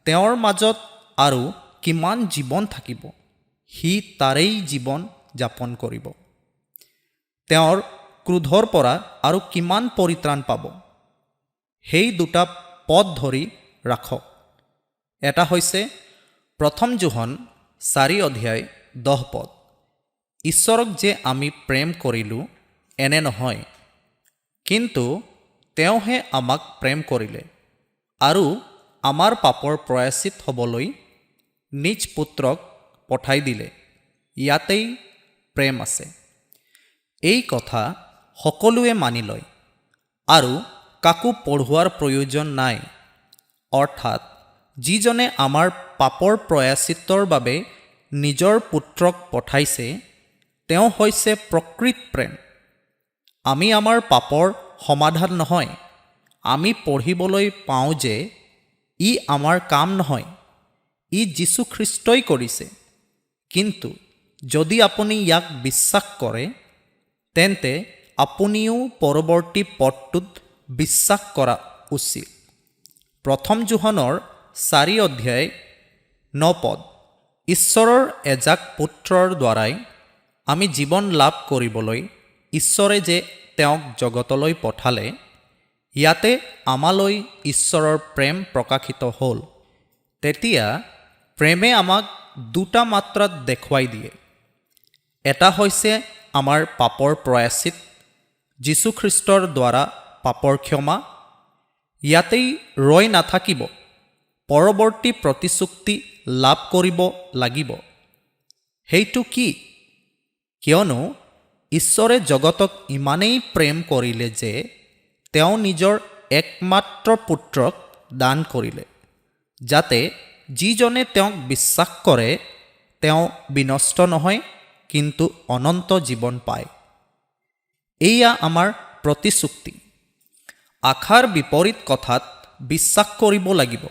S1: তেওঁৰ মাজত আৰু কিমান জীৱন থাকিব, সি তাৰেই জীৱন যাপন কৰিব। তেওঁৰ ক্ৰোধৰ পৰা আৰু কিমান পৰিত্ৰাণ পাব, সেই দুটা পদ ধৰি ৰাখক। এটা হৈছে 1 যোহন 4:10। ঈশ্বৰক যে আমি প্ৰেম কৰিলোঁ, এনে নহয়, কিন্তু তেওঁহে আমাক প্ৰেম কৰিলে আৰু আমাৰ পাপৰ প্ৰায়শ্চিত হ'বলৈ নিজ পুত্ৰক পঠাই দিলে। ইয়াতেই প্ৰেম আছে। এই কথা সকলোৱে মানি লয় আৰু কাকো পঢ়োৱাৰ প্ৰয়োজন নাই। অৰ্থাৎ যিজনে আমাৰ পাপৰ প্ৰায়শ্চিত্তৰ বাবে নিজৰ পুত্ৰক পঠাইছে, তেওঁ হৈছে প্ৰকৃত প্ৰেম। আমি আমাৰ পাপৰ সমাধান নহয়। আমি পঢ়িবলৈ পাওঁ যে ই আমাৰ কাম নহয়, ই যীশু খ্ৰীষ্টই কৰিছে। কিন্তু যদি আপুনি ইয়াক বিশ্বাস কৰে, তেন্তে আপুনিও পৰৱৰ্তী পদটোত বিশ্বাস কৰা উচিত। 1 যোহনৰ 4:9। ঈশ্বৰৰ এজাক পুত্ৰৰ দ্বাৰাই আমি জীৱন লাভ কৰিবলৈ ঈশ্বৰে যে তেওঁক জগতলৈ পঠালে, ইয়াতে আমালৈ ঈশ্বৰৰ প্ৰেম প্ৰকাশিত হ'ল। তেতিয়া প্ৰেমে আমাক দুটা মাত্ৰাত দেখুৱাই দিয়ে। এটা হৈছে আমাৰ পাপৰ প্ৰায়শ্চিত, যীশুখ্ৰীষ্টৰ দ্বাৰা পাপৰ ক্ষমা। ইয়াতেই ৰৈ নাথাকিব, পৰৱৰ্তী প্ৰতিশ্ৰুতি লাভ কৰিব লাগিব। সেইটো কি? কিয়নো ঈশ্বৰে জগতক ইমানেই প্ৰেম কৰিলে যে তেওঁ নিজৰ একমাত্ৰ পুত্ৰক দান কৰিলে, যাতে যিজনে তেওঁক বিশ্বাস কৰে তেওঁ বিনষ্ট নহয়, কিন্তু অনন্ত জীৱন পায়। এয়া আমাৰ প্ৰতিশ্ৰুতি। আশাৰ বিপৰীত কথাত বিশ্বাস কৰিব লাগিব।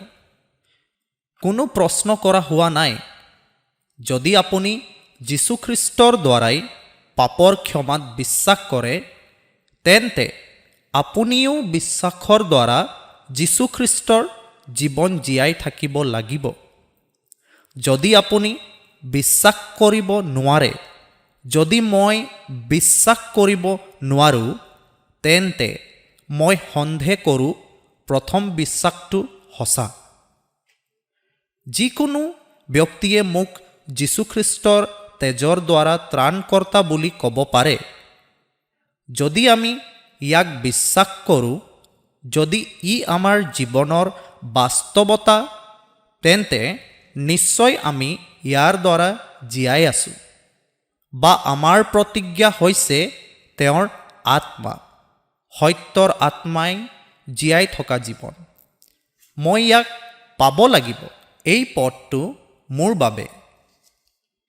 S1: কোনো প্ৰশ্ন কৰা হোৱা নাই। যদি আপুনি যীশুখ্ৰীষ্টৰ দ্বাৰাই পাপৰ ক্ষমাত বিশ্বাস কৰে, তেন্তে আপুনিও বিশ্বাসৰ দ্বাৰা যীশুখ্ৰীষ্টৰ জীৱন জীয়াই থাকিব লাগিব। যদি আপুনি বিশ্বাস কৰিব নোৱাৰে, যদি মই বিশ্বাস কৰিব নোৱাৰোঁ, তেন্তে মই সন্দেহ কৰোঁ প্ৰথম বিশ্বাসটো সঁচা। যিকোনো ব্যক্তিয়ে মোক যীশুখ্ৰীষ্টৰ তেজৰ দ্বাৰা ত্ৰাণকৰ্তা বুলি ক'ব পাৰে। যদি আমি ইয়াক বিশ্বাস কৰোঁ, যদি ই আমাৰ জীৱনৰ বাস্তৱতা, তেন্তে নিশ্চয় আমি ইয়াৰ দ্বাৰা জীয়াই আছোঁ, বা আমাৰ প্ৰতিজ্ঞা হৈছে তেওঁৰ আত্মা, সত্যৰ আত্মাই জীয়াই থকা জীৱন। মই ইয়াক পাব লাগিব। এই পথটো মোৰ বাবে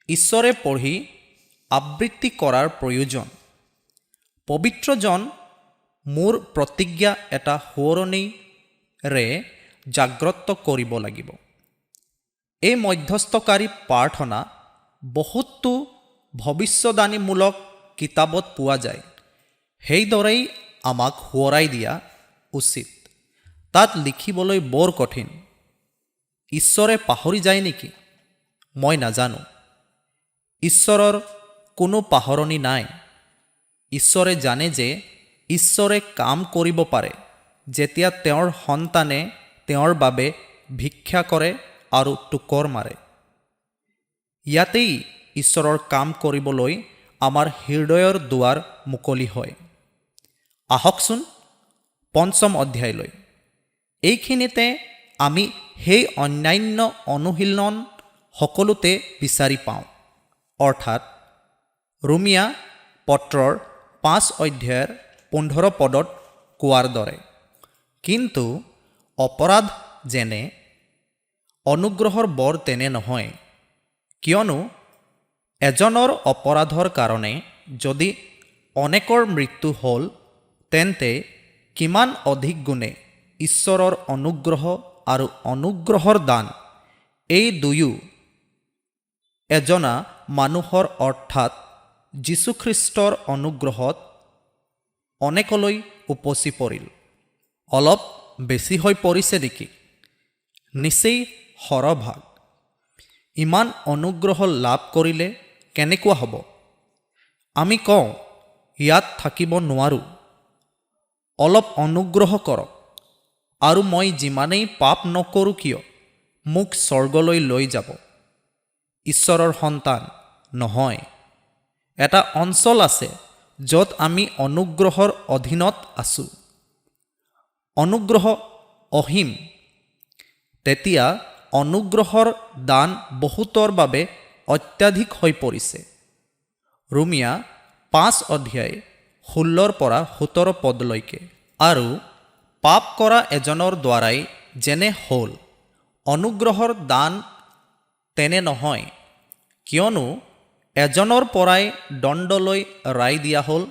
S1: ঈশ্বৰে পঢ়ি আবৃত্তি কৰাৰ প্ৰয়োজন। পবিত্ৰজন মোৰ প্ৰতিজ্ঞা এটা সোঁৱৰণিৰে জাগ্ৰত কৰিব লাগিব। এই মধ্যস্থকাৰী প্ৰাৰ্থনা বহুতো ভৱিষ্যদ্বাণীমূলক কিতাপত পোৱা যায়। সেইদৰেই আমাক সোঁৱৰাই দিয়া উচিত। তাত লিখিবলৈ বৰ কঠিন। ঈশ্বৰে পাহৰি যায় নেকি? মই নাজানো। ঈশ্বৰৰ কোনো পাহৰণি নাই। ঈশ্বৰে জানে যে ঈশ্বৰে কাম কৰিব পাৰে যেতিয়া তেওঁৰ সন্তানে তেওঁৰ বাবে ভিক্ষা কৰে আৰু টোকৰ মাৰে। ইয়াতেই ঈশ্বৰৰ কাম কৰিবলৈ আমাৰ হৃদয়ৰ দুৱাৰ মুকলি হয়। আহকচোন ৫ম অধ্যায়লৈ। এইখিনিতে আমি সেই অন্যান্য অনুশীলন সকলোতে বিচাৰি পাওঁ, অৰ্থাৎ ৰোমিয়া পত্ৰৰ ৫ অধ্যায়ৰ ১৫ পদত কোৱাৰ দৰে। কিন্তু অপৰাধ যেনে অনুগ্ৰহৰ বৰ তেনে নহয়। কিয়নো এজনৰ অপৰাধৰ কাৰণে যদি অনেকৰ মৃত্যু হ'ল, তেন্তে কিমান অধিক গুণে ঈশ্বৰৰ অনুগ্ৰহ আৰু অনুগ্ৰহৰ দান, এই দুয়ো এজনা মানুহৰ অৰ্থাৎ যীশুখ্ৰীষ্টৰ অনুগ্ৰহত অনেকলৈ উপচি পৰিল। অলপ বেছি হৈ পৰিছে নেকি? নিচেই সৰহভাগ। ইমান অনুগ্ৰহ লাভ কৰিলে কেনেকুৱা হ'ব? আমি কওঁ, ইয়াত থাকিব নোৱাৰোঁ, অলপ অনুগ্ৰহ কৰক, আৰু মই যিমানেই পাপ নকৰোঁ কিয় মোক স্বৰ্গলৈ লৈ যাব। ঈশ্বৰৰ সন্তান নহয়। এটা অঞ্চল আছে য'ত আমি অনুগ্ৰহৰ অধীনত আছোঁ। অনুগ্ৰহ অসীম। তেতিয়া অনুগ্ৰহৰ দান বহুতৰ বাবে অত্যাধিক হৈ পৰিছে। ৰোমিয়া ৫ অধ্যায় ১৬ৰ পৰা ১৭ পদলৈকে। আৰু পাপ কৰা এজনৰ দ্বাৰাই যেনে হ'ল, অনুগ্ৰহৰ দান তেনে নহয়। কিয়নো এজনৰ পৰাই দণ্ডলৈ ৰায় দিয়া হ'ল,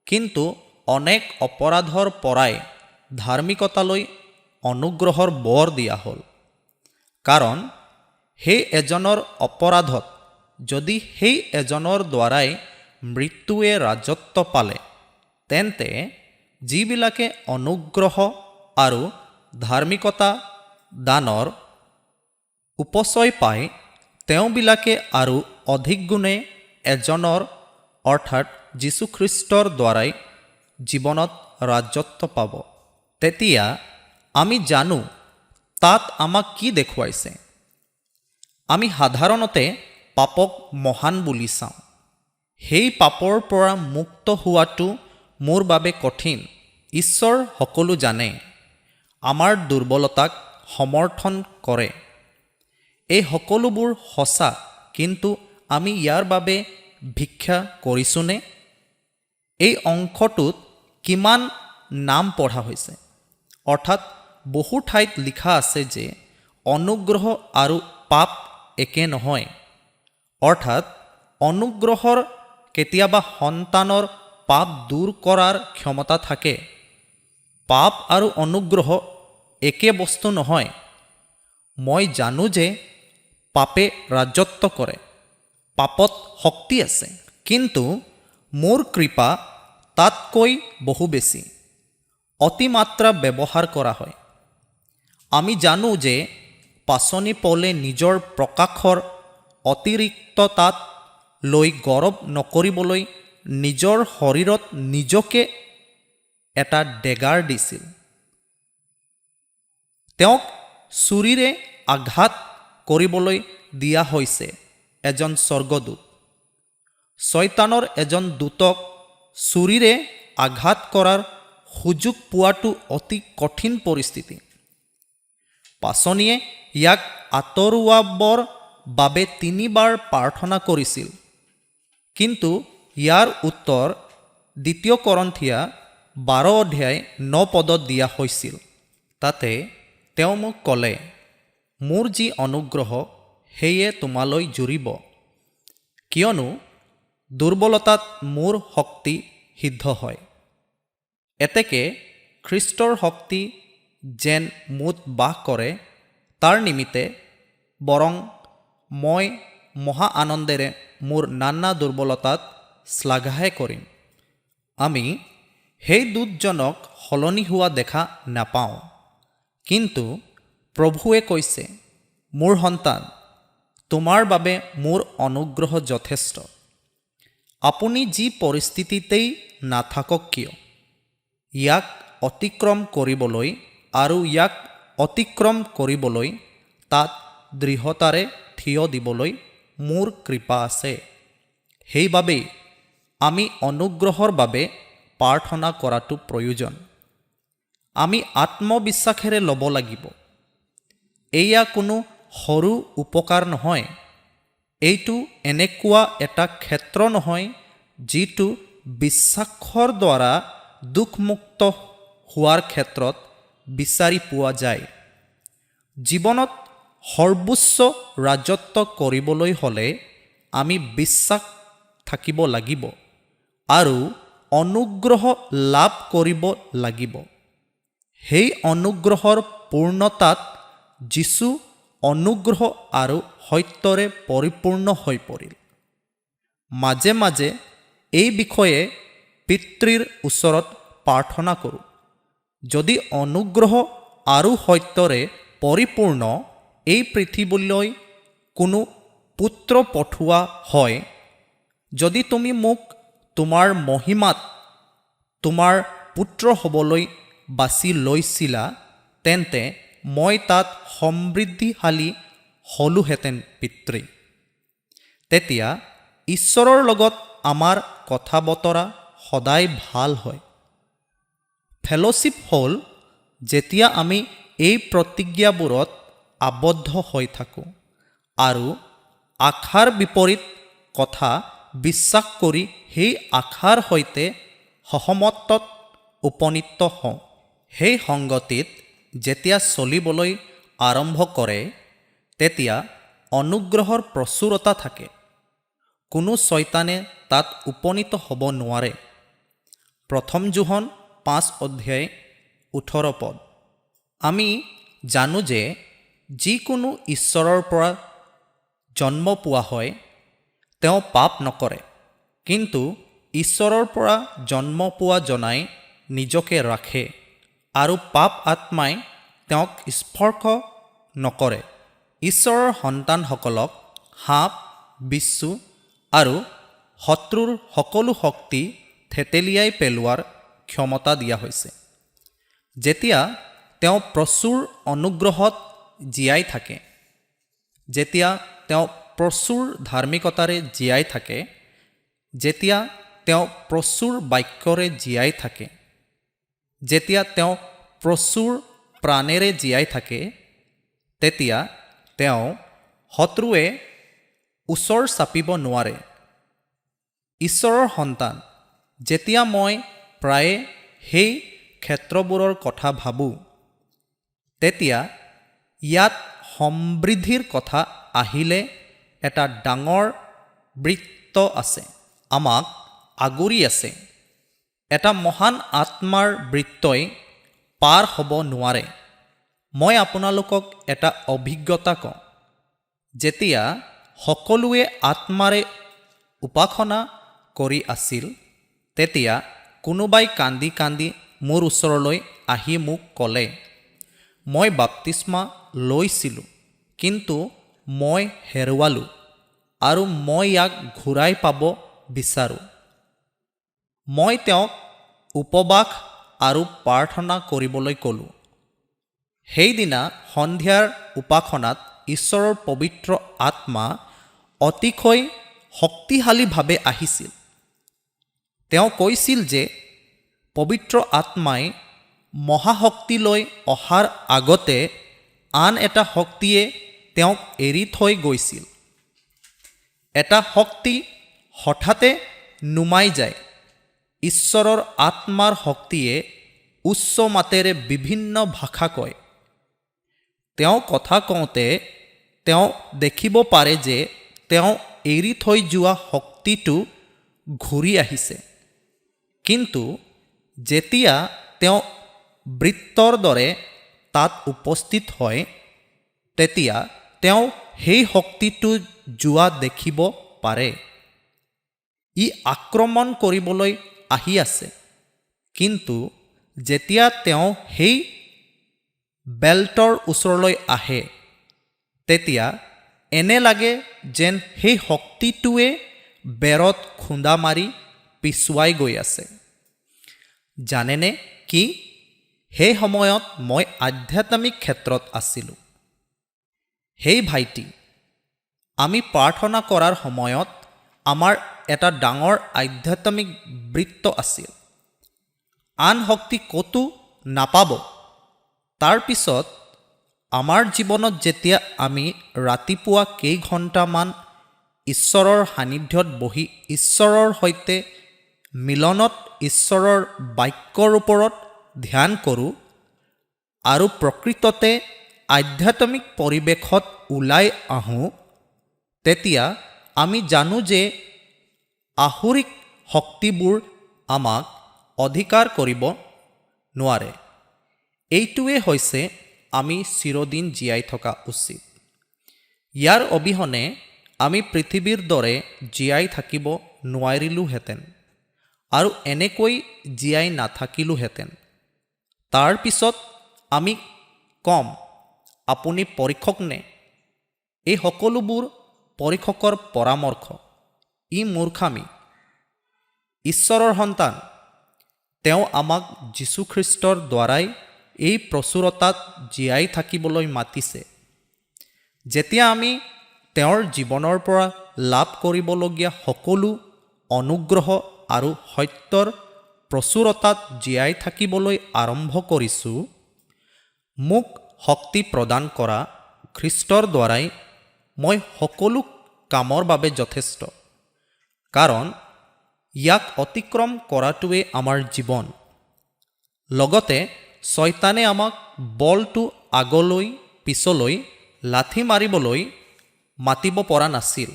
S1: কিন্তু অনেক অপৰাধৰ পৰাই ধাৰ্মিকতালৈ অনুগ্ৰহৰ বৰ দিয়া হ'ল। কাৰণ সেই এজনৰ অপৰাধত যদি সেই এজনৰ দ্বাৰাই মৃত্যুৱে ৰাজত্ব পালে, তেন্তে যিবিলাকে অনুগ্ৰহ আৰু ধাৰ্মিকতা দানৰ উপচয় পায়, তেওঁবিলাকে আৰু অধিক গুণে এজনৰ অৰ্থাৎ যীশুখ্ৰীষ্টৰ দ্বাৰাই জীৱনত ৰাজত্ব পাব। তেতিয়া আমি জানো তাত আমাক কি দেখুৱাইছে। আমি সাধাৰণতে পাপক মহান বুলি চাওঁ। সেই পাপৰ পৰা মুক্ত হোৱাটো মোৰ বাবে কঠিন। ঈশ্বৰ সকলো জানে, আমাৰ দুৰ্বলতাক সমৰ্থন কৰে। এই সকলোবোৰ সঁচা, কিন্তু আমি ইয়াৰ বাবে ভিক্ষা কৰিছোঁনে? এই অংশটোত কিমান নাম পঢ়া হৈছে? অৰ্থাৎ বহু ঠাইত লিখা আছে যে অনুগ্ৰহ আৰু পাপ একে নহয়। অৰ্থাৎ অনুগ্ৰহৰ কেতিয়াবা সন্তানৰ পাপ দূৰ কৰাৰ ক্ষমতা থাকে। পাপ আৰু অনুগ্ৰহ একে বস্তু নহয়। মই জানো যে পাপে ৰাজত্ব কৰে, পাপত শক্তি আছে, কিন্তু মোৰ কৃপা তাতকৈ বহু বেছি। অতিমাত্ৰা ব্যৱহাৰ কৰা হয়। আমি জানো যে পাচনি পৌলে নিজৰ প্ৰকাশৰ অতিৰিক্ততাত লৈ গৌৰৱ নকৰিবলৈ নিজৰ শৰীৰত নিজকে এটা ডেগাৰ দিছিল। তেওঁক ছুৰীৰে আঘাত কৰিবলৈ দিয়া হৈছে এজন স্বৰ্গদূত। শয়তানৰ এজন দূতক ছুৰীৰে আঘাত কৰাৰ সুযোগ পোৱাটো অতি কঠিন পৰিস্থিতি। পাচনিয়ে ইয়াক আঁতৰোৱাবৰ বাবে 3 বাৰ প্ৰাৰ্থনা কৰিছিল, কিন্তু ইয়াৰ উত্তৰ 2 কৰিন্থীয়া 12 অধ্যায় 9 পদত দিয়া হৈছিল। তাতে তেওঁ মোক ক'লে, মোৰ যি অনুগ্ৰহ সেয়ে তোমালৈ জুৰিব, কিয়নো দুৰ্বলতাত মোৰ শক্তি সিদ্ধ হয়। এতেকে খ্ৰীষ্টৰ শক্তি যেন মোত বাস কৰে, তাৰ নিমিত্তে বৰং মই মহা আনন্দেৰে মোৰ নানা দুৰ্বলতাত শ্লাঘাহে কৰিম। আমি সেই দূতজনক সলনি হোৱা দেখা নাপাওঁ, কিন্তু প্ৰভুৱে কৈছে, মোৰ সন্তান, তোমাৰ বাবে মোৰ অনুগ্ৰহ যথেষ্ট। আপুনি যি পৰিস্থিতিতেই নাথাকক কিয়, ইয়াক অতিক্ৰম কৰিবলৈ আৰু ইয়াক অতিক্ৰম কৰিবলৈ তাত দৃঢ়তাৰে থিয় দিবলৈ মোৰ কৃপা আছে। সেইবাবেই আমি অনুগ্ৰহৰ বাবে প্ৰাৰ্থনা কৰাটো প্ৰয়োজন। আমি আত্মবিশ্বাসেৰে ল'ব লাগিব। এয়া কোনো সৰু উপকাৰ নহয়। এইটো এনেকুৱা এটা ক্ষেত্ৰ নহয় যিটো বিশ্বাসৰ দ্বাৰা দুখমুক্ত হোৱাৰ ক্ষেত্ৰত বিচাৰি পোৱা যায়। জীৱনত সৰ্বোচ্চ ৰাজত্ব কৰিবলৈ হ'লে আমি বিশ্বাস থাকিব লাগিব আৰু অনুগ্ৰহ লাভ কৰিব লাগিব। সেই অনুগ্ৰহৰ পূৰ্ণতাত যীশু অনুগ্ৰহ আৰু সত্যৰে পৰিপূৰ্ণ হৈ পৰিল। মাজে মাজে এই বিষয়ে পিতৃৰ ওচৰত প্ৰাৰ্থনা কৰোঁ। যদি অনুগ্ৰহ আৰু সত্যৰে পৰিপূৰ্ণ এই পৃথিৱীলৈ কোনো পুত্ৰ পঠোৱা হয়, যদি তুমি মোক তোমাৰ মহিমাত তোমাৰ পুত্ৰ হ'বলৈ বাছি লৈছিলা, তেন্তে মই তাত সমৃদ্ধিশালী হলোহেঁতেন পিতৃ। তেতিয়া ঈশ্বৰৰ লগত আমাৰ কথা বতৰা সদায় ভাল হয়। ফেলোশ্বিপ হ'ল যেতিয়া আমি এই প্ৰতিজ্ঞাবোৰত আবদ্ধ হৈ থাকোঁ আৰু আশাৰ বিপৰীত কথা বিশ্বাস কৰি সেই আশাৰ সৈতে সহমতত উপনীত হওঁ। সেই সংগতিত যেতিয়া চলিবলৈ আৰম্ভ কৰে, তেতিয়া অনুগ্ৰহৰ প্ৰচুৰতা থাকে। কোনো শয়তানে তাত উপনীত হ'ব নোৱাৰে। 1 যোহন 5 অধ্যায় 18 পদ। আমি জানো যে যিকোনো ঈশ্বৰৰ পৰা জন্ম পোৱা হয়, তেওঁ পাপ নকৰে, কিন্তু ঈশ্বৰৰ পৰা জন্ম পোৱা জনাই নিজকে ৰাখে আৰু পাপ আত্মাই তেওঁক স্পৰ্শ নকৰে। ঈশ্বৰৰ সন্তানসকলক সাপ, বিচ্ছু আৰু শত্ৰুৰ সকলো শক্তি থেতেলিয়াই পেলোৱাৰ ক্ষমতা দিয়া হৈছে। যেতিয়া তেওঁ প্ৰচুৰ অনুগ্ৰহত জীয়াই থাকে, যেতিয়া তেওঁ প্ৰচুৰ ধাৰ্মিকতাৰে জীয়াই থাকে, যেতিয়া তেওঁ প্ৰচুৰ বাক্যৰে জীয়াই থাকে, যেতিয়া তেওঁ প্ৰচুৰ প্ৰাণেৰে জীয়াই থাকে, তেতিয়া তেওঁ শত্ৰুৱে ওচৰ চাপিব নোৱাৰে। ঈশ্বৰৰ সন্তান যেতিয়া মই প্ৰায়ে সেই ক্ষেত্ৰবোৰৰ কথা ভাবোঁ, তেতিয়া ইয়াত সমৃদ্ধিৰ কথা আহিলে এটা ডাঙৰ বৃত্ত আছে, আমাক আগুৰি আছে। এটা মহান আত্মাৰ বৃত্তই পাৰ হ'ব নোৱাৰে। মই আপোনালোকক এটা অভিজ্ঞতা কওঁ। যেতিয়া সকলোৱে আত্মাৰে উপাসনা কৰি আছিল, তেতিয়া কোনোবাই কান্দি কান্দি মোৰ ওচৰলৈ আহি মোক ক'লে, মই বাপ্তিস্মা লৈছিলোঁ, কিন্তু মই হেৰুৱালোঁ আৰু মই ইয়াক ঘূৰাই পাব বিচাৰোঁ। মই তেওঁক উপবাস আৰু প্ৰাৰ্থনা কৰিবলৈ ক'লোঁ। সেইদিনা সন্ধিয়াৰ উপাসনাত ঈশ্বৰৰ পবিত্ৰ আত্মা অতিশয় শক্তিশালীভাৱে আহিছিল। তেওঁ কৈছিল যে পবিত্ৰ আত্মাই মহাশক্তিলৈ অহাৰ আগতে আন এটা শক্তিয়ে তেওঁক এৰি থৈ গৈছিল। এটা শক্তি হঠাতে নুমাই যায়। ঈশ্বৰৰ আত্মাৰ শক্তিয়ে উচ্চ মাতেৰে বিভিন্ন ভাষা কয়। তেওঁ কথা কওঁতে তেওঁ দেখিব পাৰে যে তেওঁ এৰি থৈ যোৱা শক্তিটো ঘূৰি আহিছে। কিন্তু যেতিয়া তেওঁ বৃত্তৰ দৰে তাত উপস্থিত হয়, তেতিয়া তেওঁ সেই শক্তিটো যোৱা দেখিব পাৰে। ই আক্ৰমণ কৰিবলৈ আহি আছে, কিন্তু যেতিয়া তেওঁ সেই বেল্টৰ ওচৰলৈ আহে, তেতিয়া এনে লাগে যেন সেই শক্তিটোৱে বেৰত খুন্দা মাৰি পিছুৱাই গৈ আছে। জানেনে কি? সেই সময়ত মই আধ্যাত্মিক ক্ষেত্ৰত আছিলোঁ। সেই ভাইটি, আমি প্ৰাৰ্থনা কৰাৰ সময়ত আমাৰ এটা ডাঙৰ আধ্যাত্মিক বৃত্ত আছিল। আন শক্তি ক'তো নাপাব। তাৰ পিছত আমাৰ জীৱনত যেতিয়া আমি ৰাতিপুৱা কেইঘণ্টামান ঈশ্বৰৰ সান্নিধ্যত বহি ঈশ্বৰৰ সৈতে মিলনত ঈশ্বৰৰ বাক্যৰ ওপৰত ধ্যান কৰোঁ আৰু প্ৰকৃততে আধ্যাত্মিক পৰিৱেশত ওলাই আহোঁ, তেতিয়া আমি জানো যে আসুৰিক শক্তিবোৰ আমাক অধিকাৰ কৰিব নোৱাৰে। এইটোৱে হৈছে আমি চিৰদিন জীয়াই থকা উচিত। ইয়াৰ অবিহনে আমি পৃথিৱীৰ দৰে জীয়াই থাকিব নোৱাৰিলোহেঁতেন আৰু এনেকৈ জীয়াই নাথাকিলোহেঁতেন। তাৰ পিছত আমি কম, আপুনি পৰীক্ষক নে? এই সকলোবোৰ পৰীক্ষকৰ পৰামৰ্শ। ই মূৰ্খামি। ঈশ্বৰৰ সন্তান, তেওঁ আমাক যীশুখ্ৰীষ্টৰ দ্বাৰাই এই প্ৰচুৰতাত জীয়াই থাকিবলৈ মাতিছে। যেতিয়া আমি তেওঁৰ জীৱনৰ পৰা লাভ কৰিবলগীয়া সকলো অনুগ্ৰহ আৰু সত্যৰ প্ৰচুৰতাত জীয়াই থাকিবলৈ আৰম্ভ কৰিছোঁ, মোক শক্তি প্ৰদান কৰা খ্ৰীষ্টৰ দ্বাৰাই মই সকলো কামৰ বাবে যথেষ্ট। কাৰণ ইয়াক অতিক্ৰম কৰাটোৱে আমাৰ জীৱন। লগতে শয়তানে আমাক বলটো আগলৈ পিছলৈ লাথি মাৰিবলৈ মাতিব পৰা নাছিল।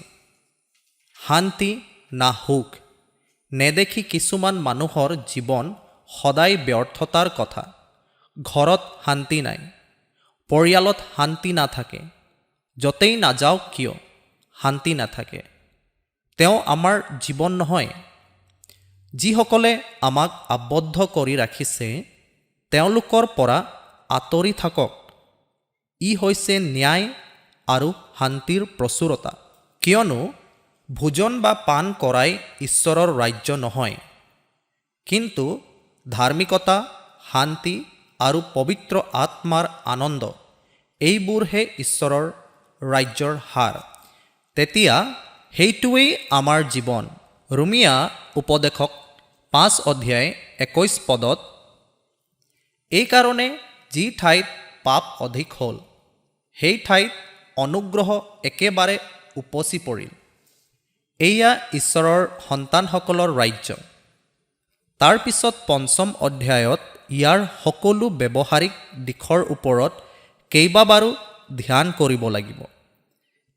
S1: শান্তি না সুখ নেদেখি কিছুমান মানুহৰ জীৱন সদায় ব্যৰ্থতাৰ কথা। ঘৰত শান্তি নাই, পৰিয়ালত শান্তি নাথাকে, য'তেই নাযাওক কিয় শান্তি নাথাকে। তেওঁ আমাৰ জীৱন নহয়। যিসকলে আমাক আবদ্ধ কৰি ৰাখিছে, তেওঁলোকৰ পৰা আঁতৰি থাকক। ই হৈছে ন্যায় আৰু শান্তিৰ প্ৰচুৰতা। কিয়নো ভোজন বা পান কৰাই ঈশ্বৰৰ ৰাজ্য নহয়, কিন্তু ধাৰ্মিকতা, শান্তি আৰু পবিত্ৰ আত্মাৰ আনন্দ, এইবোৰহে ঈশ্বৰৰ ৰাজ্যৰ সাৰ। তেতিয়া সেইটোৱেই আমাৰ জীৱন। ৰোমিয়া উপদেশক 5:21 এইকাৰণে যি ঠাইত পাপ অধিক হ'ল, সেই ঠাইত অনুগ্ৰহ একেবাৰে উপচি পৰিল। এয়া ঈশ্বৰৰ সন্তানসকলৰ ৰাজ্য। তাৰ পিছত ৫ম অধ্যায়ত ইয়াৰ সকলো ব্যৱহাৰিক দিশৰ ওপৰত কেইবাবাৰো ধ্যান কৰিব লাগিব।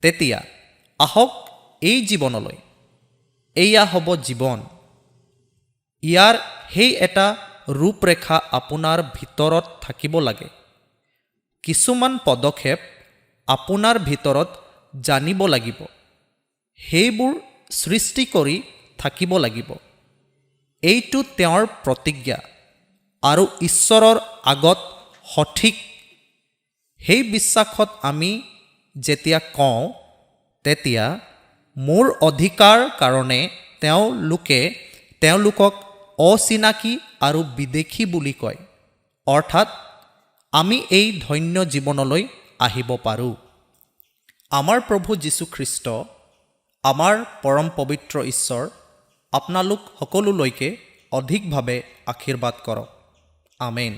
S1: তেতিয়া আহক এই জীৱনলৈ। এয়া হ'ব জীৱন। ইয়াৰ সেই এটা ৰূপৰেখা আপোনাৰ ভিতৰত থাকিব লাগে। কিছুমান পদক্ষেপ আপোনাৰ ভিতৰত জানিব লাগিব। সেইবোৰ সৃষ্টি কৰি থাকিব লাগিব। এইটো তেওঁৰ প্ৰতিজ্ঞা আৰু ঈশ্বৰৰ আগত সঠিক। সেই বিশ্বাসত আমি যেতিয়া কওঁ, তেতিয়া মোৰ অধিকাৰ কাৰণে তেওঁলোকক অচিনাকি আৰু বিদেশী বুলি কয়। অৰ্থাৎ আমি এই ধন্য জীৱনলৈ আহিব পাৰোঁ। আমাৰ প্ৰভু যীশুখ্ৰীষ্ট, আমাৰ পৰম পবিত্ৰ ঈশ্বৰ, আপোনালোক সকলোলৈকে অধিকভাৱে আশীৰ্বাদ কৰক। আমেন।